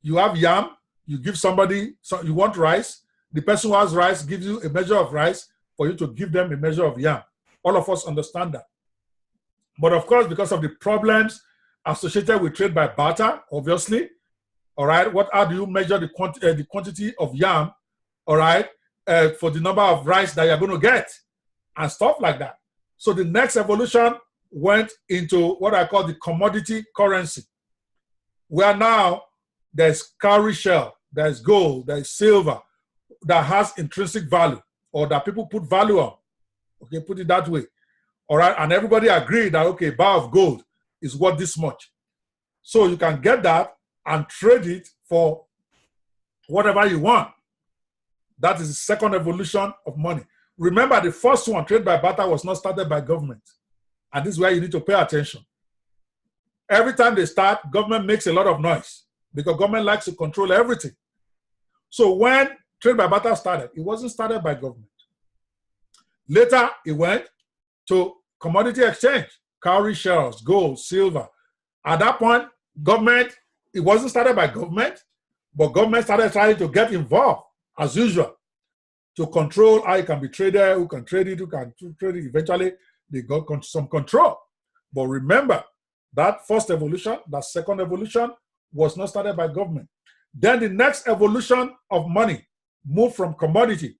You have yam, you give somebody, so you want rice. The person who has rice gives you a measure of rice for you to give them a measure of yam. All of us understand that. But of course, because of the problems associated with trade by barter, obviously, all right, how do you measure the quantity of yam, all right, for the number of rice that you're going to get and stuff like that. So the next evolution went into what I call the commodity currency, where now there's cowrie shell, there's gold, there's silver that has intrinsic value or that people put value on. Okay, put it that way. All right, and everybody agreed that, okay, a bar of gold is worth this much. So you can get that and trade it for whatever you want. That is the second evolution of money. Remember, the first one, trade by barter, was not started by government. And this is where you need to pay attention. Every time they start, government makes a lot of noise because government likes to control everything. So when trade by barter started, it wasn't started by government. Later, it went to commodity exchange, cowrie shells, gold, silver. At that point, government, it wasn't started by government, but government started trying to get involved, as usual, to control how it can be traded, who can trade it, who can trade it. Eventually, they got some control. But remember, that first evolution, that second evolution was not started by government. Then the next evolution of money moved from commodity,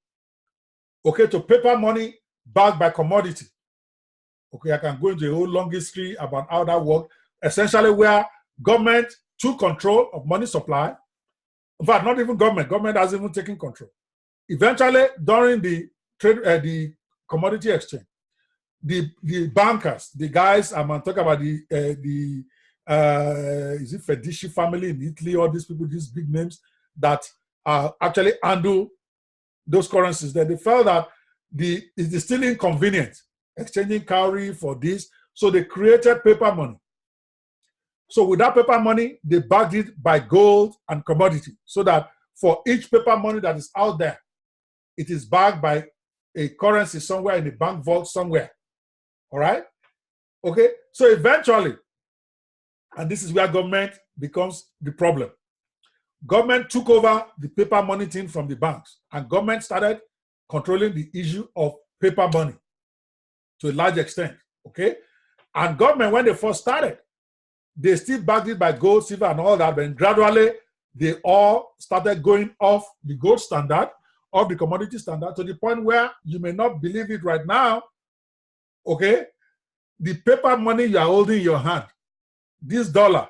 okay, to paper money backed by commodity. Okay, I can go into a whole long history about how that worked. Essentially, where government took control of money supply. In fact, not even government. Government hasn't even taken control. Eventually, during the trade, the commodity exchange, the bankers, the guys, I'm talking about is it Fedici family in Italy, all these people, these big names that actually handle those currencies. Then they felt that it is still inconvenient exchanging cowrie for this, so they created paper money. So with that paper money, they backed it by gold and commodity, so that for each paper money that is out there, it is backed by a currency somewhere in the bank vault somewhere. All right? Okay? So eventually, and this is where government becomes the problem. Government took over the paper money thing from the banks, and government started controlling the issue of paper money to a large extent. Okay? And government, when they first started, they still backed it by gold, silver, and all that, but gradually they all started going off the gold standard, off the commodity standard, to the point where you may not believe it right now. Okay, the paper money you are holding in your hand, this dollar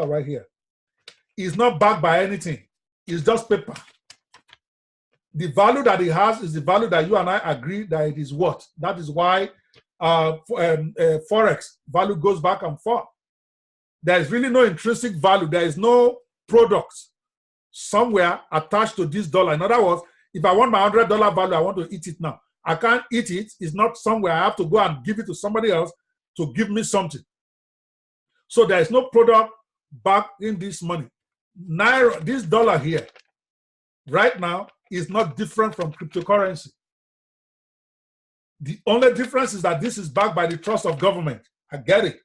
right here, is not backed by anything. It's just paper. The value that it has is the value that you and I agree that it is worth. That is why Forex value goes back and forth. There is really no intrinsic value. There is no product somewhere attached to this dollar. In other words, if I want my $100 value, I want to eat it now. I can't eat it. It's not somewhere. I have to go and give it to somebody else to give me something. So there is no product back in this money. Naira, this dollar here, right now, is not different from cryptocurrency. The only difference is that this is backed by the trust of government. I get it.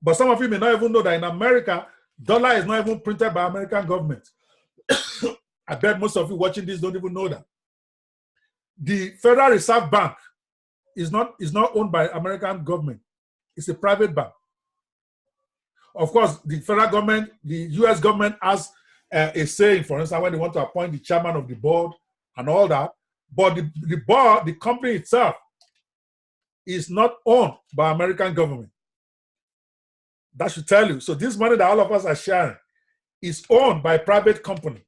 But some of you may not even know that in America, dollar is not even printed by American government. I bet most of you watching this don't even know that. The Federal Reserve Bank is not owned by American government. It's a private bank. Of course, the federal government, the US government has a saying, for instance, when they want to appoint the chairman of the board and all that. But the board, the company itself, is not owned by American government. That should tell you. So this money that all of us are sharing is owned by a private company.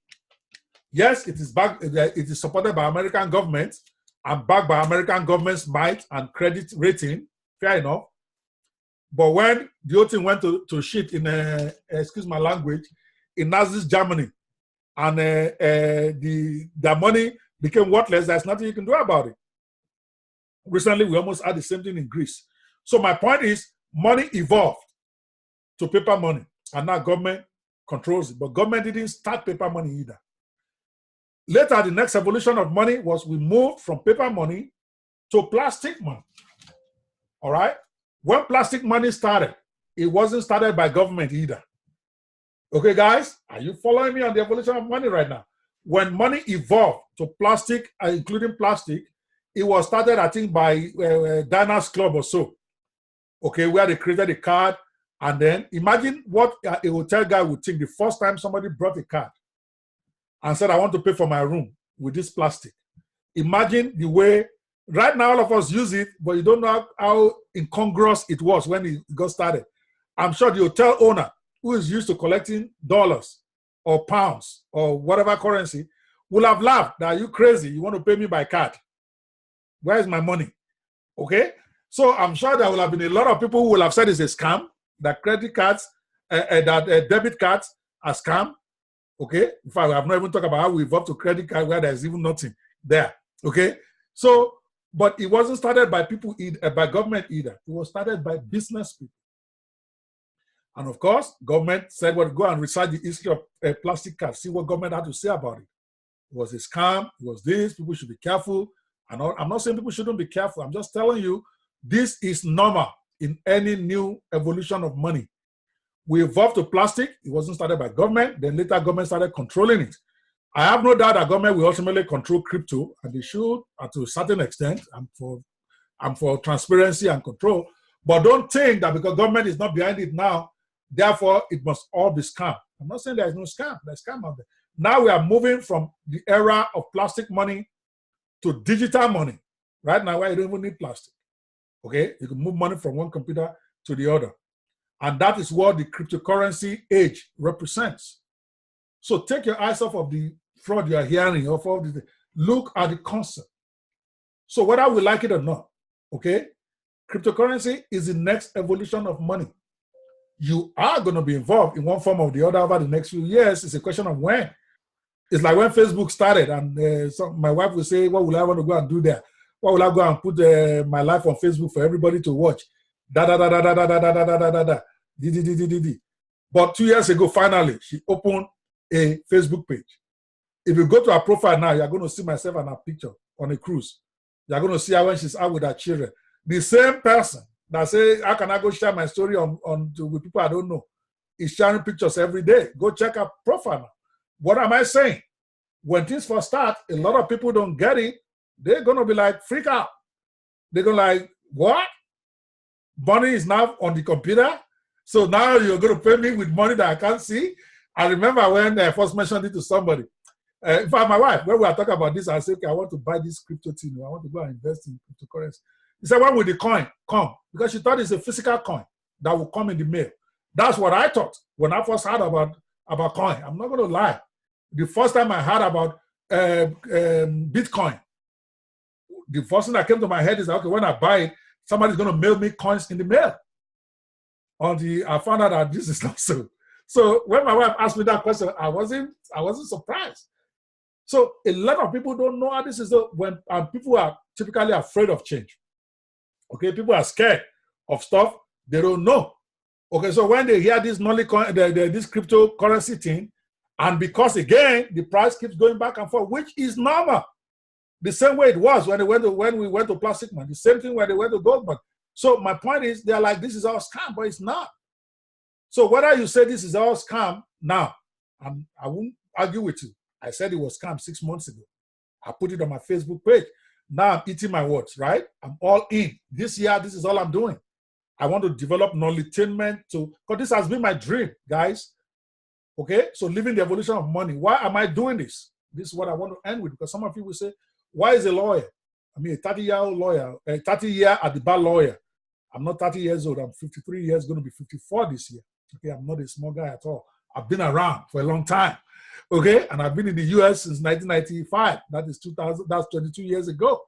Yes, it is supported by American government and backed by American government's might and credit rating. Fair enough. But when the whole thing went to shit in, excuse my language, in Nazi Germany, and the money became worthless, there's nothing you can do about it. Recently, we almost had the same thing in Greece. So my point is, money evolved to paper money, and now government controls it. But government didn't start paper money either. Later, the next evolution of money was we moved from paper money to plastic money. All right? When plastic money started, it wasn't started by government either. Okay, guys? Are you following me on the evolution of money right now? When money evolved to plastic, including plastic, it was started, I think, by Diners Club or so. Okay, where they created a card. And then imagine what a hotel guy would think the first time somebody brought a card and said, I want to pay for my room with this plastic. Imagine the way, right now all of us use it, but you don't know how incongruous it was when it got started. I'm sure the hotel owner who is used to collecting dollars or pounds or whatever currency will have laughed that, are you crazy? You want to pay me by card? Where is my money? Okay? So I'm sure there will have been a lot of people who will have said it's a scam, that credit cards, that debit cards are scam. Okay? In fact, I've not even talked about how we evolved to credit card where there's even nothing there. Okay? So, but it wasn't started by people, by government either. It was started by business people. And of course, government said, well, go and research the history of plastic cards, see what government had to say about it. It was a scam, it was this, people should be careful. And I'm not saying people shouldn't be careful. I'm just telling you, this is normal in any new evolution of money. We evolved to plastic. It wasn't started by government. Then later government started controlling it. I have no doubt that government will ultimately control crypto, and they should to a certain extent. I'm for transparency and control. But don't think that because government is not behind it now, therefore it must all be scam. I'm not saying there is no scam. There's scam out there. Now we are moving from the era of plastic money to digital money. Right now, where you don't even need plastic. Okay? You can move money from one computer to the other. And that is what the cryptocurrency age represents. So take your eyes off of the fraud you are hearing, off of the, look at the concept. So whether we like it or not, okay, cryptocurrency is the next evolution of money. You are going to be involved in one form or the other over the next few years. It's a question of when. It's like when Facebook started, and my wife will say, what will I want to go and do there? What will I go and put my life on Facebook for everybody to watch? Da da da da da da da da da da da da. But 2 years ago, finally, she opened a Facebook page. If you go to her profile now, you're going to see myself and her picture on a cruise. You're going to see her when she's out with her children. The same person that say, how can I go share my story with people I don't know, is sharing pictures every day. Go check her profile now. What am I saying? When things first start, a lot of people don't get it. They're going to be like, freak out. They're going to like, what? Money is now on the computer? So now you're going to pay me with money that I can't see? I remember when I first mentioned it to somebody. In fact, my wife, when we were talking about this, I said, okay, I want to buy this crypto thing. I want to go and invest in cryptocurrency. He said, when will the coin come? Because she thought it's a physical coin that will come in the mail. That's what I thought when I first heard about coin. I'm not going to lie. The first time I heard about Bitcoin, the first thing that came to my head is, okay, when I buy it, somebody's going to mail me coins in the mail. I found out that this is not so. So when my wife asked me that question, I wasn't surprised. So a lot of people don't know how this is. When people are typically afraid of change. Okay, people are scared of stuff they don't know. Okay, so when they hear this Nollycoin, this cryptocurrency thing, and because again the price keeps going back and forth, which is normal, the same way it was when we went to plastic money, the same thing when they went to gold money. So my point is, they're like, this is all scam, but it's not. So whether you say this is all scam now, I won't argue with you. I said it was scam 6 months ago. I put it on my Facebook page. Now I'm eating my words, right? I'm all in. This year, this is all I'm doing. I want to develop knowledge-tainment because this has been my dream, guys. Okay? So living the evolution of money. Why am I doing this? This is what I want to end with, because some of you will say, why is a lawyer? I mean, a 30-year-old lawyer, a 30-year at the bar lawyer. I'm not 30 years old. I'm 53 years, going to be 54 this year. Okay, I'm not a small guy at all. I've been around for a long time. Okay, and I've been in the US since 1995. That is 2000. That's 22 years ago.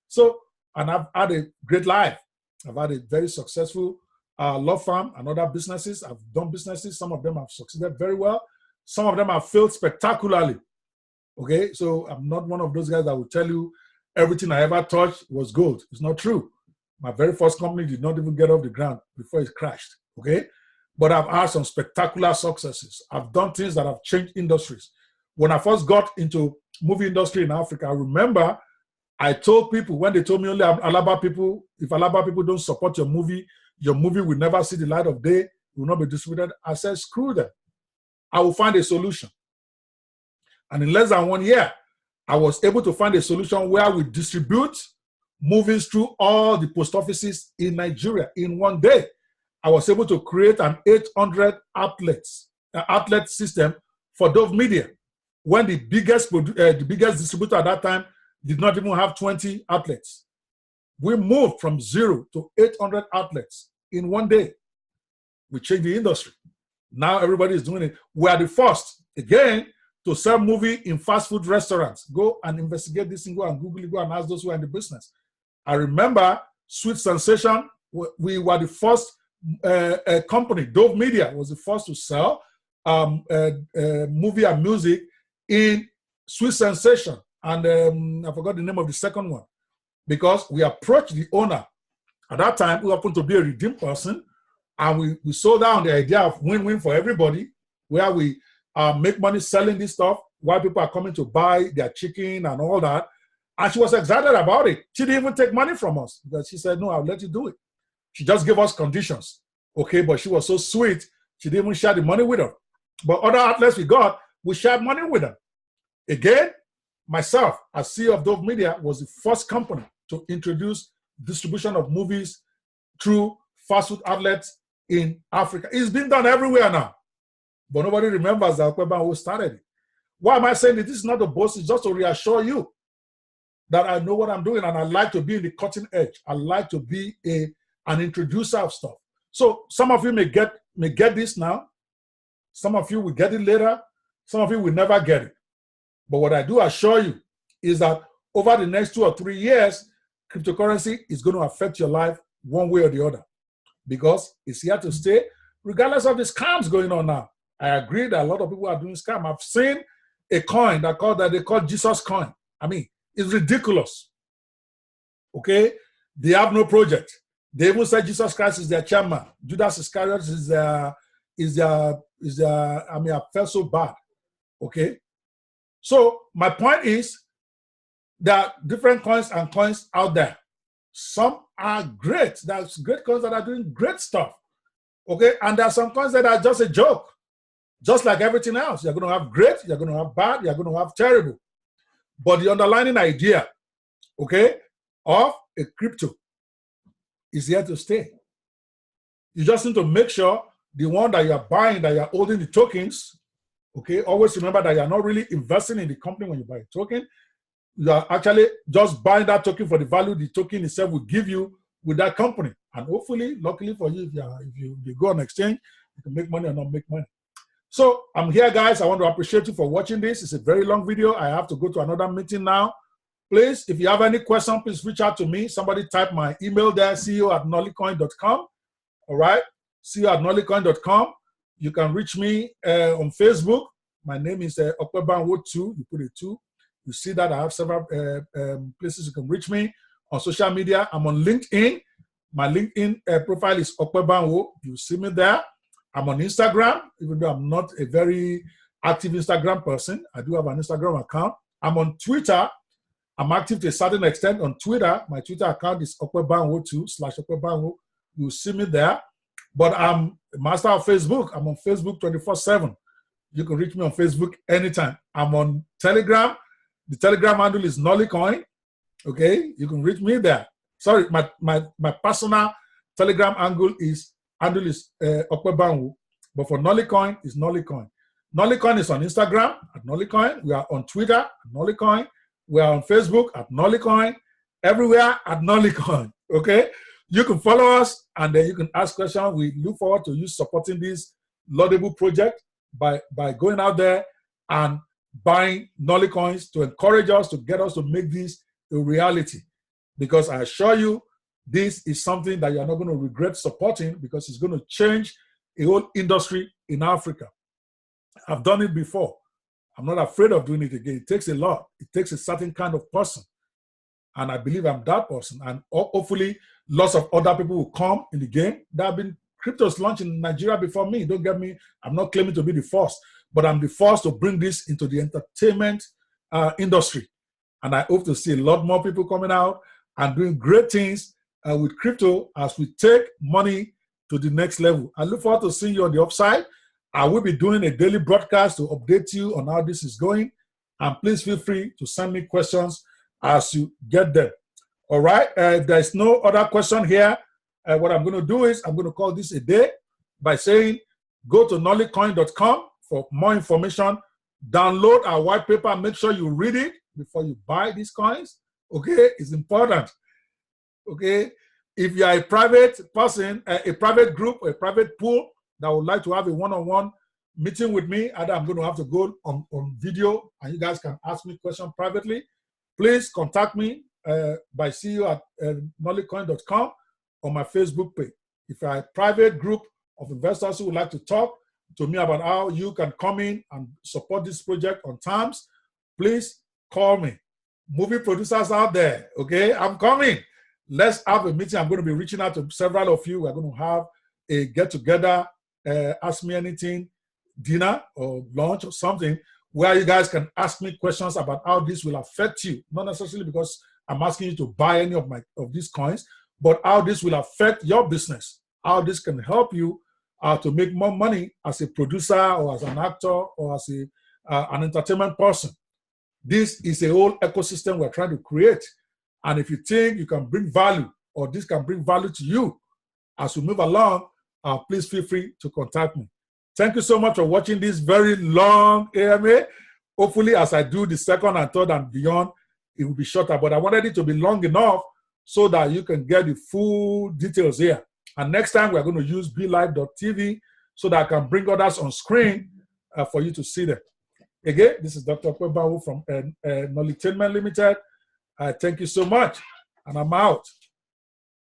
So, and I've had a great life. I've had a very successful law firm and other businesses. I've done businesses. Some of them have succeeded very well. Some of them have failed spectacularly. Okay, so I'm not one of those guys that will tell you everything I ever touched was gold. It's not true. My very first company did not even get off the ground before it crashed. Okay, but I've had some spectacular successes. I've done things that have changed industries. When I first got into movie industry in Africa, I remember I told people when they told me only Alaba people, if Alaba people don't support your movie will never see the light of day, it will not be distributed. I said, screw them. I will find a solution. And in less than 1 year, I was able to find a solution where we distribute movies through all the post offices in Nigeria in 1 day. I was able to create an 800 outlet system for Dove Media, when the biggest distributor at that time did not even have 20 outlets. We moved from 0 to 800 outlets in 1 day. We changed the industry. Now everybody is doing it. We are the first, again, to sell movie in fast food restaurants. Go and investigate this and go and Google it, go and ask those who are in the business. I remember Sweet Sensation. We were the first company. Dove Media was the first to sell movie and music in Sweet Sensation. And I forgot the name of the second one, because we approached the owner. At that time, we happened to be a redeemed person, and we sold down the idea of win-win for everybody, where we make money selling this stuff while people are coming to buy their chicken and all that. And she was excited about it. She didn't even take money from us, because she said, no, I'll let you do it. She just gave us conditions. Okay, but she was so sweet, she didn't even share the money with her. But other outlets we got, we shared money with them. Again, myself, as CEO of Dove Media, was the first company to introduce distribution of movies through fast food outlets in Africa. It's been done everywhere now, but nobody remembers that Okweban who started it. Why am I saying that? This is not a boast, it's just to reassure you that I know what I'm doing, and I like to be in the cutting edge. I like to be an introducer of stuff. So some of you may get this now. Some of you will get it later. Some of you will never get it. But what I do assure you is that over the next 2 or 3 years, cryptocurrency is going to affect your life one way or the other, because it's here to stay, regardless of the scams going on now. I agree that a lot of people are doing scams. I've seen a coin that they call Jesus coin. I mean, it's ridiculous. Okay? They have no project. They even say Jesus Christ is their chairman. Judas Iscariot is their, I mean, I felt so bad. Okay? So my point is that different coins and coins out there. Some are great. There's great coins that are doing great stuff. Okay? And there are some coins that are just a joke. Just like everything else. You're going to have great, you're going to have bad, you're going to have terrible. But the underlying idea, okay, of a crypto is here to stay. You just need to make sure the one that you're buying, that you're holding the tokens, okay, always remember that you're not really investing in the company when you buy a token. You are actually just buying that token for the value the token itself will give you with that company. And hopefully, luckily for you, if you go on exchange, you can make money or not make money. So I'm here, guys. I want to appreciate you for watching this. It's a very long video. I have to go to another meeting now. Please, if you have any question, please reach out to me. Somebody type my email there, ceo@nollycoin.com. All right, ceo@nollycoin.com. You can reach me on Facebook. My name is Okwebanwo2. You put a 2. You see that I have several places you can reach me. On social media, I'm on LinkedIn. My LinkedIn profile is Okwebanwo. You see me there. I'm on Instagram, even though I'm not a very active Instagram person. I do have an Instagram account. I'm on Twitter. I'm active to a certain extent on Twitter. My Twitter account is Okwebanwo2/Okwebanwo. You'll see me there. But I'm a master of Facebook. I'm on Facebook 24/7. You can reach me on Facebook anytime. I'm on Telegram. The Telegram handle is Nollycoin. Okay, you can reach me there. Sorry, my personal Telegram handle is Okwebanwo, but for Nollycoin is Nollycoin. Nollycoin is on Instagram at Nollycoin. We are on Twitter at Nollycoin. We are on Facebook at Nollycoin. Everywhere at Nollycoin. Okay, you can follow us and then you can ask questions. We look forward to you supporting this laudable project by going out there and buying Nollycoins to encourage us, to get us to make this a reality. Because I assure you this is something that you're not going to regret supporting because it's going to change a whole industry in Africa. I've done it before. I'm not afraid of doing it again. It takes a lot. It takes a certain kind of person. And I believe I'm that person. And hopefully, lots of other people will come in the game. There have been cryptos launched in Nigeria before me. Don't get me. I'm not claiming to be the first, but I'm the first to bring this into the entertainment industry. And I hope to see a lot more people coming out and doing great things with crypto as we take money to the next level. I look forward to seeing you on the upside. I will be doing a daily broadcast to update you on how this is going. And please feel free to send me questions as you get them. All right. If there's no other question here, what I'm going to do is I'm going to call this a day by saying go to nollycoin.com for more information. Download our white paper. Make sure you read it before you buy these coins. Okay. It's important. Okay. If you are a private person, a private group, or a private pool that would like to have a one-on-one meeting with me, either I'm going to have to go on video and you guys can ask me questions privately, please contact me by ceo@nollycoin.com on my Facebook page. If you are a private group of investors who would like to talk to me about how you can come in and support this project on terms, please call me. Movie producers out there, okay? I'm coming. Let's have a meeting. I'm going to be reaching out to several of you. We're going to have a get-together, ask me anything, dinner or lunch or something, where you guys can ask me questions about how this will affect you. Not necessarily because I'm asking you to buy any of these coins, but how this will affect your business, how this can help you to make more money as a producer or as an actor or as an entertainment person. This is a whole ecosystem we're trying to create. And if you think you can bring value or this can bring value to you as we move along, please feel free to contact me. Thank you so much for watching this very long AMA. Hopefully, as I do the second and third and beyond, it will be shorter. But I wanted it to be long enough so that you can get the full details here. And next time, we're going to use BeLive.tv so that I can bring others on screen for you to see them. Again, this is Dr. Kwebawu from Nollycoin Limited. Thank you so much, and I'm out.